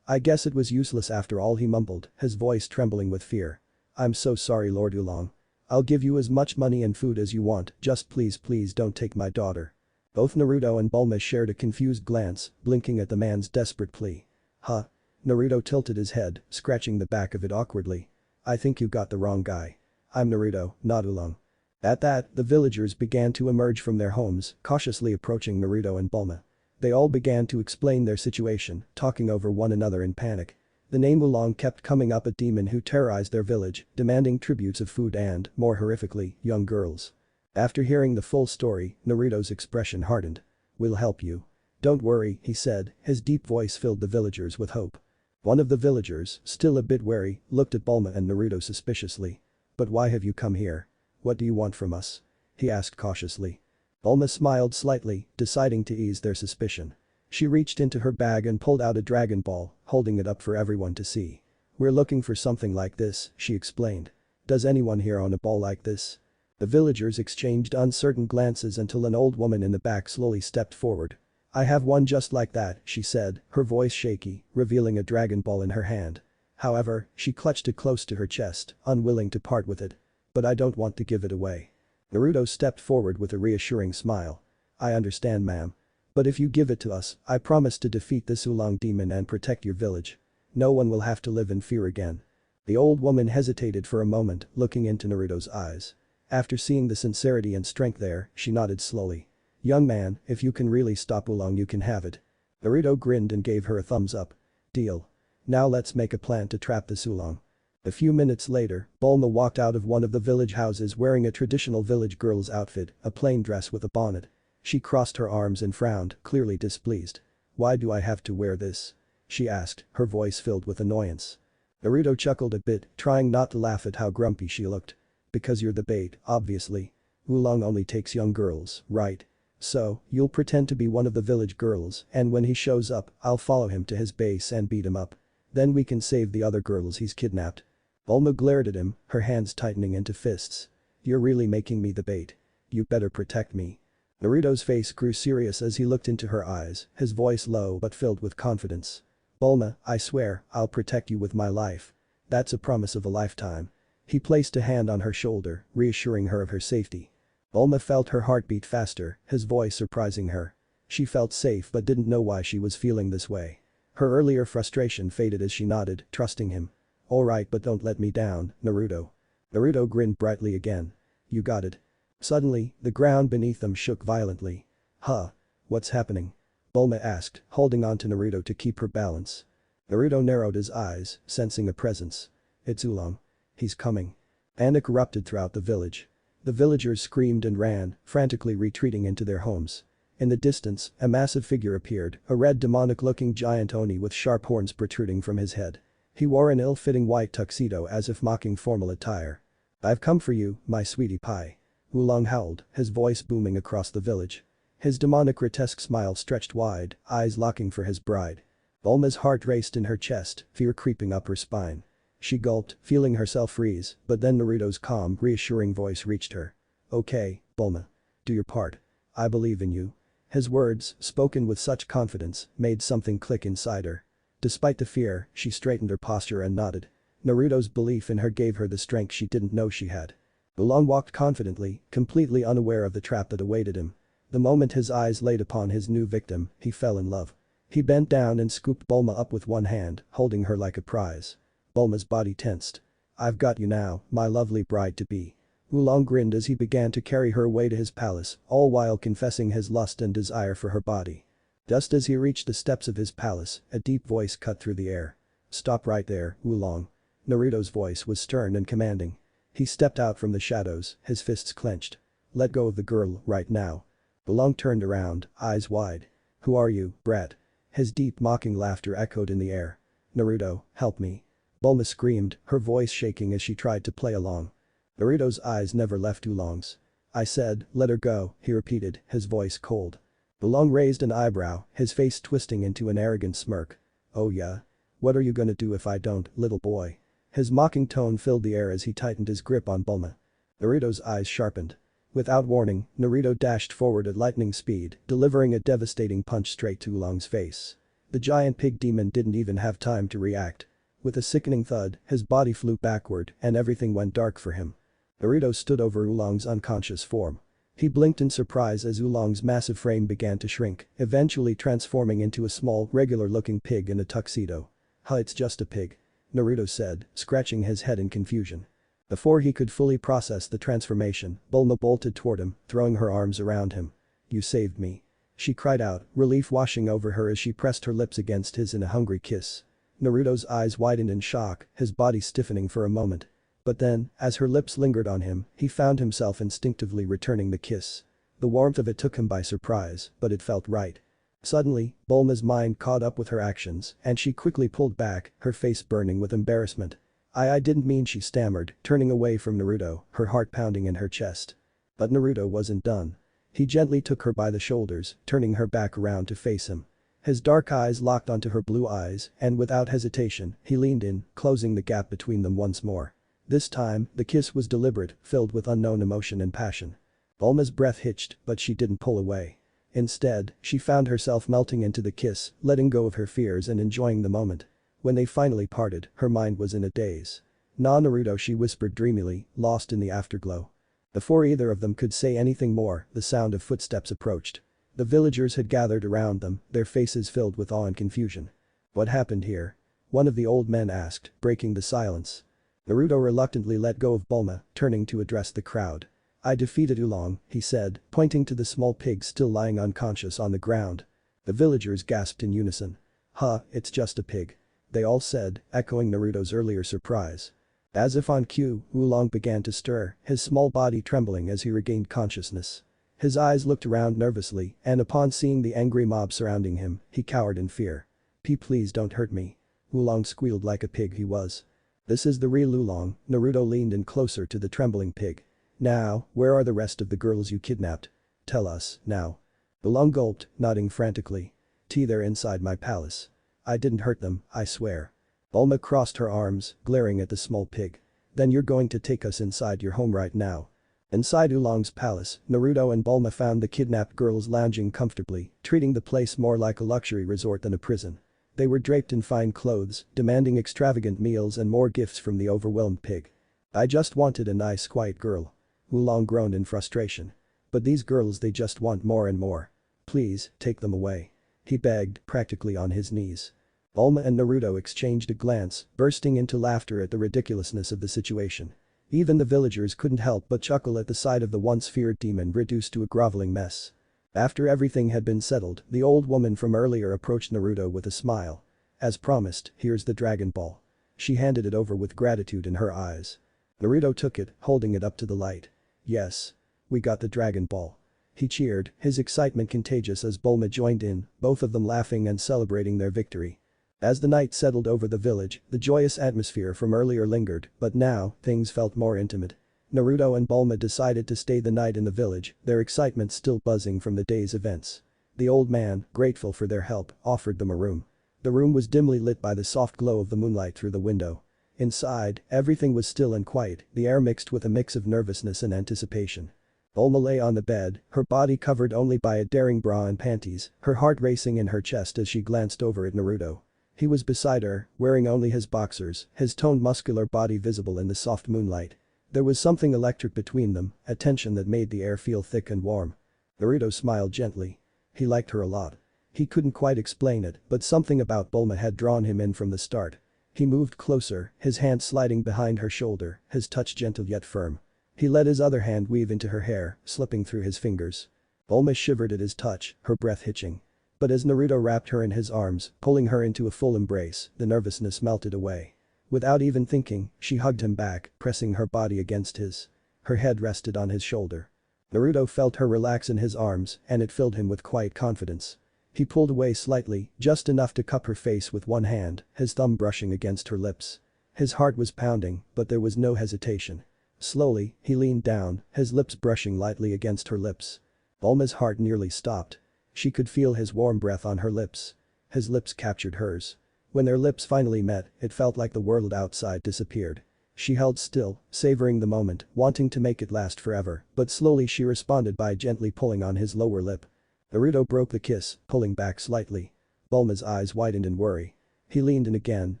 "I guess it was useless after all," he mumbled, his voice trembling with fear. "I'm so sorry, Lord Oolong. I'll give you as much money and food as you want, just please don't take my daughter." Both Naruto and Bulma shared a confused glance, blinking at the man's desperate plea. Huh? Naruto tilted his head, scratching the back of it awkwardly. I think you got the wrong guy. I'm Naruto, not Oolong. At that, the villagers began to emerge from their homes, cautiously approaching Naruto and Bulma. They all began to explain their situation, talking over one another in panic. The name Oolong kept coming up, a demon who terrorized their village, demanding tributes of food and, more horrifically, young girls. After hearing the full story, Naruto's expression hardened. We'll help you. Don't worry, he said, his deep voice filled the villagers with hope. One of the villagers, still a bit wary, looked at Bulma and Naruto suspiciously. But why have you come here? What do you want from us? He asked cautiously. Bulma smiled slightly, deciding to ease their suspicion. She reached into her bag and pulled out a Dragon Ball, holding it up for everyone to see. We're looking for something like this, she explained. Does anyone here own a ball like this? The villagers exchanged uncertain glances until an old woman in the back slowly stepped forward. I have one just like that, she said, her voice shaky, revealing a Dragon Ball in her hand. However, she clutched it close to her chest, unwilling to part with it. But I don't want to give it away. Naruto stepped forward with a reassuring smile. I understand, ma'am. But if you give it to us, I promise to defeat this Oolong demon and protect your village. No one will have to live in fear again. The old woman hesitated for a moment, looking into Naruto's eyes. After seeing the sincerity and strength there, she nodded slowly. Young man, if you can really stop Oolong, you can have it. Naruto grinned and gave her a thumbs up. Deal. Now let's make a plan to trap this Oolong. A few minutes later, Bulma walked out of one of the village houses wearing a traditional village girl's outfit, a plain dress with a bonnet. She crossed her arms and frowned, clearly displeased. Why do I have to wear this? She asked, her voice filled with annoyance. Naruto chuckled a bit, trying not to laugh at how grumpy she looked. Because you're the bait, obviously. Oolong only takes young girls, right? So, you'll pretend to be one of the village girls, and when he shows up, I'll follow him to his base and beat him up. Then we can save the other girls he's kidnapped. Bulma glared at him, her hands tightening into fists. You're really making me the bait. You better protect me. Naruto's face grew serious as he looked into her eyes, his voice low but filled with confidence. Bulma, I swear, I'll protect you with my life. That's a promise of a lifetime. He placed a hand on her shoulder, reassuring her of her safety. Bulma felt her heart beat faster, his voice surprising her. She felt safe but didn't know why she was feeling this way. Her earlier frustration faded as she nodded, trusting him. Alright, but don't let me down, Naruto. Naruto grinned brightly again. You got it. Suddenly, the ground beneath them shook violently. Huh? What's happening? Bulma asked, holding on to Naruto to keep her balance. Naruto narrowed his eyes, sensing a presence. It's Oolong. He's coming. Panic erupted throughout the village. The villagers screamed and ran, frantically retreating into their homes. In the distance, a massive figure appeared, a red demonic-looking giant Oni with sharp horns protruding from his head. He wore an ill-fitting white tuxedo as if mocking formal attire. I've come for you, my sweetie pie. Oolong howled, his voice booming across the village. His demonic grotesque smile stretched wide, eyes locking for his bride. Bulma's heart raced in her chest, fear creeping up her spine. She gulped, feeling herself freeze, but then Naruto's calm, reassuring voice reached her. Okay, Bulma. Do your part. I believe in you. His words, spoken with such confidence, made something click inside her. Despite the fear, she straightened her posture and nodded. Naruto's belief in her gave her the strength she didn't know she had. Oolong walked confidently, completely unaware of the trap that awaited him. The moment his eyes laid upon his new victim, he fell in love. He bent down and scooped Bulma up with one hand, holding her like a prize. Bulma's body tensed. I've got you now, my lovely bride-to-be. Oolong grinned as he began to carry her away to his palace, all while confessing his lust and desire for her body. Just as he reached the steps of his palace, a deep voice cut through the air. Stop right there, Oolong. Naruto's voice was stern and commanding. He stepped out from the shadows, his fists clenched. Let go of the girl, right now. Oolong turned around, eyes wide. Who are you, brat? His deep mocking laughter echoed in the air. Naruto, help me. Bulma screamed, her voice shaking as she tried to play along. Naruto's eyes never left Oolong's. I said, let her go, he repeated, his voice cold. Oolong raised an eyebrow, his face twisting into an arrogant smirk. Oh yeah? What are you gonna do if I don't, little boy? His mocking tone filled the air as he tightened his grip on Bulma. Naruto's eyes sharpened. Without warning, Naruto dashed forward at lightning speed, delivering a devastating punch straight to Oolong's face. The giant pig demon didn't even have time to react. With a sickening thud, his body flew backward and everything went dark for him. Naruto stood over Oolong's unconscious form. He blinked in surprise as Oolong's massive frame began to shrink, eventually transforming into a small, regular-looking pig in a tuxedo. "Huh, it's just a pig," Naruto said, scratching his head in confusion. Before he could fully process the transformation, Bulma bolted toward him, throwing her arms around him. "You saved me," she cried out, relief washing over her as she pressed her lips against his in a hungry kiss. Naruto's eyes widened in shock, his body stiffening for a moment. But then, as her lips lingered on him, he found himself instinctively returning the kiss. The warmth of it took him by surprise, but it felt right. Suddenly, Bulma's mind caught up with her actions, and she quickly pulled back, her face burning with embarrassment. I didn't mean," she stammered, turning away from Naruto, her heart pounding in her chest. But Naruto wasn't done. He gently took her by the shoulders, turning her back around to face him. His dark eyes locked onto her blue eyes, and without hesitation, he leaned in, closing the gap between them once more. This time, the kiss was deliberate, filled with unknown emotion and passion. Bulma's breath hitched, but she didn't pull away. Instead, she found herself melting into the kiss, letting go of her fears and enjoying the moment. When they finally parted, her mind was in a daze. "Nah, Naruto," she whispered dreamily, lost in the afterglow. Before either of them could say anything more, the sound of footsteps approached. The villagers had gathered around them, their faces filled with awe and confusion. "What happened here?" one of the old men asked, breaking the silence. Naruto reluctantly let go of Bulma, turning to address the crowd. "I defeated Oolong," he said, pointing to the small pig still lying unconscious on the ground. The villagers gasped in unison. "Huh, it's just a pig," they all said, echoing Naruto's earlier surprise. As if on cue, Oolong began to stir, his small body trembling as he regained consciousness. His eyes looked around nervously, and upon seeing the angry mob surrounding him, he cowered in fear. Please don't hurt me," Oolong squealed like a pig he was. "This is the real Oolong," Naruto leaned in closer to the trembling pig. "Now, where are the rest of the girls you kidnapped? Tell us, now." Oolong gulped, nodding frantically. "They're inside my palace. I didn't hurt them, I swear." Bulma crossed her arms, glaring at the small pig. "Then you're going to take us inside your home right now." Inside Oolong's palace, Naruto and Bulma found the kidnapped girls lounging comfortably, treating the place more like a luxury resort than a prison. They were draped in fine clothes, demanding extravagant meals and more gifts from the overwhelmed pig. "I just wanted a nice quiet girl," Oolong groaned in frustration. "But these girls, they just want more and more. Please, take them away," he begged, practically on his knees. Bulma and Naruto exchanged a glance, bursting into laughter at the ridiculousness of the situation. Even the villagers couldn't help but chuckle at the sight of the once feared demon reduced to a groveling mess. After everything had been settled, the old woman from earlier approached Naruto with a smile. "As promised, here's the Dragon Ball." She handed it over with gratitude in her eyes. Naruto took it, holding it up to the light. "Yes. We got the Dragon Ball." He cheered, his excitement contagious as Bulma joined in, both of them laughing and celebrating their victory. As the night settled over the village, the joyous atmosphere from earlier lingered, but now, things felt more intimate. Naruto and Bulma decided to stay the night in the village, their excitement still buzzing from the day's events. The old man, grateful for their help, offered them a room. The room was dimly lit by the soft glow of the moonlight through the window. Inside, everything was still and quiet, the air mixed with a mix of nervousness and anticipation. Bulma lay on the bed, her body covered only by a daring bra and panties, her heart racing in her chest as she glanced over at Naruto. He was beside her, wearing only his boxers, his toned muscular body visible in the soft moonlight. There was something electric between them, a tension that made the air feel thick and warm. Naruto smiled gently. He liked her a lot. He couldn't quite explain it, but something about Bulma had drawn him in from the start. He moved closer, his hand sliding behind her shoulder, his touch gentle yet firm. He let his other hand weave into her hair, slipping through his fingers. Bulma shivered at his touch, her breath hitching. But as Naruto wrapped her in his arms, pulling her into a full embrace, the nervousness melted away. Without even thinking, she hugged him back, pressing her body against his. Her head rested on his shoulder. Naruto felt her relax in his arms, and it filled him with quiet confidence. He pulled away slightly, just enough to cup her face with one hand, his thumb brushing against her lips. His heart was pounding, but there was no hesitation. Slowly, he leaned down, his lips brushing lightly against her lips. Bulma's heart nearly stopped. She could feel his warm breath on her lips. His lips captured hers. When their lips finally met, it felt like the world outside disappeared. She held still, savoring the moment, wanting to make it last forever, but slowly she responded by gently pulling on his lower lip. Naruto broke the kiss, pulling back slightly. Bulma's eyes widened in worry. He leaned in again,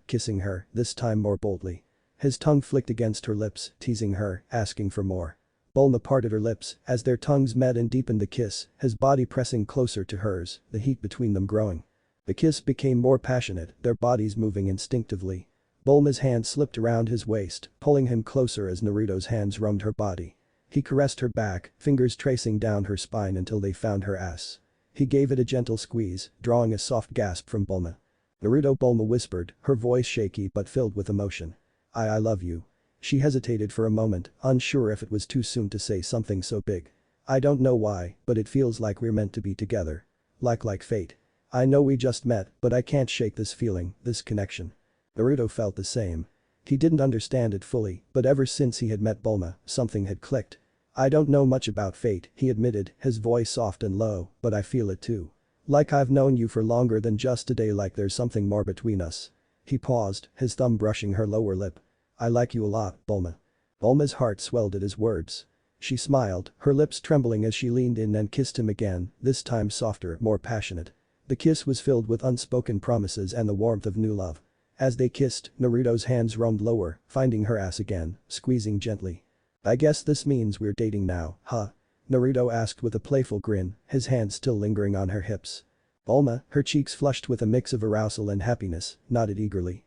kissing her, this time more boldly. His tongue flicked against her lips, teasing her, asking for more. Bulma parted her lips as their tongues met and deepened the kiss, his body pressing closer to hers, the heat between them growing. The kiss became more passionate, their bodies moving instinctively. Bulma's hand slipped around his waist, pulling him closer as Naruto's hands roamed her body. He caressed her back, fingers tracing down her spine until they found her ass. He gave it a gentle squeeze, drawing a soft gasp from Bulma. Naruto, Bulma whispered, her voice shaky but filled with emotion. I love you. She hesitated for a moment, unsure if it was too soon to say something so big. I don't know why, but it feels like we're meant to be together. Like fate. I know we just met, but I can't shake this feeling, this connection. Naruto felt the same. He didn't understand it fully, but ever since he had met Bulma, something had clicked. I don't know much about fate, he admitted, his voice soft and low, but I feel it too. Like I've known you for longer than just a day, like there's something more between us. He paused, his thumb brushing her lower lip. I like you a lot, Bulma. Bulma's heart swelled at his words. She smiled, her lips trembling as she leaned in and kissed him again, this time softer, more passionate. The kiss was filled with unspoken promises and the warmth of new love. As they kissed, Naruto's hands roamed lower, finding her ass again, squeezing gently. I guess this means we're dating now, huh? Naruto asked with a playful grin, his hands still lingering on her hips. Bulma, her cheeks flushed with a mix of arousal and happiness, nodded eagerly.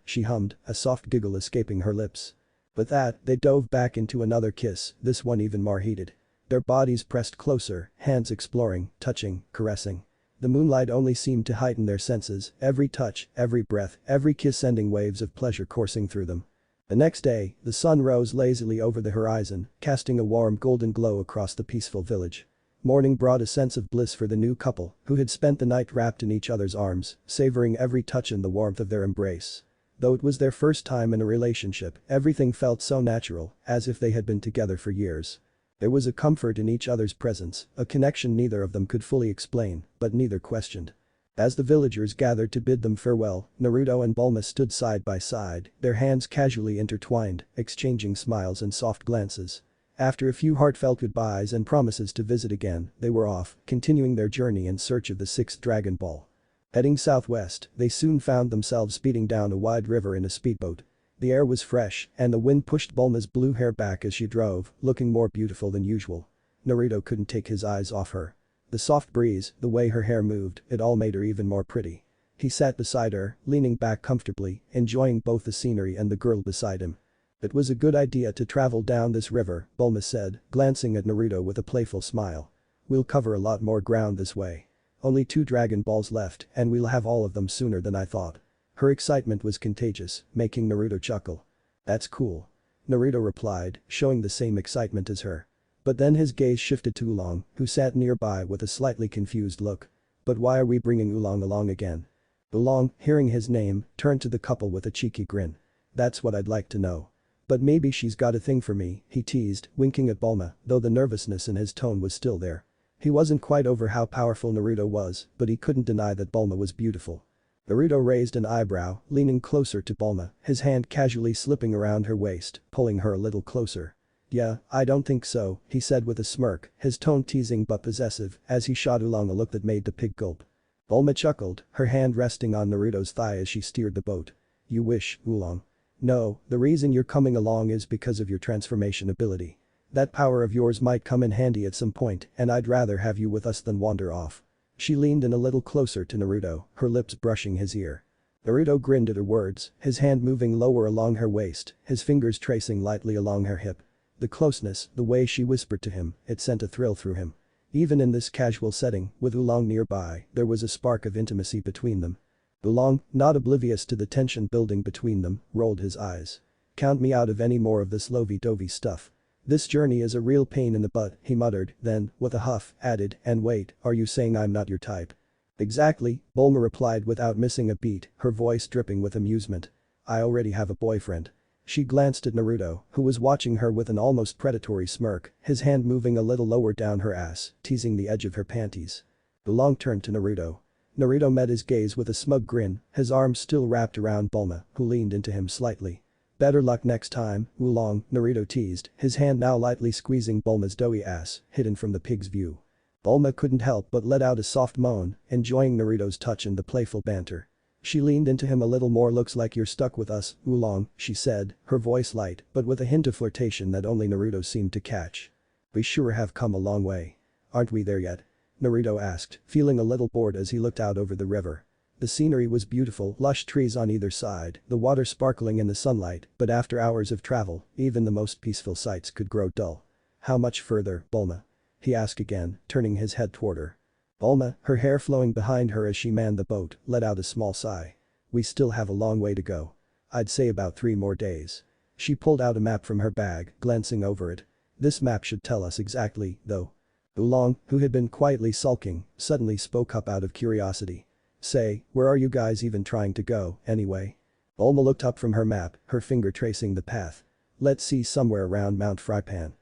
She hummed, a soft giggle escaping her lips. With that, they dove back into another kiss, this one even more heated. Their bodies pressed closer, hands exploring, touching, caressing. The moonlight only seemed to heighten their senses, every touch, every breath, every kiss sending waves of pleasure coursing through them. The next day, the sun rose lazily over the horizon, casting a warm golden glow across the peaceful village. Morning brought a sense of bliss for the new couple, who had spent the night wrapped in each other's arms, savoring every touch and the warmth of their embrace. Though it was their first time in a relationship, everything felt so natural, as if they had been together for years. There was a comfort in each other's presence, a connection neither of them could fully explain, but neither questioned. As the villagers gathered to bid them farewell, Naruto and Bulma stood side by side, their hands casually intertwined, exchanging smiles and soft glances. After a few heartfelt goodbyes and promises to visit again, they were off, continuing their journey in search of the sixth Dragon Ball. Heading southwest, they soon found themselves speeding down a wide river in a speedboat. The air was fresh, and the wind pushed Bulma's blue hair back as she drove, looking more beautiful than usual. Naruto couldn't take his eyes off her. The soft breeze, the way her hair moved, it all made her even more pretty. He sat beside her, leaning back comfortably, enjoying both the scenery and the girl beside him. It was a good idea to travel down this river, Bulma said, glancing at Naruto with a playful smile. We'll cover a lot more ground this way. Only 2 Dragon Balls left, and we'll have all of them sooner than I thought. Her excitement was contagious, making Naruto chuckle. That's cool. Naruto replied, showing the same excitement as her. But then his gaze shifted to Oolong, who sat nearby with a slightly confused look. But why are we bringing Oolong along again? Oolong, hearing his name, turned to the couple with a cheeky grin. That's what I'd like to know. But maybe she's got a thing for me, he teased, winking at Bulma, though the nervousness in his tone was still there. He wasn't quite over how powerful Naruto was, but he couldn't deny that Bulma was beautiful. Naruto raised an eyebrow, leaning closer to Bulma, his hand casually slipping around her waist, pulling her a little closer. Yeah, I don't think so, he said with a smirk, his tone teasing but possessive, as he shot Oolong a look that made the pig gulp. Bulma chuckled, her hand resting on Naruto's thigh as she steered the boat. You wish, Oolong. No, the reason you're coming along is because of your transformation ability. That power of yours might come in handy at some point, and I'd rather have you with us than wander off. She leaned in a little closer to Naruto, her lips brushing his ear. Naruto grinned at her words, his hand moving lower along her waist, his fingers tracing lightly along her hip. The closeness, the way she whispered to him, it sent a thrill through him. Even in this casual setting, with Oolong nearby, there was a spark of intimacy between them. Oolong, not oblivious to the tension building between them, rolled his eyes. Count me out of any more of this lovey-dovey stuff. This journey is a real pain in the butt, he muttered, then, with a huff, added, and wait, are you saying I'm not your type? Exactly, Bulma replied without missing a beat, her voice dripping with amusement. I already have a boyfriend. She glanced at Naruto, who was watching her with an almost predatory smirk, his hand moving a little lower down her ass, teasing the edge of her panties. Oolong turned to Naruto. Naruto met his gaze with a smug grin, his arms still wrapped around Bulma, who leaned into him slightly. Better luck next time, Oolong, Naruto teased, his hand now lightly squeezing Bulma's doughy ass, hidden from the pig's view. Bulma couldn't help but let out a soft moan, enjoying Naruto's touch and the playful banter. She leaned into him a little more. Looks like you're stuck with us, Oolong, she said, her voice light but with a hint of flirtation that only Naruto seemed to catch. We sure have come a long way. Aren't we there yet? Naruto asked, feeling a little bored as he looked out over the river. The scenery was beautiful, lush trees on either side, the water sparkling in the sunlight, but after hours of travel, even the most peaceful sights could grow dull. How much further, Bulma? He asked again, turning his head toward her. Bulma, her hair flowing behind her as she manned the boat, let out a small sigh. We still have a long way to go. I'd say about 3 more days. She pulled out a map from her bag, glancing over it. This map should tell us exactly, though. Oolong, who had been quietly sulking, suddenly spoke up out of curiosity. Say, where are you guys even trying to go, anyway? Bulma looked up from her map, her finger tracing the path. Let's see, somewhere around Mount Frypan.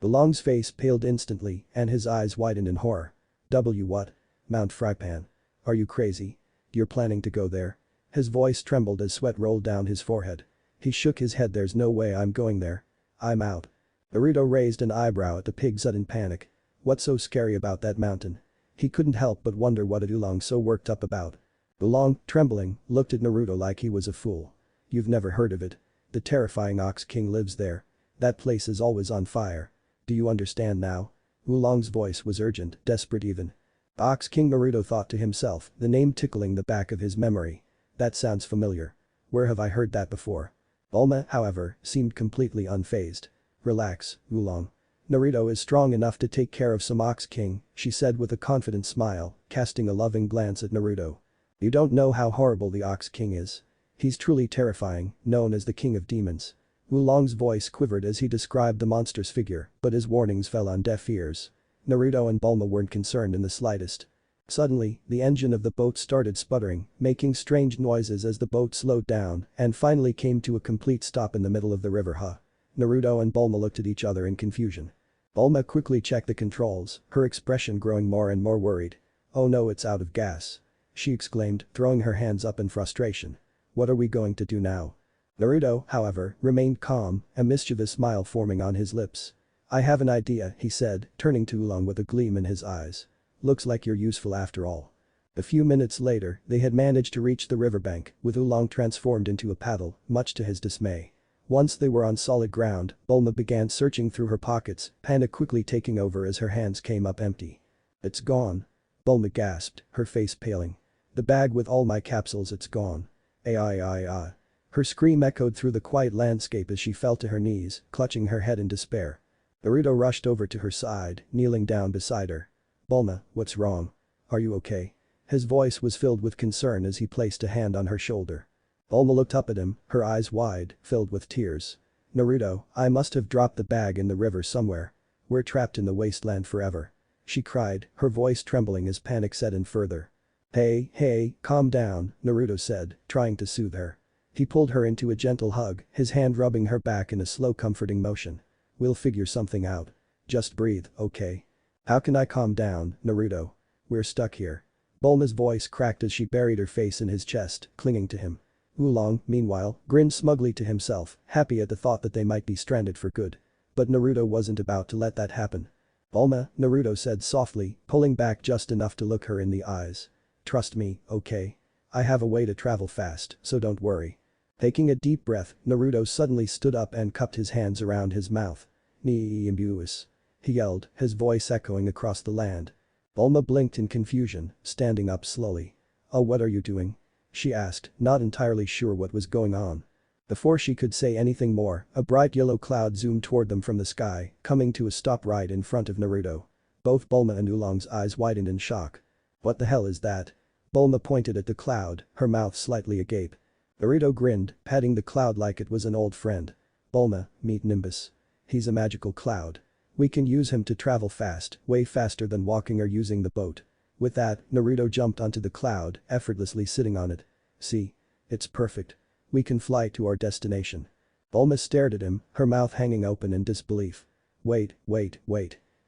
Oolong's face paled instantly and his eyes widened in horror. What? Mount Frypan? Are you crazy? You're planning to go there? His voice trembled as sweat rolled down his forehead. He shook his head. There's no way I'm going there. I'm out. Naruto raised an eyebrow at the pig's sudden panic. What's so scary about that mountain? He couldn't help but wonder what Oolong so worked up about. Oolong, trembling, looked at Naruto like he was a fool. You've never heard of it. The terrifying Ox King lives there. That place is always on fire. Do you understand now? Oolong's voice was urgent, desperate even. Ox King, Naruto thought to himself, the name tickling the back of his memory. That sounds familiar. Where have I heard that before? Bulma, however, seemed completely unfazed. Relax, Oolong. Naruto is strong enough to take care of some Ox King, she said with a confident smile, casting a loving glance at Naruto. You don't know how horrible the Ox King is. He's truly terrifying, known as the King of Demons. Oolong's voice quivered as he described the monster's figure, but his warnings fell on deaf ears. Naruto and Bulma weren't concerned in the slightest. Suddenly, the engine of the boat started sputtering, making strange noises as the boat slowed down and finally came to a complete stop in the middle of the river. Naruto and Bulma looked at each other in confusion. Bulma quickly checked the controls, her expression growing more and more worried. Oh no, it's out of gas. She exclaimed, throwing her hands up in frustration. What are we going to do now? Naruto, however, remained calm, a mischievous smile forming on his lips. I have an idea, he said, turning to Oolong with a gleam in his eyes. Looks like you're useful after all. A few minutes later, they had managed to reach the riverbank, with Oolong transformed into a paddle, much to his dismay. Once they were on solid ground, Bulma began searching through her pockets, panic quickly taking over as her hands came up empty. It's gone. Bulma gasped, her face paling. The bag with all my capsules, it's gone. Ai. Her scream echoed through the quiet landscape as she fell to her knees, clutching her head in despair. Naruto rushed over to her side, kneeling down beside her. Bulma, what's wrong? Are you okay? His voice was filled with concern as he placed a hand on her shoulder. Bulma looked up at him, her eyes wide, filled with tears. Naruto, I must have dropped the bag in the river somewhere. We're trapped in the wasteland forever. She cried, her voice trembling as panic set in further. Hey, calm down, Naruto said, trying to soothe her. He pulled her into a gentle hug, his hand rubbing her back in a slow comforting motion. We'll figure something out. Just breathe, okay? How can I calm down, Naruto? We're stuck here. Bulma's voice cracked as she buried her face in his chest, clinging to him. Oolong, meanwhile, grinned smugly to himself, happy at the thought that they might be stranded for good. But Naruto wasn't about to let that happen. Bulma, Naruto said softly, pulling back just enough to look her in the eyes. Trust me, okay? I have a way to travel fast, so don't worry. Taking a deep breath, Naruto suddenly stood up and cupped his hands around his mouth. Nimbus. He yelled, his voice echoing across the land. Bulma blinked in confusion, standing up slowly. Oh, what are you doing? She asked, not entirely sure what was going on. Before she could say anything more, a bright yellow cloud zoomed toward them from the sky, coming to a stop right in front of Naruto. Both Bulma and Oolong's eyes widened in shock. What the hell is that? Bulma pointed at the cloud, her mouth slightly agape. Naruto grinned, patting the cloud like it was an old friend. Bulma, meet Nimbus. He's a magical cloud. We can use him to travel fast, way faster than walking or using the boat. With that, Naruto jumped onto the cloud, effortlessly sitting on it. See? It's perfect. We can fly to our destination. Bulma stared at him, her mouth hanging open in disbelief. Wait.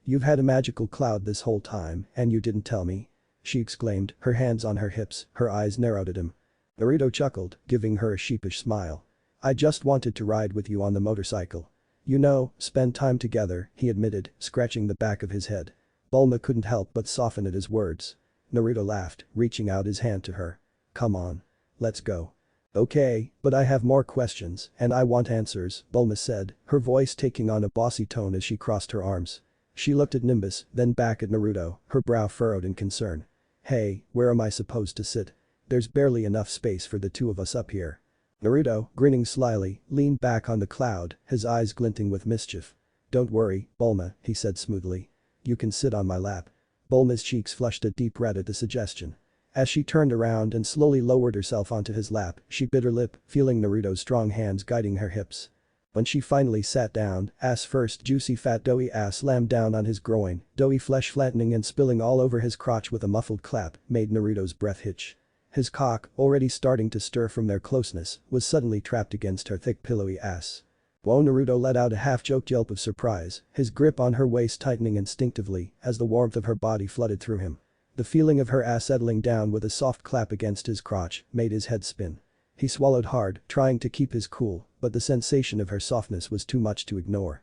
You've had a magical cloud this whole time and you didn't tell me? She exclaimed, her hands on her hips, her eyes narrowed at him. Naruto chuckled, giving her a sheepish smile. I just wanted to ride with you on the motorcycle. You know, spend time together, he admitted, scratching the back of his head. Bulma couldn't help but soften at his words. Naruto laughed, reaching out his hand to her. Come on. Let's go. Okay, but I have more questions, and I want answers, Bulma said, her voice taking on a bossy tone as she crossed her arms. She looked at Nimbus, then back at Naruto, her brow furrowed in concern. Hey, where am I supposed to sit? There's barely enough space for the two of us up here. Naruto, grinning slyly, leaned back on the cloud, his eyes glinting with mischief. Don't worry, Bulma, he said smoothly. You can sit on my lap. Bulma's cheeks flushed a deep red at the suggestion. As she turned around and slowly lowered herself onto his lap, she bit her lip, feeling Naruto's strong hands guiding her hips. When she finally sat down, ass first, juicy fat doughy ass slammed down on his groin, doughy flesh flattening and spilling all over his crotch with a muffled clap, made Naruto's breath hitch. His cock, already starting to stir from their closeness, was suddenly trapped against her thick pillowy ass. Whoa, Naruto let out a half-choked yelp of surprise, his grip on her waist tightening instinctively as the warmth of her body flooded through him. The feeling of her ass settling down with a soft clap against his crotch made his head spin. He swallowed hard, trying to keep his cool, but the sensation of her softness was too much to ignore.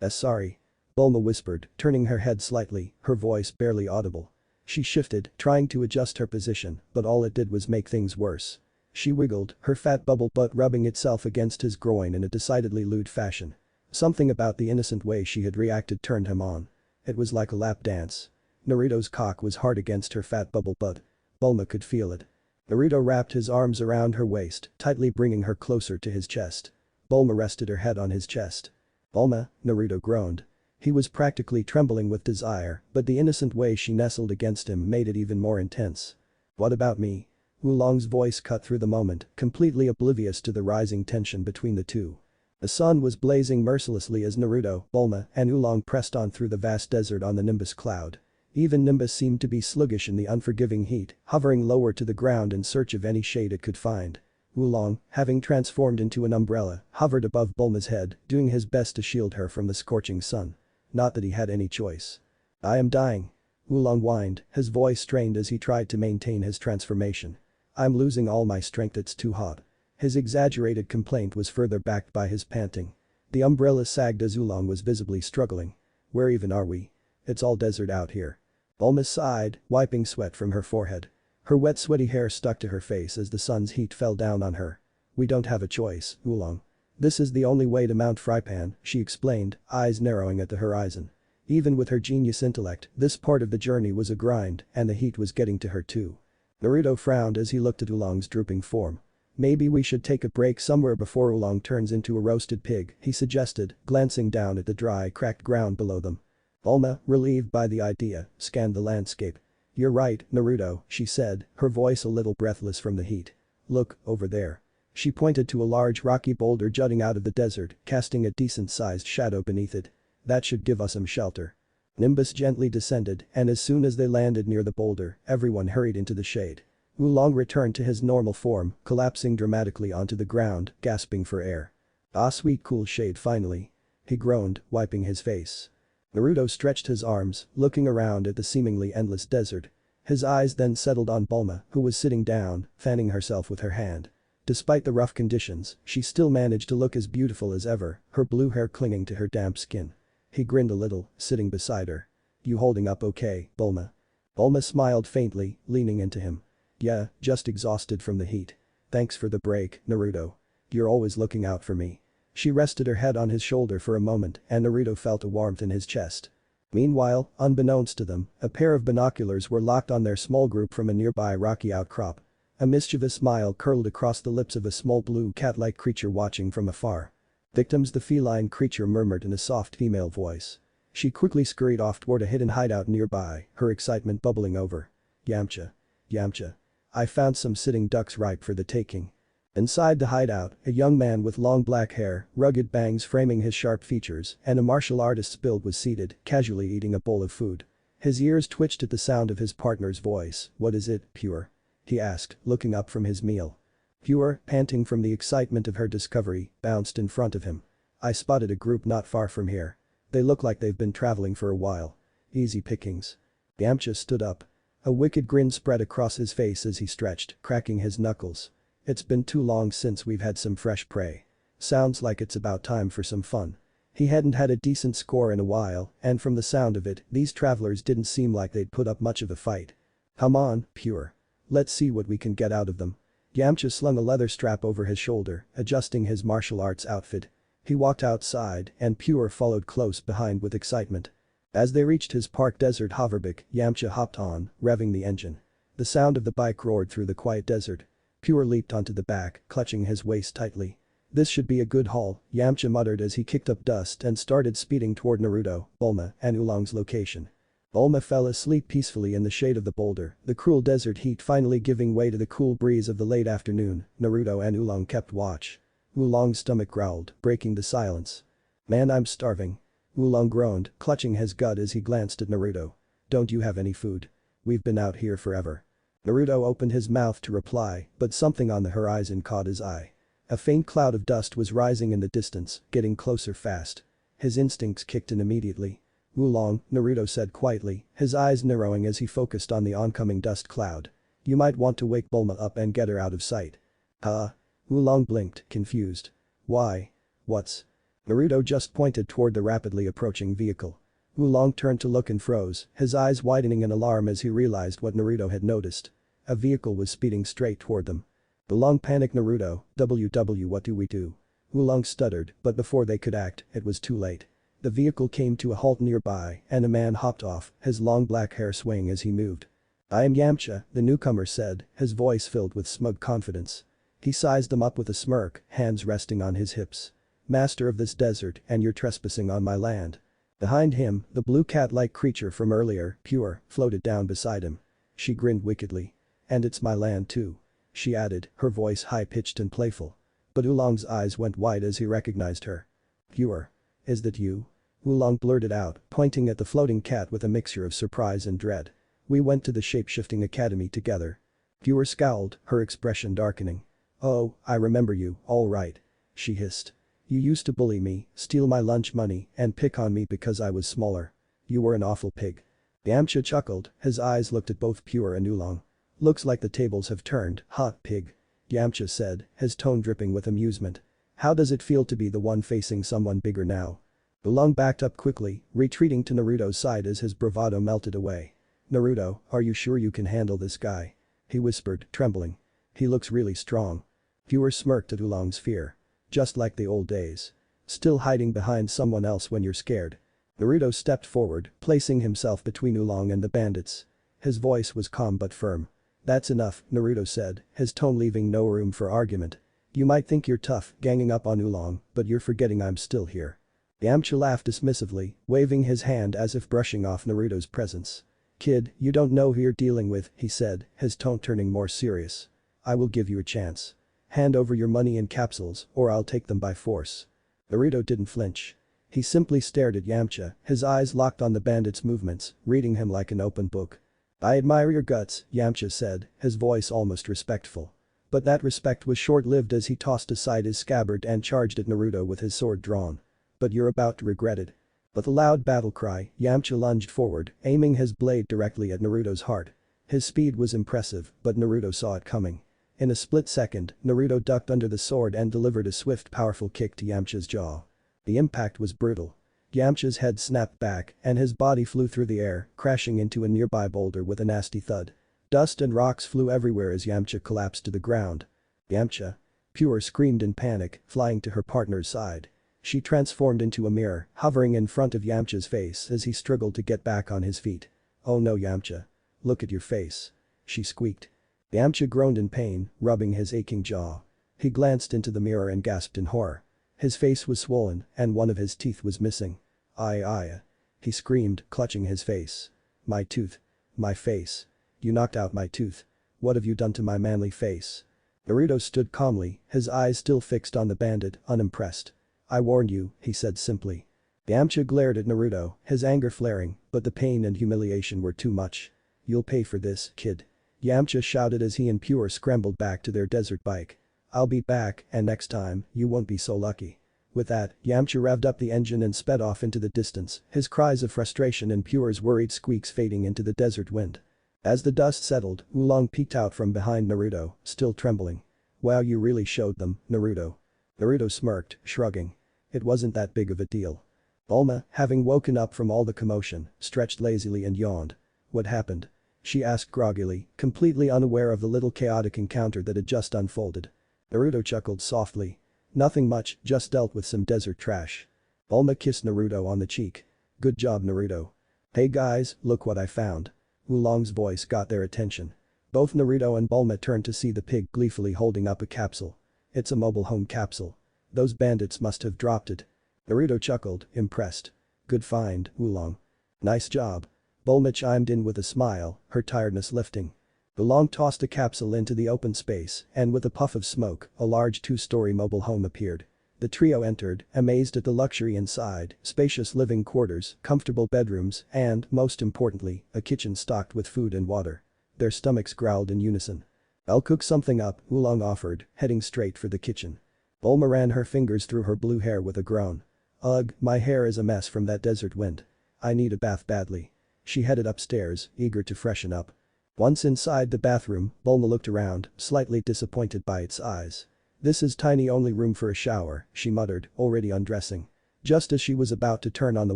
Sorry. Bulma whispered, turning her head slightly, her voice barely audible. She shifted, trying to adjust her position, but all it did was make things worse. She wiggled, her fat bubble butt rubbing itself against his groin in a decidedly lewd fashion. Something about the innocent way she had reacted turned him on. It was like a lap dance. Naruto's cock was hard against her fat bubble butt. Bulma could feel it. Naruto wrapped his arms around her waist, tightly bringing her closer to his chest. Bulma rested her head on his chest. Bulma, Naruto groaned. He was practically trembling with desire, but the innocent way she nestled against him made it even more intense. What about me? Oolong's voice cut through the moment, completely oblivious to the rising tension between the two. The sun was blazing mercilessly as Naruto, Bulma, and Oolong pressed on through the vast desert on the Nimbus cloud. Even Nimbus seemed to be sluggish in the unforgiving heat, hovering lower to the ground in search of any shade it could find. Oolong, having transformed into an umbrella, hovered above Bulma's head, doing his best to shield her from the scorching sun. Not that he had any choice. I am dying. Oolong whined, his voice strained as he tried to maintain his transformation. I'm losing all my strength, it's too hot. His exaggerated complaint was further backed by his panting. The umbrella sagged as Oolong was visibly struggling. Where even are we? It's all desert out here. Bulma sighed, wiping sweat from her forehead. Her wet sweaty hair stuck to her face as the sun's heat fell down on her. We don't have a choice, Oolong. This is the only way to Mount Frypan, she explained, eyes narrowing at the horizon. Even with her genius intellect, this part of the journey was a grind, and the heat was getting to her too. Naruto frowned as he looked at Oolong's drooping form. Maybe we should take a break somewhere before Oolong turns into a roasted pig, he suggested, glancing down at the dry, cracked ground below them. Bulma, relieved by the idea, scanned the landscape. You're right, Naruto, she said, her voice a little breathless from the heat. Look, over there. She pointed to a large rocky boulder jutting out of the desert, casting a decent-sized shadow beneath it. That should give us some shelter. Nimbus gently descended, and as soon as they landed near the boulder, everyone hurried into the shade. Oolong returned to his normal form, collapsing dramatically onto the ground, gasping for air. Ah, sweet cool shade finally. He groaned, wiping his face. Naruto stretched his arms, looking around at the seemingly endless desert. His eyes then settled on Bulma, who was sitting down, fanning herself with her hand. Despite the rough conditions, she still managed to look as beautiful as ever, her blue hair clinging to her damp skin. He grinned a little, sitting beside her. You holding up okay, Bulma? Bulma smiled faintly, leaning into him. Yeah, just exhausted from the heat. Thanks for the break, Naruto. You're always looking out for me. She rested her head on his shoulder for a moment and Naruto felt a warmth in his chest. Meanwhile, unbeknownst to them, a pair of binoculars were locked on their small group from a nearby rocky outcrop. A mischievous smile curled across the lips of a small blue cat-like creature watching from afar. Victims, the feline creature murmured in a soft female voice. She quickly scurried off toward a hidden hideout nearby, her excitement bubbling over. Yamcha. Yamcha. I found some sitting ducks ripe for the taking. Inside the hideout, a young man with long black hair, rugged bangs framing his sharp features, and a martial artist's build was seated, casually eating a bowl of food. His ears twitched at the sound of his partner's voice. What is it, Pure? He asked, looking up from his meal. Pure, panting from the excitement of her discovery, bounced in front of him. I spotted a group not far from here. They look like they've been traveling for a while. Easy pickings. Yamcha stood up. A wicked grin spread across his face as he stretched, cracking his knuckles. It's been too long since we've had some fresh prey. Sounds like it's about time for some fun. He hadn't had a decent score in a while, and from the sound of it, these travelers didn't seem like they'd put up much of a fight. Come on, Pure. Let's see what we can get out of them. Yamcha slung a leather strap over his shoulder, adjusting his martial arts outfit. He walked outside and Pure followed close behind with excitement. As they reached his park desert hoverbike, Yamcha hopped on, revving the engine. The sound of the bike roared through the quiet desert. Pure leaped onto the back, clutching his waist tightly. This should be a good haul, Yamcha muttered as he kicked up dust and started speeding toward Naruto, Bulma, and Oolong's location. Bulma fell asleep peacefully in the shade of the boulder, the cruel desert heat finally giving way to the cool breeze of the late afternoon. Naruto and Oolong kept watch. Oolong's stomach growled, breaking the silence. "Man, I'm starving." Oolong groaned, clutching his gut as he glanced at Naruto. "Don't you have any food? We've been out here forever." Naruto opened his mouth to reply, but something on the horizon caught his eye. A faint cloud of dust was rising in the distance, getting closer fast. His instincts kicked in immediately. "Oolong," Naruto said quietly, his eyes narrowing as he focused on the oncoming dust cloud. "You might want to wake Bulma up and get her out of sight." "Huh?" Oolong blinked, confused. "Why? What's?" Naruto just pointed toward the rapidly approaching vehicle. Oolong turned to look and froze, his eyes widening in alarm as he realized what Naruto had noticed. A vehicle was speeding straight toward them. Oolong panicked. "Naruto, what do we do?" Oolong stuttered, but before they could act, it was too late. The vehicle came to a halt nearby and a man hopped off, his long black hair swaying as he moved. "I am Yamcha," the newcomer said, his voice filled with smug confidence. He sized them up with a smirk, hands resting on his hips. "Master of this desert, and you're trespassing on my land." Behind him, the blue cat-like creature from earlier, Pure, floated down beside him. She grinned wickedly. "And it's my land too," she added, her voice high-pitched and playful. But Oolong's eyes went wide as he recognized her. "Pure. Is that you?" Oolong blurted out, pointing at the floating cat with a mixture of surprise and dread. "We went to the shape-shifting academy together." Pure scowled, her expression darkening. "Oh, I remember you, all right," she hissed. "You used to bully me, steal my lunch money, and pick on me because I was smaller. You were an awful pig." Yamcha chuckled, his eyes looked at both Pure and Oolong. "Looks like the tables have turned, huh, pig?" Yamcha said, his tone dripping with amusement. "How does it feel to be the one facing someone bigger now?" Oolong backed up quickly, retreating to Naruto's side as his bravado melted away. "Naruto, are you sure you can handle this guy?" he whispered, trembling. "He looks really strong." Pure smirked at Oolong's fear. "Just like the old days. Still hiding behind someone else when you're scared." Naruto stepped forward, placing himself between Oolong and the bandits. His voice was calm but firm. "That's enough," Naruto said, his tone leaving no room for argument. "You might think you're tough, ganging up on Oolong, but you're forgetting I'm still here." Yamcha laughed dismissively, waving his hand as if brushing off Naruto's presence. "Kid, you don't know who you're dealing with," he said, his tone turning more serious. "I will give you a chance. Hand over your money and capsules, or I'll take them by force." Naruto didn't flinch. He simply stared at Yamcha, his eyes locked on the bandit's movements, reading him like an open book. "I admire your guts," Yamcha said, his voice almost respectful. But that respect was short-lived as he tossed aside his scabbard and charged at Naruto with his sword drawn. "But you're about to regret it." With a loud battle cry, Yamcha lunged forward, aiming his blade directly at Naruto's heart. His speed was impressive, but Naruto saw it coming. In a split second, Naruto ducked under the sword and delivered a swift, powerful kick to Yamcha's jaw. The impact was brutal. Yamcha's head snapped back and his body flew through the air, crashing into a nearby boulder with a nasty thud. Dust and rocks flew everywhere as Yamcha collapsed to the ground. "Yamcha!" Pure screamed in panic, flying to her partner's side. She transformed into a mirror, hovering in front of Yamcha's face as he struggled to get back on his feet. "Oh no, Yamcha. Look at your face," she squeaked. Yamcha groaned in pain, rubbing his aching jaw. He glanced into the mirror and gasped in horror. His face was swollen and one of his teeth was missing. "I," he screamed, clutching his face. "My tooth. My face. You knocked out my tooth. What have you done to my manly face?" Naruto stood calmly, his eyes still fixed on the bandit, unimpressed. "I warned you," he said simply. Yamcha glared at Naruto, his anger flaring, but the pain and humiliation were too much. "You'll pay for this, kid." Yamcha shouted as he and Pure scrambled back to their desert bike. "I'll be back, and next time, you won't be so lucky." With that, Yamcha revved up the engine and sped off into the distance, his cries of frustration and Pure's worried squeaks fading into the desert wind. As the dust settled, Oolong peeked out from behind Naruto, still trembling. "Wow, you really showed them, Naruto." Naruto smirked, shrugging. "It wasn't that big of a deal." Bulma, having woken up from all the commotion, stretched lazily and yawned. "What happened?" she asked groggily, completely unaware of the little chaotic encounter that had just unfolded. Naruto chuckled softly. Nothing much, just dealt with some desert trash. Bulma kissed Naruto on the cheek. Good job Naruto. Hey guys, look what I found. Oolong's voice got their attention. Both Naruto and Bulma turned to see the pig gleefully holding up a capsule. It's a mobile home capsule. Those bandits must have dropped it. Naruto chuckled, impressed. Good find, Oolong. Nice job. Bulma chimed in with a smile, her tiredness lifting. Oolong tossed a capsule into the open space and with a puff of smoke, a large two-story mobile home appeared. The trio entered, amazed at the luxury inside, spacious living quarters, comfortable bedrooms, and, most importantly, a kitchen stocked with food and water. Their stomachs growled in unison. I'll cook something up, Oolong offered, heading straight for the kitchen. Bulma ran her fingers through her blue hair with a groan. Ugh, my hair is a mess from that desert wind. I need a bath badly. She headed upstairs, eager to freshen up. Once inside the bathroom, Bulma looked around, slightly disappointed by its size. This is tiny, only room for a shower, she muttered, already undressing. Just as she was about to turn on the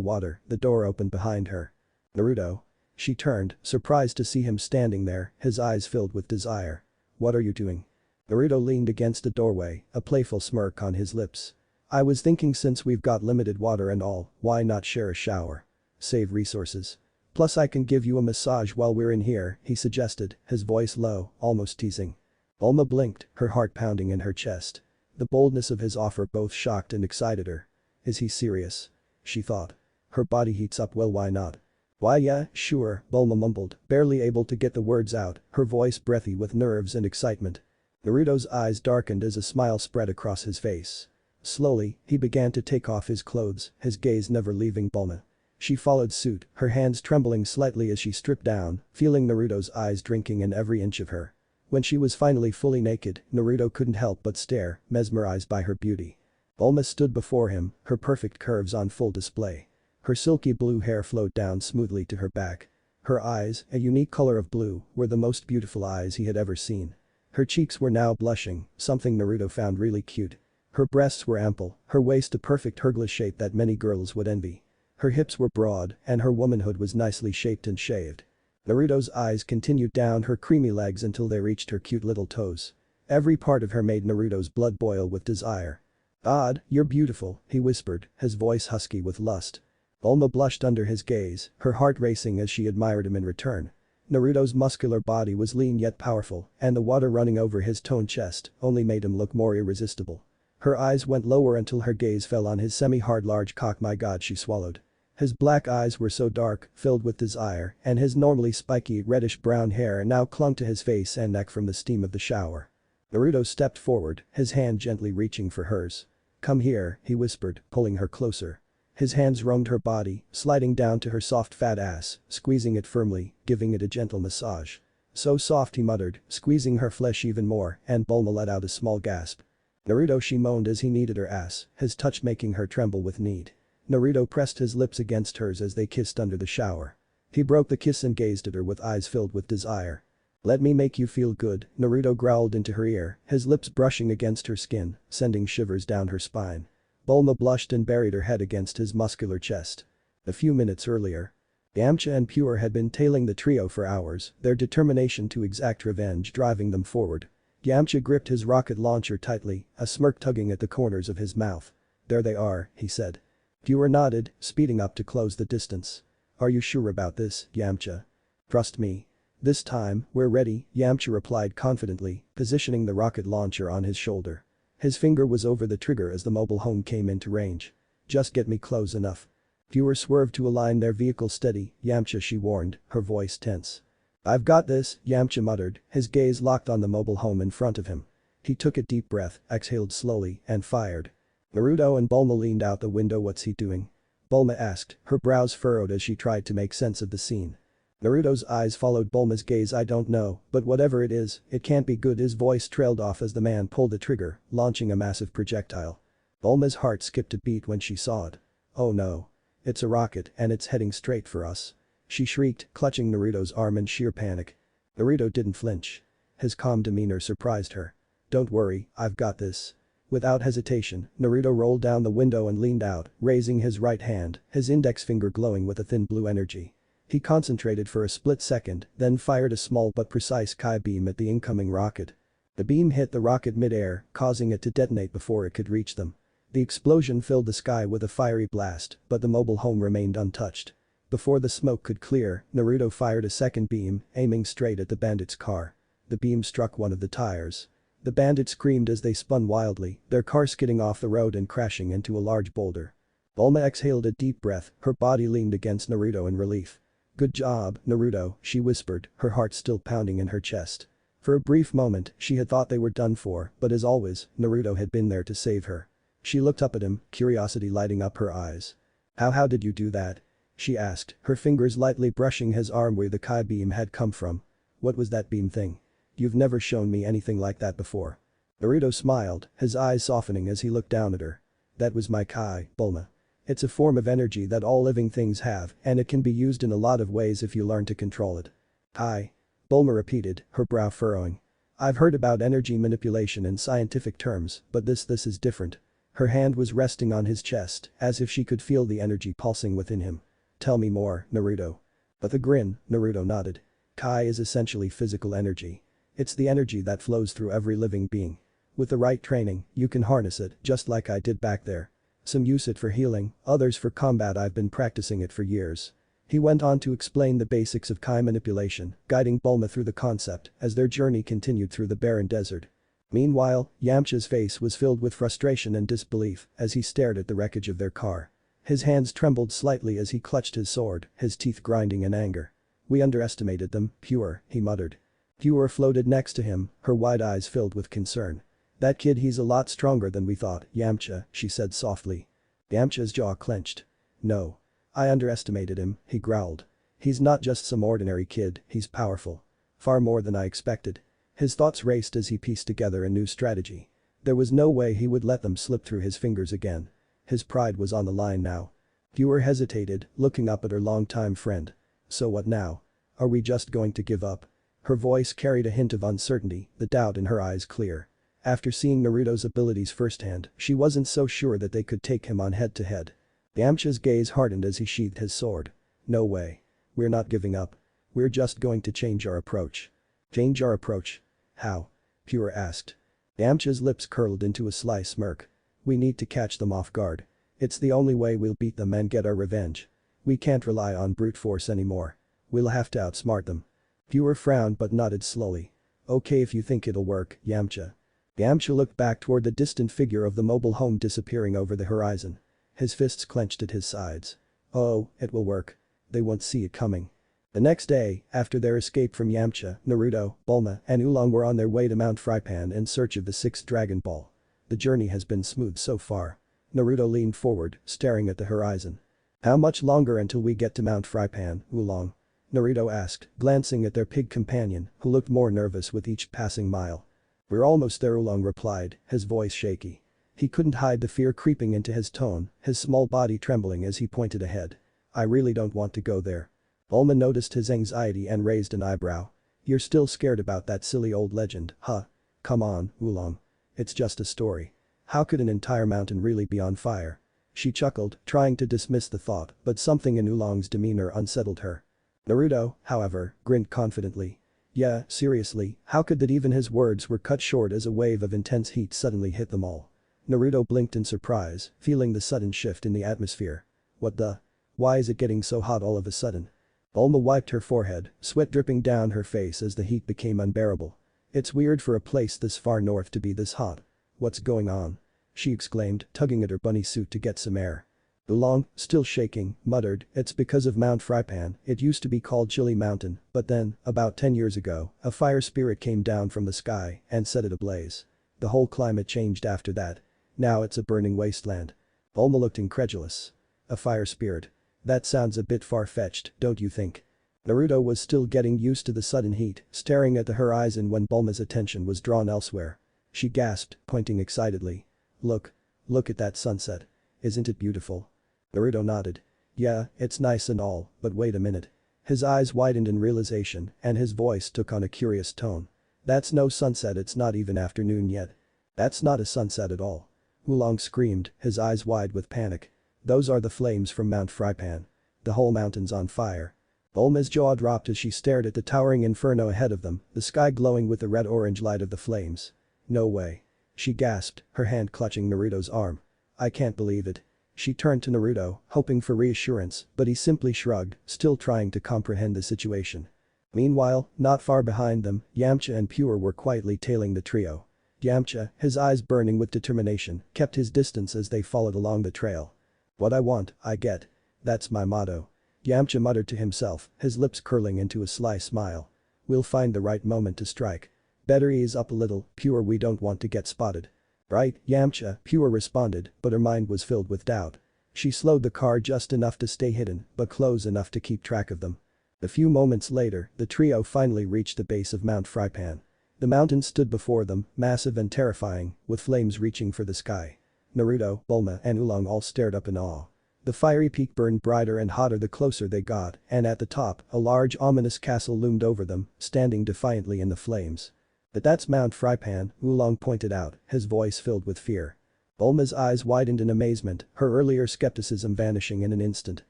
water, the door opened behind her. Naruto. She turned, surprised to see him standing there, his eyes filled with desire. What are you doing? Naruto leaned against the doorway, a playful smirk on his lips. I was thinking since we've got limited water and all, why not share a shower? Save resources. Plus I can give you a massage while we're in here, he suggested, his voice low, almost teasing. Bulma blinked, her heart pounding in her chest. The boldness of his offer both shocked and excited her. Is he serious? She thought. Her body heats up, well why not? Why yeah, sure, Bulma mumbled, barely able to get the words out, her voice breathy with nerves and excitement. Naruto's eyes darkened as a smile spread across his face. Slowly, he began to take off his clothes, his gaze never leaving Bulma. She followed suit, her hands trembling slightly as she stripped down, feeling Naruto's eyes drinking in every inch of her. When she was finally fully naked, Naruto couldn't help but stare, mesmerized by her beauty. Bulma stood before him, her perfect curves on full display. Her silky blue hair flowed down smoothly to her back. Her eyes, a unique color of blue, were the most beautiful eyes he had ever seen. Her cheeks were now blushing, something Naruto found really cute. Her breasts were ample, her waist a perfect hourglass shape that many girls would envy. Her hips were broad, and her womanhood was nicely shaped and shaved. Naruto's eyes continued down her creamy legs until they reached her cute little toes. Every part of her made Naruto's blood boil with desire. "Odd, you're beautiful," he whispered, his voice husky with lust. Bulma blushed under his gaze, her heart racing as she admired him in return. Naruto's muscular body was lean yet powerful, and the water running over his toned chest only made him look more irresistible. Her eyes went lower until her gaze fell on his semi-hard large cock. My god, she swallowed. His black eyes were so dark, filled with desire, and his normally spiky reddish-brown hair now clung to his face and neck from the steam of the shower. Naruto stepped forward, his hand gently reaching for hers. "Come here," he whispered, pulling her closer. His hands roamed her body, sliding down to her soft fat ass, squeezing it firmly, giving it a gentle massage. "So soft," he muttered, squeezing her flesh even more, and Bulma let out a small gasp. "Naruto," she moaned as he kneaded her ass, his touch making her tremble with need. Naruto pressed his lips against hers as they kissed under the shower. He broke the kiss and gazed at her with eyes filled with desire. "Let me make you feel good," Naruto growled into her ear, his lips brushing against her skin, sending shivers down her spine. Bulma blushed and buried her head against his muscular chest. A few minutes earlier, Yamcha and Pure had been tailing the trio for hours, their determination to exact revenge driving them forward. Yamcha gripped his rocket launcher tightly, a smirk tugging at the corners of his mouth. "There they are," he said. Pure nodded, speeding up to close the distance. "Are you sure about this, Yamcha?" "Trust me. This time, we're ready," Yamcha replied confidently, positioning the rocket launcher on his shoulder. His finger was over the trigger as the mobile home came into range. "Just get me close enough." Pure swerved to align their vehicle steady, Yamcha, she warned, her voice tense. "I've got this," Yamcha muttered, his gaze locked on the mobile home in front of him. He took a deep breath, exhaled slowly, and fired. Naruto and Bulma leaned out the window. "What's he doing?" Bulma asked, her brows furrowed as she tried to make sense of the scene. Naruto's eyes followed Bulma's gaze. "I don't know, but whatever it is, it can't be good." His voice trailed off as the man pulled the trigger, launching a massive projectile. Bulma's heart skipped a beat when she saw it. "Oh no. It's a rocket and it's heading straight for us," she shrieked, clutching Naruto's arm in sheer panic. Naruto didn't flinch. His calm demeanor surprised her. "Don't worry, I've got this." Without hesitation, Naruto rolled down the window and leaned out, raising his right hand, his index finger glowing with a thin blue energy. He concentrated for a split second, then fired a small but precise Chi beam at the incoming rocket. The beam hit the rocket mid-air, causing it to detonate before it could reach them. The explosion filled the sky with a fiery blast, but the mobile home remained untouched. Before the smoke could clear, Naruto fired a second beam, aiming straight at the bandit's car. The beam struck one of the tires. The bandits screamed as they spun wildly, their car skidding off the road and crashing into a large boulder. Bulma exhaled a deep breath, her body leaned against Naruto in relief. "Good job, Naruto," she whispered, her heart still pounding in her chest. For a brief moment, she had thought they were done for, but as always, Naruto had been there to save her. She looked up at him, curiosity lighting up her eyes. How did you do that?" she asked, her fingers lightly brushing his arm where the Chi beam had come from. "What was that beam thing? You've never shown me anything like that before." Naruto smiled, his eyes softening as he looked down at her. "That was my Chi, Bulma. It's a form of energy that all living things have, and it can be used in a lot of ways if you learn to control it." "Chi?" Bulma repeated, her brow furrowing. "I've heard about energy manipulation in scientific terms, but this is different." Her hand was resting on his chest, as if she could feel the energy pulsing within him. "Tell me more, Naruto." With a grin, Naruto nodded. "Chi is essentially physical energy. It's the energy that flows through every living being. With the right training, you can harness it, just like I did back there. Some use it for healing, others for combat. I've been practicing it for years." He went on to explain the basics of Chi manipulation, guiding Bulma through the concept as their journey continued through the barren desert. Meanwhile, Yamcha's face was filled with frustration and disbelief as he stared at the wreckage of their car. His hands trembled slightly as he clutched his sword, his teeth grinding in anger. "We underestimated them, Pure," he muttered. Pure floated next to him, her wide eyes filled with concern. "That kid, he's a lot stronger than we thought, Yamcha," she said softly. Yamcha's jaw clenched. "No. I underestimated him," he growled. "He's not just some ordinary kid, he's powerful. Far more than I expected." His thoughts raced as he pieced together a new strategy. There was no way he would let them slip through his fingers again. His pride was on the line now. Pure hesitated, looking up at her longtime friend. "So what now? Are we just going to give up?" Her voice carried a hint of uncertainty, the doubt in her eyes clear. After seeing Naruto's abilities firsthand, she wasn't so sure that they could take him on head-to-head. Yamcha's gaze hardened as he sheathed his sword. "No way. We're not giving up. We're just going to change our approach." "Change our approach? How?" Pure asked. Yamcha's lips curled into a sly smirk. "We need to catch them off guard. It's the only way we'll beat them and get our revenge. We can't rely on brute force anymore. We'll have to outsmart them." Pure frowned but nodded slowly. "Okay if you think it'll work, Yamcha." Yamcha looked back toward the distant figure of the mobile home disappearing over the horizon. His fists clenched at his sides. "Oh, it will work. They won't see it coming." The next day, after their escape from Yamcha, Naruto, Bulma, and Oolong were on their way to Mount Frypan in search of the sixth Dragon Ball. "The journey has been smooth so far." Naruto leaned forward, staring at the horizon. "How much longer until we get to Mount Frypan, Oolong?" Naruto asked, glancing at their pig companion, who looked more nervous with each passing mile. "We're almost there," Oolong replied, his voice shaky. He couldn't hide the fear creeping into his tone, his small body trembling as he pointed ahead. "I really don't want to go there." Bulma noticed his anxiety and raised an eyebrow. "You're still scared about that silly old legend, huh? Come on, Oolong. It's just a story. How could an entire mountain really be on fire?" She chuckled, trying to dismiss the thought, but something in Oolong's demeanor unsettled her. Naruto, however, grinned confidently. "Yeah, seriously, how could that?" Even his words were cut short as a wave of intense heat suddenly hit them all. Naruto blinked in surprise, feeling the sudden shift in the atmosphere. "What the? Why is it getting so hot all of a sudden?" Bulma wiped her forehead, sweat dripping down her face as the heat became unbearable. "It's weird for a place this far north to be this hot. What's going on?" she exclaimed, tugging at her bunny suit to get some air. Oolong, still shaking, muttered, "It's because of Mount Frypan. It used to be called Chilly Mountain, but then, about 10 years ago, a fire spirit came down from the sky and set it ablaze. The whole climate changed after that. Now it's a burning wasteland." Bulma looked incredulous. "A fire spirit? That sounds a bit far-fetched, don't you think?" Naruto was still getting used to the sudden heat, staring at the horizon when Bulma's attention was drawn elsewhere. She gasped, pointing excitedly. Look at that sunset. Isn't it beautiful?" Naruto nodded. "Yeah, it's nice and all, but wait a minute." His eyes widened in realization and his voice took on a curious tone. "That's no sunset, it's not even afternoon yet." "That's not a sunset at all." Oolong screamed, his eyes wide with panic. "Those are the flames from Mount Frypan. The whole mountain's on fire." Bulma's jaw dropped as she stared at the towering inferno ahead of them, the sky glowing with the red-orange light of the flames. "No way." She gasped, her hand clutching Naruto's arm. "I can't believe it." She turned to Naruto, hoping for reassurance, but he simply shrugged, still trying to comprehend the situation. Meanwhile, not far behind them, Yamcha and Pure were quietly tailing the trio. Yamcha, his eyes burning with determination, kept his distance as they followed along the trail. "What I want, I get. That's my motto." Yamcha muttered to himself, his lips curling into a sly smile. "We'll find the right moment to strike. Better ease up a little, Pure, we don't want to get spotted." "Right, Yamcha," Pure responded, but her mind was filled with doubt. She slowed the car just enough to stay hidden, but close enough to keep track of them. A few moments later, the trio finally reached the base of Mount Frypan. The mountain stood before them, massive and terrifying, with flames reaching for the sky. Naruto, Bulma and Oolong all stared up in awe. The fiery peak burned brighter and hotter the closer they got, and at the top, a large ominous castle loomed over them, standing defiantly in the flames. "That's Mount Frypan," Oolong pointed out, his voice filled with fear. Bulma's eyes widened in amazement, her earlier skepticism vanishing in an instant.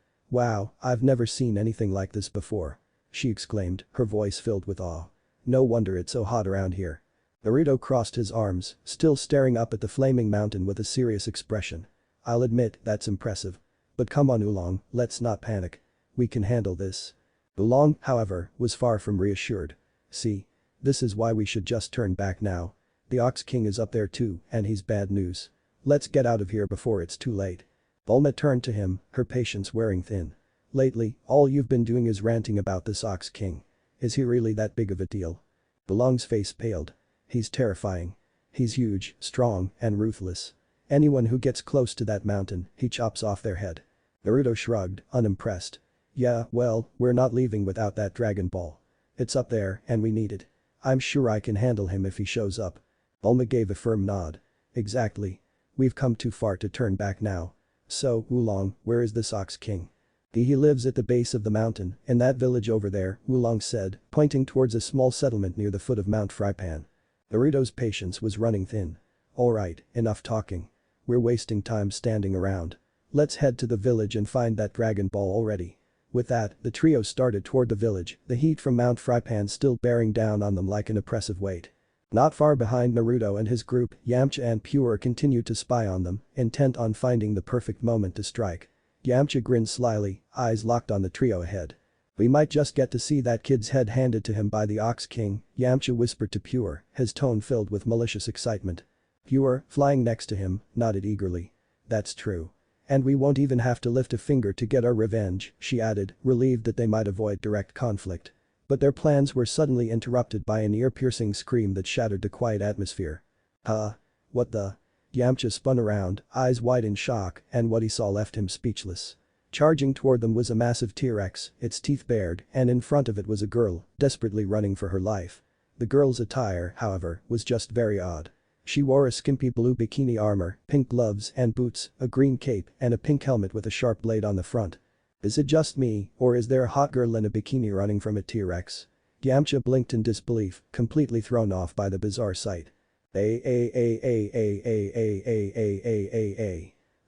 "Wow, I've never seen anything like this before," she exclaimed, her voice filled with awe. "No wonder it's so hot around here." Naruto crossed his arms, still staring up at the flaming mountain with a serious expression. "I'll admit, that's impressive. But come on Oolong, let's not panic. We can handle this." Oolong, however, was far from reassured. "See? This is why we should just turn back now. The Ox King is up there too, and he's bad news. Let's get out of here before it's too late." Bulma turned to him, her patience wearing thin. "Lately, all you've been doing is ranting about this Ox King. Is he really that big of a deal?" Oolong's face paled. "He's terrifying. He's huge, strong, and ruthless. Anyone who gets close to that mountain, he chops off their head." Naruto shrugged, unimpressed. "Yeah, well, we're not leaving without that Dragon Ball. It's up there, and we need it. I'm sure I can handle him if he shows up." Bulma gave a firm nod. "Exactly. We've come too far to turn back now. So, Oolong, where is this Ox King?" "He lives at the base of the mountain, in that village over there," Oolong said, pointing towards a small settlement near the foot of Mount Frypan. Naruto's patience was running thin. "Alright, enough talking. We're wasting time standing around. Let's head to the village and find that Dragon Ball already." With that, the trio started toward the village, the heat from Mount Frypan still bearing down on them like an oppressive weight. Not far behind Naruto and his group, Yamcha and Pure continued to spy on them, intent on finding the perfect moment to strike. Yamcha grinned slyly, eyes locked on the trio ahead. "We might just get to see that kid's head handed to him by the Ox King," Yamcha whispered to Pure, his tone filled with malicious excitement. Pure, flying next to him, nodded eagerly. "That's true. And we won't even have to lift a finger to get our revenge," she added, relieved that they might avoid direct conflict. But their plans were suddenly interrupted by an ear-piercing scream that shattered the quiet atmosphere. "Huh? What the?" Yamcha spun around, eyes wide in shock, and what he saw left him speechless. Charging toward them was a massive T-Rex, its teeth bared, and in front of it was a girl, desperately running for her life. The girl's attire, however, was just very odd. She wore a skimpy blue bikini armor, pink gloves and boots, a green cape, and a pink helmet with a sharp blade on the front. "Is it just me, or is there a hot girl in a bikini running from a T-Rex?" Yamcha blinked in disbelief, completely thrown off by the bizarre sight.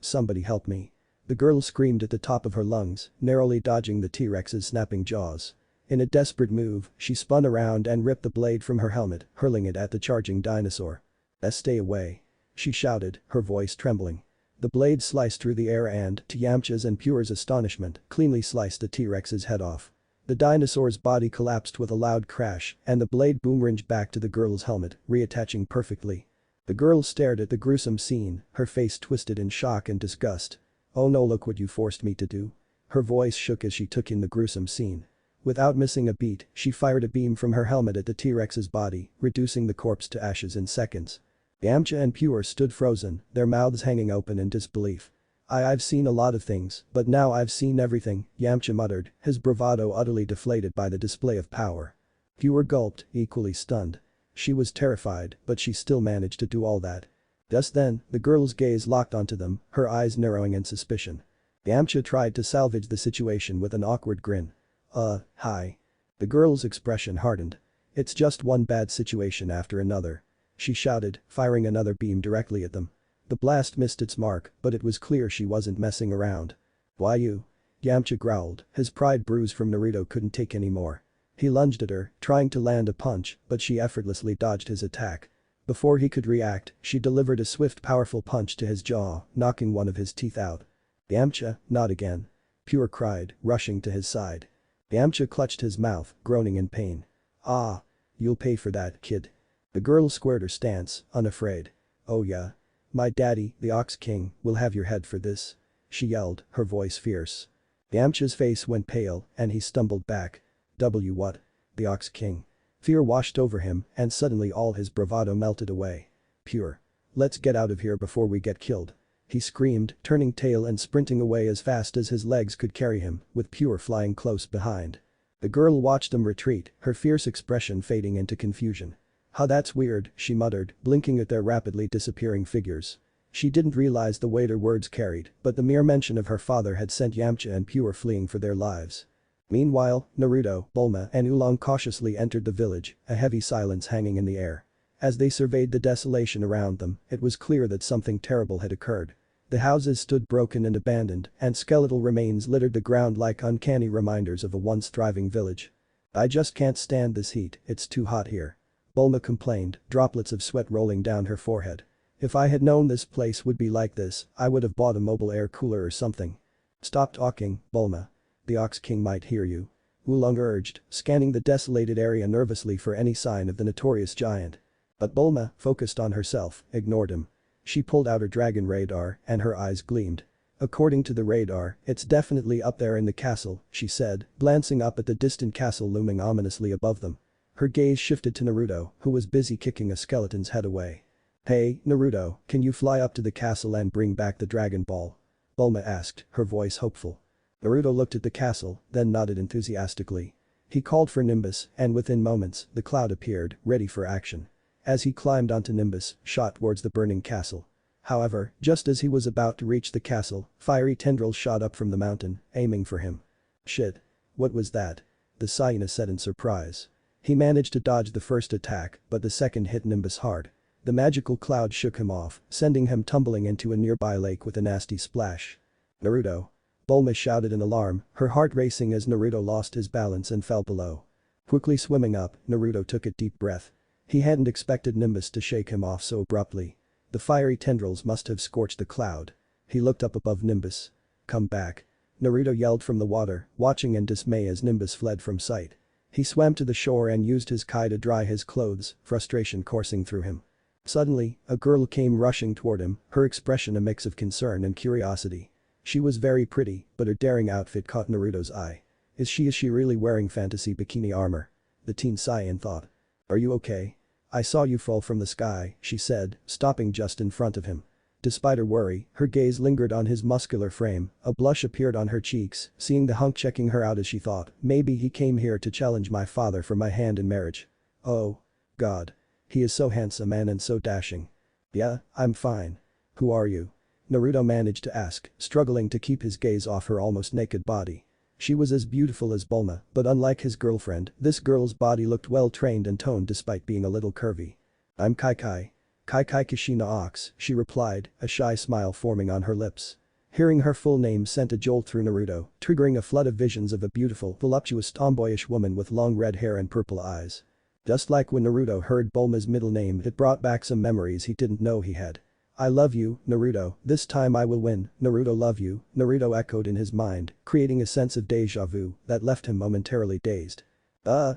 Somebody help me." The girl screamed at the top of her lungs, narrowly dodging the T-Rex's snapping jaws. In a desperate move, she spun around and ripped the blade from her helmet, hurling it at the charging dinosaur. "Stay away." she shouted, her voice trembling. The blade sliced through the air and, to Yamcha's and Pure's astonishment, cleanly sliced the T-Rex's head off. The dinosaur's body collapsed with a loud crash, and the blade boomeranged back to the girl's helmet, reattaching perfectly. The girl stared at the gruesome scene, her face twisted in shock and disgust. "Oh no, look what you forced me to do." Her voice shook as she took in the gruesome scene. Without missing a beat, she fired a beam from her helmet at the T-Rex's body, reducing the corpse to ashes in seconds. Yamcha and Pure stood frozen, their mouths hanging open in disbelief. I've seen a lot of things, but now I've seen everything," Yamcha muttered, his bravado utterly deflated by the display of power. Pure gulped, equally stunned. She was terrified, but she still managed to do all that. Just then, the girl's gaze locked onto them, her eyes narrowing in suspicion. Yamcha tried to salvage the situation with an awkward grin. Hi." The girl's expression hardened. "It's just one bad situation after another," she shouted, firing another beam directly at them. The blast missed its mark, but it was clear she wasn't messing around. "Why you?" Yamcha growled, his pride bruised from Naruto couldn't take any more. He lunged at her, trying to land a punch, but she effortlessly dodged his attack. Before he could react, she delivered a swift powerful punch to his jaw, knocking one of his teeth out. Yamcha, not again. Pure cried, rushing to his side. Yamcha clutched his mouth, groaning in pain. Ah. You'll pay for that, kid. The girl squared her stance, unafraid. Oh yeah. My daddy, the Ox King, will have your head for this. She yelled, her voice fierce. Yamcha's face went pale, and he stumbled back. What? The Ox King. Fear washed over him, and suddenly all his bravado melted away. Pure. Let's get out of here before we get killed. He screamed, turning tail and sprinting away as fast as his legs could carry him, with Pure flying close behind. The girl watched them retreat, her fierce expression fading into confusion. Huh, that's weird, she muttered, blinking at their rapidly disappearing figures. She didn't realize the weight her words carried, but the mere mention of her father had sent Yamcha and Pure fleeing for their lives. Meanwhile, Naruto, Bulma and Oolong cautiously entered the village, a heavy silence hanging in the air. As they surveyed the desolation around them, it was clear that something terrible had occurred. The houses stood broken and abandoned, and skeletal remains littered the ground like uncanny reminders of a once thriving village. I just can't stand this heat, it's too hot here. Bulma complained, droplets of sweat rolling down her forehead. If I had known this place would be like this, I would have bought a mobile air cooler or something. Stop talking, Bulma. The Ox King might hear you. Oolong urged, scanning the desolated area nervously for any sign of the notorious giant. But Bulma, focused on herself, ignored him. She pulled out her dragon radar, and her eyes gleamed. According to the radar, it's definitely up there in the castle, she said, glancing up at the distant castle looming ominously above them. Her gaze shifted to Naruto, who was busy kicking a skeleton's head away. Hey, Naruto, can you fly up to the castle and bring back the Dragon Ball? Bulma asked, her voice hopeful. Naruto looked at the castle, then nodded enthusiastically. He called for Nimbus, and within moments, the cloud appeared, ready for action. As he climbed onto Nimbus, shot towards the burning castle. However, just as he was about to reach the castle, fiery tendrils shot up from the mountain, aiming for him. Shit. What was that? The hyena said in surprise. He managed to dodge the first attack, but the second hit Nimbus hard. The magical cloud shook him off, sending him tumbling into a nearby lake with a nasty splash. Naruto. Bulma shouted in alarm, her heart racing as Naruto lost his balance and fell below. Quickly swimming up, Naruto took a deep breath. He hadn't expected Nimbus to shake him off so abruptly. The fiery tendrils must have scorched the cloud. He looked up above Nimbus. Come back. Naruto yelled from the water, watching in dismay as Nimbus fled from sight. He swam to the shore and used his kai to dry his clothes, frustration coursing through him. Suddenly, a girl came rushing toward him, her expression a mix of concern and curiosity. She was very pretty, but her daring outfit caught Naruto's eye. Is she really wearing fantasy bikini armor? The teen sighed in thought. Are you okay? I saw you fall from the sky, she said, stopping just in front of him. Despite her worry, her gaze lingered on his muscular frame, a blush appeared on her cheeks, seeing the hunk checking her out as she thought, maybe he came here to challenge my father for my hand in marriage. Oh. God. He is so handsome and so dashing. Yeah, I'm fine. Who are you? Naruto managed to ask, struggling to keep his gaze off her almost naked body. She was as beautiful as Bulma, but unlike his girlfriend, this girl's body looked well trained and toned despite being a little curvy. I'm Kai-Kai. Kai-Kai Kishina Ox, she replied, a shy smile forming on her lips. Hearing her full name sent a jolt through Naruto, triggering a flood of visions of a beautiful, voluptuous tomboyish woman with long red hair and purple eyes. Just like when Naruto heard Bulma's middle name, it brought back some memories he didn't know he had. I love you, Naruto, this time I will win, Naruto love you, Naruto echoed in his mind, creating a sense of deja vu that left him momentarily dazed.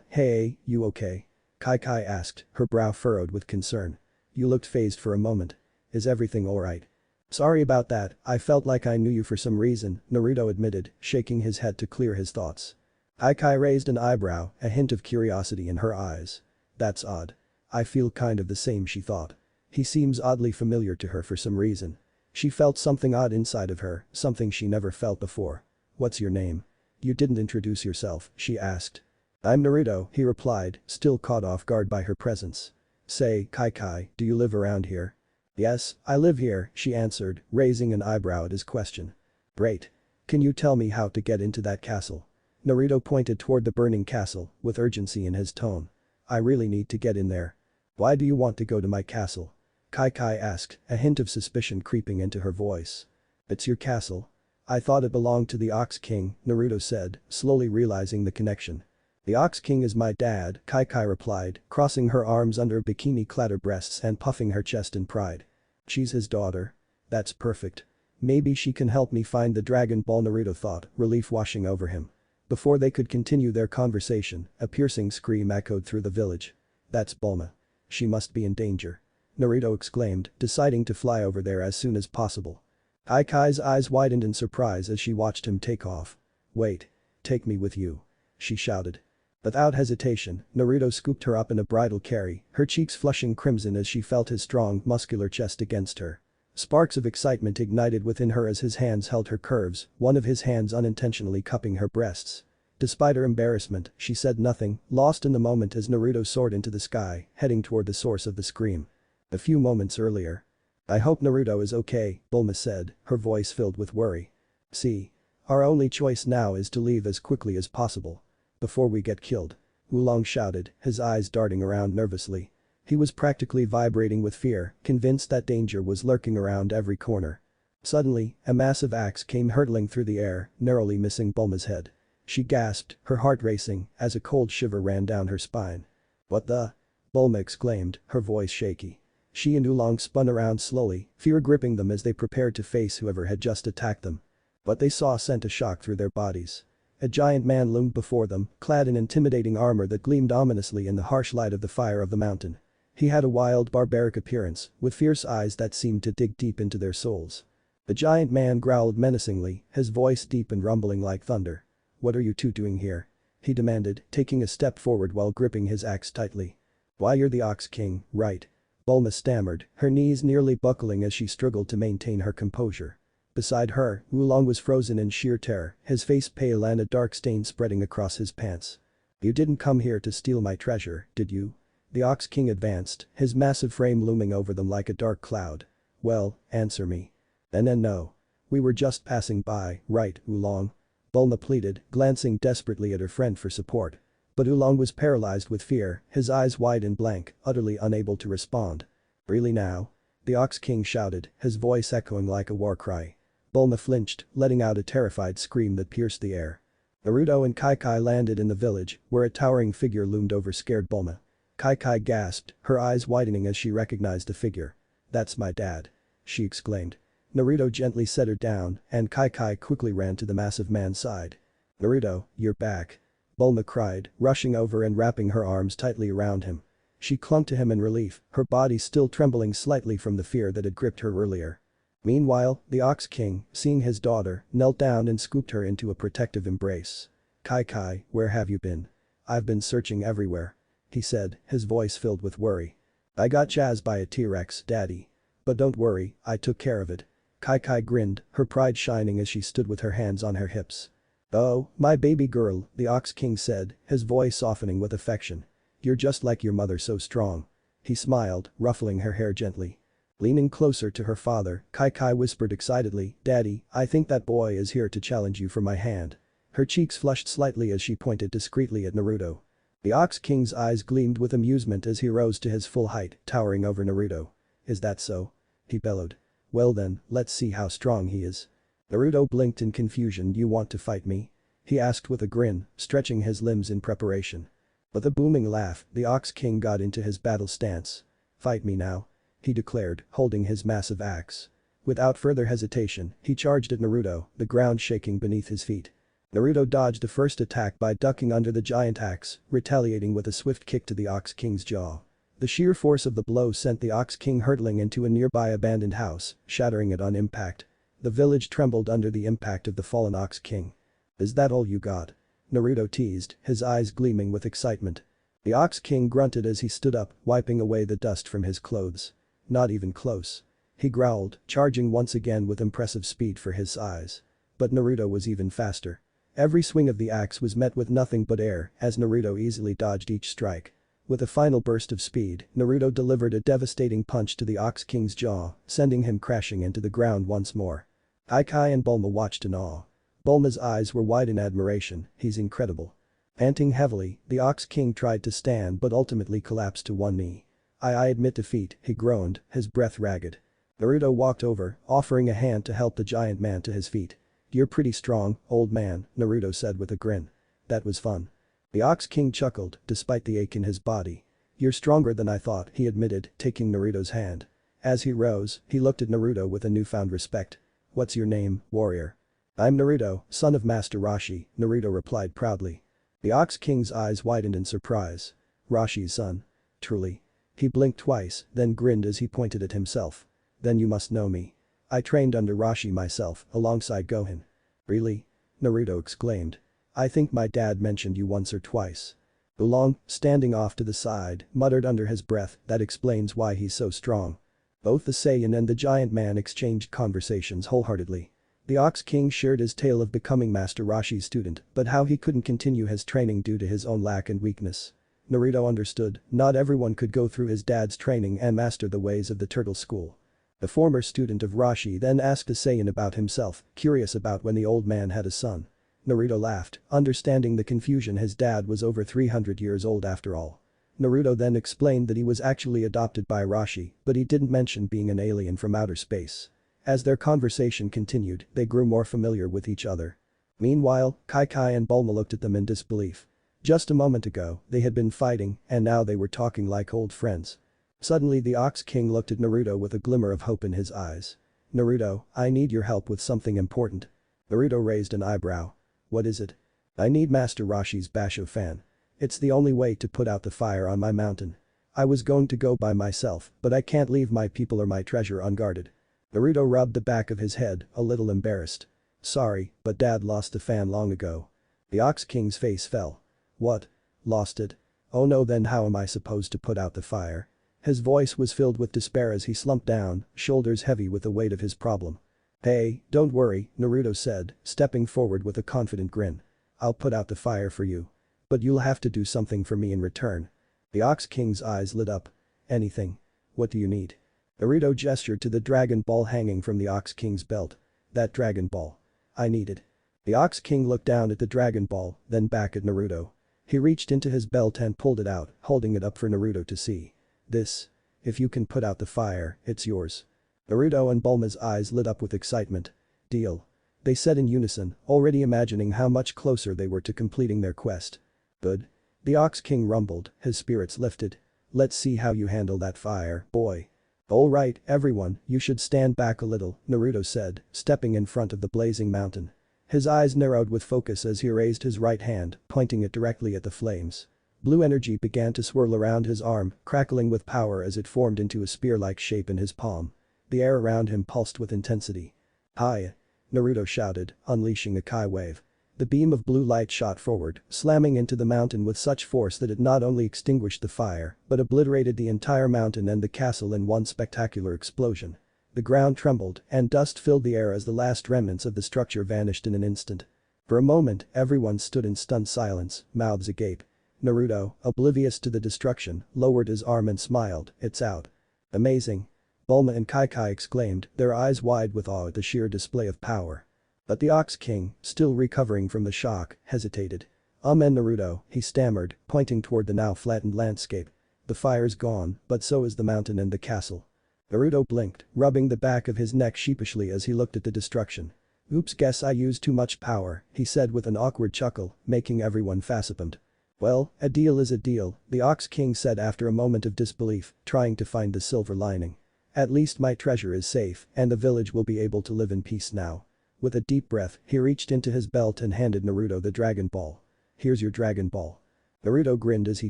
Hey, you okay? Kai-Kai asked, her brow furrowed with concern. You looked phased for a moment. Is everything alright? Sorry about that, I felt like I knew you for some reason, Naruto admitted, shaking his head to clear his thoughts. Kai-Kai raised an eyebrow, a hint of curiosity in her eyes. That's odd. I feel kind of the same, she thought. He seems oddly familiar to her for some reason. She felt something odd inside of her, something she never felt before. What's your name? You didn't introduce yourself, she asked. I'm Naruto, he replied, still caught off guard by her presence. Say, Kai-Kai, do you live around here? Yes, I live here, she answered, raising an eyebrow at his question. Great. Can you tell me how to get into that castle? Naruto pointed toward the burning castle, with urgency in his tone. I really need to get in there. Why do you want to go to my castle? Kai-Kai asked, a hint of suspicion creeping into her voice. It's your castle. I thought it belonged to the Ox King, Naruto said, slowly realizing the connection. The Ox King is my dad, xChi-Chi replied, crossing her arms under bikini-clad breasts and puffing her chest in pride. She's his daughter. That's perfect. Maybe she can help me find the Dragon Ball, Naruto thought, relief washing over him. Before they could continue their conversation, a piercing scream echoed through the village. That's Bulma. She must be in danger. Naruto exclaimed, deciding to fly over there as soon as possible. xChi-Chi's eyes widened in surprise as she watched him take off. Wait. Take me with you. She shouted. Without hesitation, Naruto scooped her up in a bridal carry, her cheeks flushing crimson as she felt his strong, muscular chest against her. Sparks of excitement ignited within her as his hands held her curves, one of his hands unintentionally cupping her breasts. Despite her embarrassment, she said nothing, lost in the moment as Naruto soared into the sky, heading toward the source of the scream. A few moments earlier. I hope Naruto is okay, Bulma said, her voice filled with worry. See. Our only choice now is to leave as quickly as possible. Before we get killed. Oolong shouted, his eyes darting around nervously. He was practically vibrating with fear, convinced that danger was lurking around every corner. Suddenly, a massive axe came hurtling through the air, narrowly missing Bulma's head. She gasped, her heart racing, as a cold shiver ran down her spine. What the? Bulma exclaimed, her voice shaky. She and Oolong spun around slowly, fear gripping them as they prepared to face whoever had just attacked them. What they saw sent a shock through their bodies. A giant man loomed before them, clad in intimidating armor that gleamed ominously in the harsh light of the fire of the mountain. He had a wild, barbaric appearance, with fierce eyes that seemed to dig deep into their souls. The giant man growled menacingly, his voice deep and rumbling like thunder. What are you two doing here? He demanded, taking a step forward while gripping his axe tightly. Why, you're the Ox King, right? Bulma stammered, her knees nearly buckling as she struggled to maintain her composure. Beside her, Oolong was frozen in sheer terror, his face pale and a dark stain spreading across his pants. You didn't come here to steal my treasure, did you? The Ox King advanced, his massive frame looming over them like a dark cloud. Well, answer me. No. We were just passing by, right, Oolong? Bulma pleaded, glancing desperately at her friend for support. But Oolong was paralyzed with fear, his eyes wide and blank, utterly unable to respond. Really now? The Ox King shouted, his voice echoing like a war cry. Bulma flinched, letting out a terrified scream that pierced the air. Naruto and xChi-Chi landed in the village, where a towering figure loomed over scared Bulma. xChi-Chi gasped, her eyes widening as she recognized the figure. That's my dad. She exclaimed. Naruto gently set her down, and xChi-Chi quickly ran to the massive man's side. Naruto, you're back. Bulma cried, rushing over and wrapping her arms tightly around him. She clung to him in relief, her body still trembling slightly from the fear that had gripped her earlier. Meanwhile, the Ox King, seeing his daughter, knelt down and scooped her into a protective embrace. Xi-Chi, where have you been? I've been searching everywhere. He said, his voice filled with worry. I got jazzed by a T-Rex, Daddy. But don't worry, I took care of it. Xi-Chi grinned, her pride shining as she stood with her hands on her hips. Oh, my baby girl, the Ox King said, his voice softening with affection. You're just like your mother, so strong. He smiled, ruffling her hair gently. Leaning closer to her father, Xi-Chi whispered excitedly, Daddy, I think that boy is here to challenge you for my hand. Her cheeks flushed slightly as she pointed discreetly at Naruto. The Ox King's eyes gleamed with amusement as he rose to his full height, towering over Naruto. Is that so? He bellowed. Well then, let's see how strong he is. Naruto blinked in confusion. You want to fight me? He asked with a grin, stretching his limbs in preparation. With a booming laugh, the Ox King got into his battle stance. Fight me now. He declared, holding his massive axe. Without further hesitation, he charged at Naruto, the ground shaking beneath his feet. Naruto dodged the first attack by ducking under the giant axe, retaliating with a swift kick to the Ox King's jaw. The sheer force of the blow sent the Ox King hurtling into a nearby abandoned house, shattering it on impact. The village trembled under the impact of the fallen Ox King. Is that all you got? Naruto teased, his eyes gleaming with excitement. The Ox King grunted as he stood up, wiping away the dust from his clothes. Not even close. He growled, charging once again with impressive speed for his size. But Naruto was even faster. Every swing of the axe was met with nothing but air as Naruto easily dodged each strike. With a final burst of speed, Naruto delivered a devastating punch to the Ox King's jaw, sending him crashing into the ground once more. xChi and Bulma watched in awe. Bulma's eyes were wide in admiration, he's incredible. Panting heavily, the Ox King tried to stand but ultimately collapsed to one knee. I admit defeat, he groaned, his breath ragged. Naruto walked over, offering a hand to help the giant man to his feet. You're pretty strong, old man, Naruto said with a grin. That was fun. The Ox King chuckled, despite the ache in his body. You're stronger than I thought, he admitted, taking Naruto's hand. As he rose, he looked at Naruto with a newfound respect. What's your name, warrior? I'm Naruto, son of Master Roshi, Naruto replied proudly. The Ox King's eyes widened in surprise. Roshi's son. Truly. He blinked twice, then grinned as he pointed at himself. Then you must know me. I trained under Roshi myself, alongside Gohan. Really? Naruto exclaimed. I think my dad mentioned you once or twice. Oolong, standing off to the side, muttered under his breath, that explains why he's so strong. Both the Saiyan and the giant man exchanged conversations wholeheartedly. The Ox King shared his tale of becoming Master Roshi's student, but how he couldn't continue his training due to his own lack and weakness. Naruto understood, not everyone could go through his dad's training and master the ways of the Turtle School. The former student of Roshi then asked the Saiyan about himself, curious about when the old man had a son. Naruto laughed, understanding the confusion his dad was over 300 years old after all. Naruto then explained that he was actually adopted by Roshi, but he didn't mention being an alien from outer space. As their conversation continued, they grew more familiar with each other. Meanwhile, Kai-Kai and Bulma looked at them in disbelief. Just a moment ago, they had been fighting, and now they were talking like old friends. Suddenly the Ox King looked at Naruto with a glimmer of hope in his eyes. Naruto, I need your help with something important. Naruto raised an eyebrow. What is it? I need Master Roshi's Basho fan. It's the only way to put out the fire on my mountain. I was going to go by myself, but I can't leave my people or my treasure unguarded. Naruto rubbed the back of his head, a little embarrassed. Sorry, but Dad lost the fan long ago. The Ox King's face fell. What? Lost it? Oh no, then how am I supposed to put out the fire? His voice was filled with despair as he slumped down, shoulders heavy with the weight of his problem. Hey, don't worry, Naruto said, stepping forward with a confident grin. I'll put out the fire for you. But you'll have to do something for me in return. The Ox King's eyes lit up. Anything. What do you need? Naruto gestured to the Dragon Ball hanging from the Ox King's belt. That Dragon Ball. I need it. The Ox King looked down at the Dragon Ball, then back at Naruto. He reached into his belt and pulled it out, holding it up for Naruto to see. This. If you can put out the fire, it's yours. Naruto and Bulma's eyes lit up with excitement. Deal. They said in unison, already imagining how much closer they were to completing their quest. Good. The Ox King rumbled, his spirits lifted. Let's see how you handle that fire, boy. Alright, everyone, you should stand back a little, Naruto said, stepping in front of the blazing mountain. His eyes narrowed with focus as he raised his right hand, pointing it directly at the flames. Blue energy began to swirl around his arm, crackling with power as it formed into a spear-like shape in his palm. The air around him pulsed with intensity. Hi! Naruto shouted, unleashing a Kai wave. The beam of blue light shot forward, slamming into the mountain with such force that it not only extinguished the fire, but obliterated the entire mountain and the castle in one spectacular explosion. The ground trembled, and dust filled the air as the last remnants of the structure vanished in an instant. For a moment, everyone stood in stunned silence, mouths agape. Naruto, oblivious to the destruction, lowered his arm and smiled, it's out. Amazing. Bulma and Kai-Kai exclaimed, their eyes wide with awe at the sheer display of power. But the Ox King, still recovering from the shock, hesitated. And Naruto, he stammered, pointing toward the now flattened landscape. The fire's gone, but so is the mountain and the castle. Naruto blinked, rubbing the back of his neck sheepishly as he looked at the destruction. Oops, guess I used too much power, he said with an awkward chuckle, making everyone facepalmed. Well, a deal is a deal, the Ox King said after a moment of disbelief, trying to find the silver lining. At least my treasure is safe, and the village will be able to live in peace now. With a deep breath, he reached into his belt and handed Naruto the Dragon Ball. Here's your Dragon Ball. Naruto grinned as he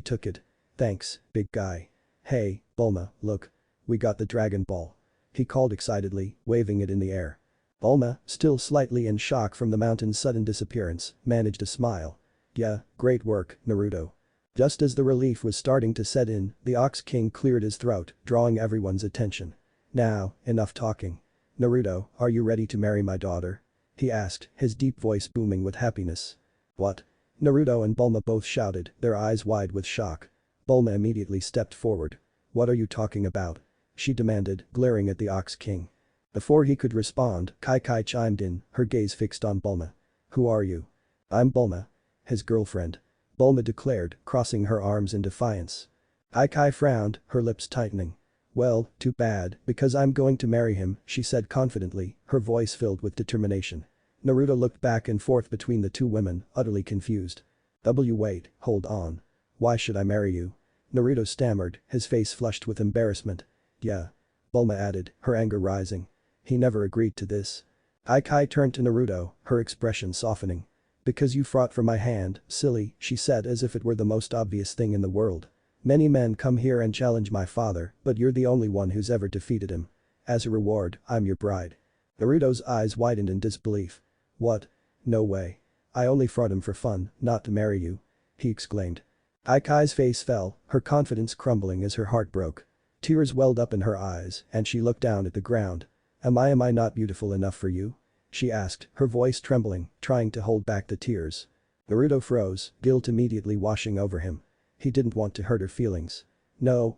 took it. Thanks, big guy. Hey, Bulma, look. We got the Dragon Ball. He called excitedly, waving it in the air. Bulma, still slightly in shock from the mountain's sudden disappearance, managed a smile. Yeah, great work, Naruto. Just as the relief was starting to set in, the Ox King cleared his throat, drawing everyone's attention. Now, enough talking. Naruto, are you ready to marry my daughter? He asked, his deep voice booming with happiness. What? Naruto and Bulma both shouted, their eyes wide with shock. Bulma immediately stepped forward. What are you talking about? She demanded, glaring at the Ox King. Before he could respond, Kai-Kai chimed in, her gaze fixed on Bulma. Who are you? I'm Bulma. His girlfriend. Bulma declared, crossing her arms in defiance. Kai-Kai frowned, her lips tightening. Well, too bad, because I'm going to marry him, she said confidently, her voice filled with determination. Naruto looked back and forth between the two women, utterly confused. Wait, hold on. Why should I marry you? Naruto stammered, his face flushed with embarrassment. Yeah. Bulma added, her anger rising. He never agreed to this. xChi turned to Naruto, her expression softening. Because you fought for my hand, silly, she said as if it were the most obvious thing in the world. Many men come here and challenge my father, but you're the only one who's ever defeated him. As a reward, I'm your bride. Naruto's eyes widened in disbelief. What? No way. I only fought him for fun, not to marry you. He exclaimed. xChi's face fell, her confidence crumbling as her heart broke. Tears welled up in her eyes and she looked down at the ground. Am I not beautiful enough for you? She asked, her voice trembling, trying to hold back the tears. Naruto froze, guilt immediately washing over him. He didn't want to hurt her feelings. No,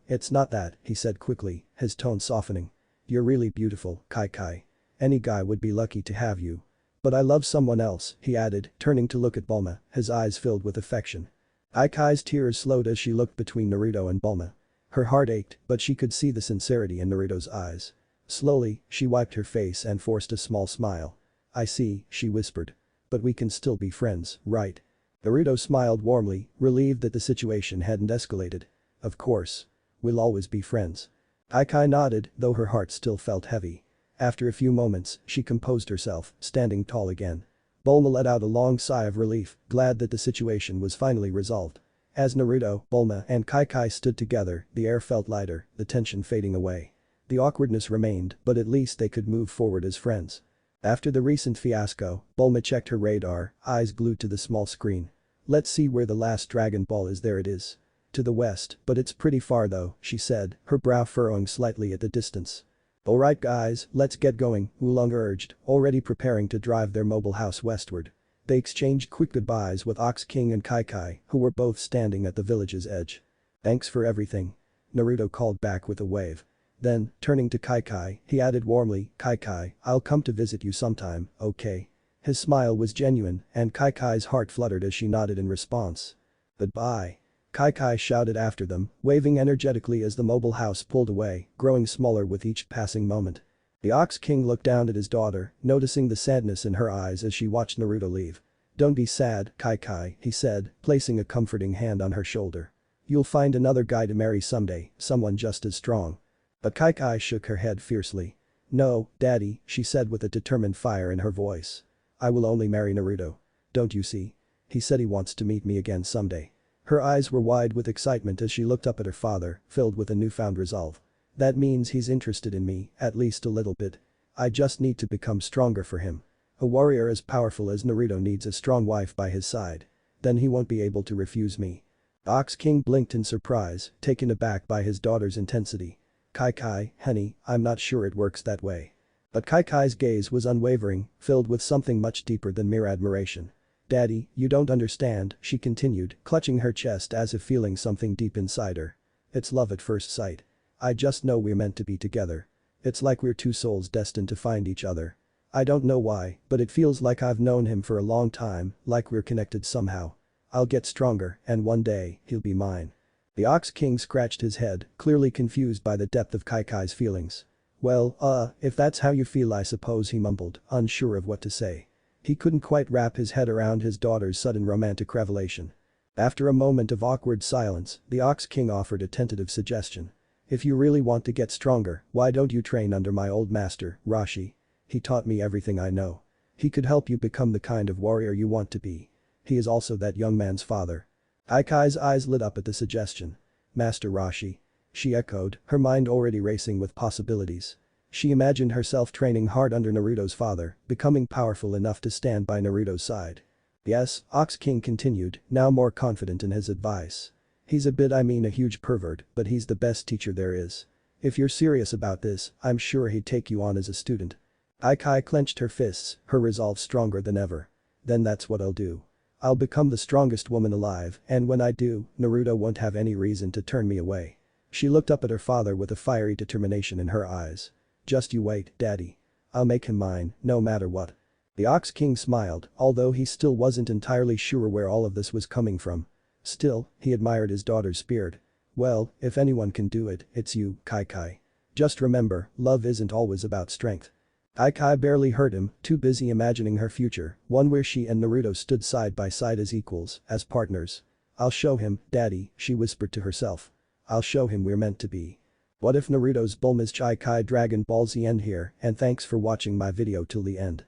it's not that, he said quickly, his tone softening. You're really beautiful, xChi. Any guy would be lucky to have you. But I love someone else, he added, turning to look at Bulma, his eyes filled with affection. xChi's tears slowed as she looked between Naruto and Bulma. Her heart ached, but she could see the sincerity in Naruto's eyes. Slowly, she wiped her face and forced a small smile. I see, she whispered. But we can still be friends, right? Naruto smiled warmly, relieved that the situation hadn't escalated. Of course. We'll always be friends. xChi nodded, though her heart still felt heavy. After a few moments, she composed herself, standing tall again. Bulma let out a long sigh of relief, glad that the situation was finally resolved. As Naruto, Bulma and xChi stood together, the air felt lighter, the tension fading away. The awkwardness remained, but at least they could move forward as friends. After the recent fiasco, Bulma checked her radar, eyes glued to the small screen. Let's see where the last Dragon Ball is. There it is. To the west, but it's pretty far though, she said, her brow furrowing slightly at the distance. Alright guys, let's get going, Oolong urged, already preparing to drive their mobile house westward. They exchanged quick goodbyes with Ox King and xChi, who were both standing at the village's edge. Thanks for everything. Naruto called back with a wave. Then, turning to xChi, he added warmly, xChi, I'll come to visit you sometime, okay? His smile was genuine, and xChi's heart fluttered as she nodded in response. Goodbye. xChi shouted after them, waving energetically as the mobile house pulled away, growing smaller with each passing moment. The Ox King looked down at his daughter, noticing the sadness in her eyes as she watched Naruto leave. Don't be sad, xChi, he said, placing a comforting hand on her shoulder. You'll find another guy to marry someday, someone just as strong. But xChi shook her head fiercely. No, daddy, she said with a determined fire in her voice. I will only marry Naruto. Don't you see? He said he wants to meet me again someday. Her eyes were wide with excitement as she looked up at her father, filled with a newfound resolve. That means he's interested in me, at least a little bit. I just need to become stronger for him. A warrior as powerful as Naruto needs a strong wife by his side. Then he won't be able to refuse me. Ox King blinked in surprise, taken aback by his daughter's intensity. xChi, honey, I'm not sure it works that way. But xChi's gaze was unwavering, filled with something much deeper than mere admiration. Daddy, you don't understand, she continued, clutching her chest as if feeling something deep inside her. It's love at first sight. I just know we're meant to be together. It's like we're two souls destined to find each other. I don't know why, but it feels like I've known him for a long time, like we're connected somehow. I'll get stronger, and one day, he'll be mine. The Ox King scratched his head, clearly confused by the depth of xChi's feelings. Well, if that's how you feel I suppose, he mumbled, unsure of what to say. He couldn't quite wrap his head around his daughter's sudden romantic revelation. After a moment of awkward silence, the Ox King offered a tentative suggestion. If you really want to get stronger, why don't you train under my old master, Rashi? He taught me everything I know. He could help you become the kind of warrior you want to be. He is also that young man's father. xChi's eyes lit up at the suggestion. Master Rashi. She echoed, her mind already racing with possibilities. She imagined herself training hard under Naruto's father, becoming powerful enough to stand by Naruto's side. Yes, Ox King continued, now more confident in his advice. He's a huge pervert, but he's the best teacher there is. If you're serious about this, I'm sure he'd take you on as a student. xChi clenched her fists, her resolve stronger than ever. Then that's what I'll do. I'll become the strongest woman alive, and when I do, Naruto won't have any reason to turn me away. She looked up at her father with a fiery determination in her eyes. Just you wait, daddy. I'll make him mine, no matter what. The Ox King smiled, although he still wasn't entirely sure where all of this was coming from. Still, he admired his daughter's spirit. Well, if anyone can do it, it's you, xChi. Just remember, love isn't always about strength. Kai barely heard him, too busy imagining her future, one where she and Naruto stood side by side as equals, as partners. "I'll show him, daddy," she whispered to herself. "I'll show him we're meant to be." What if Naruto's Bulma's xChi-Chi Dragon Ball Z end here, and thanks for watching my video till the end.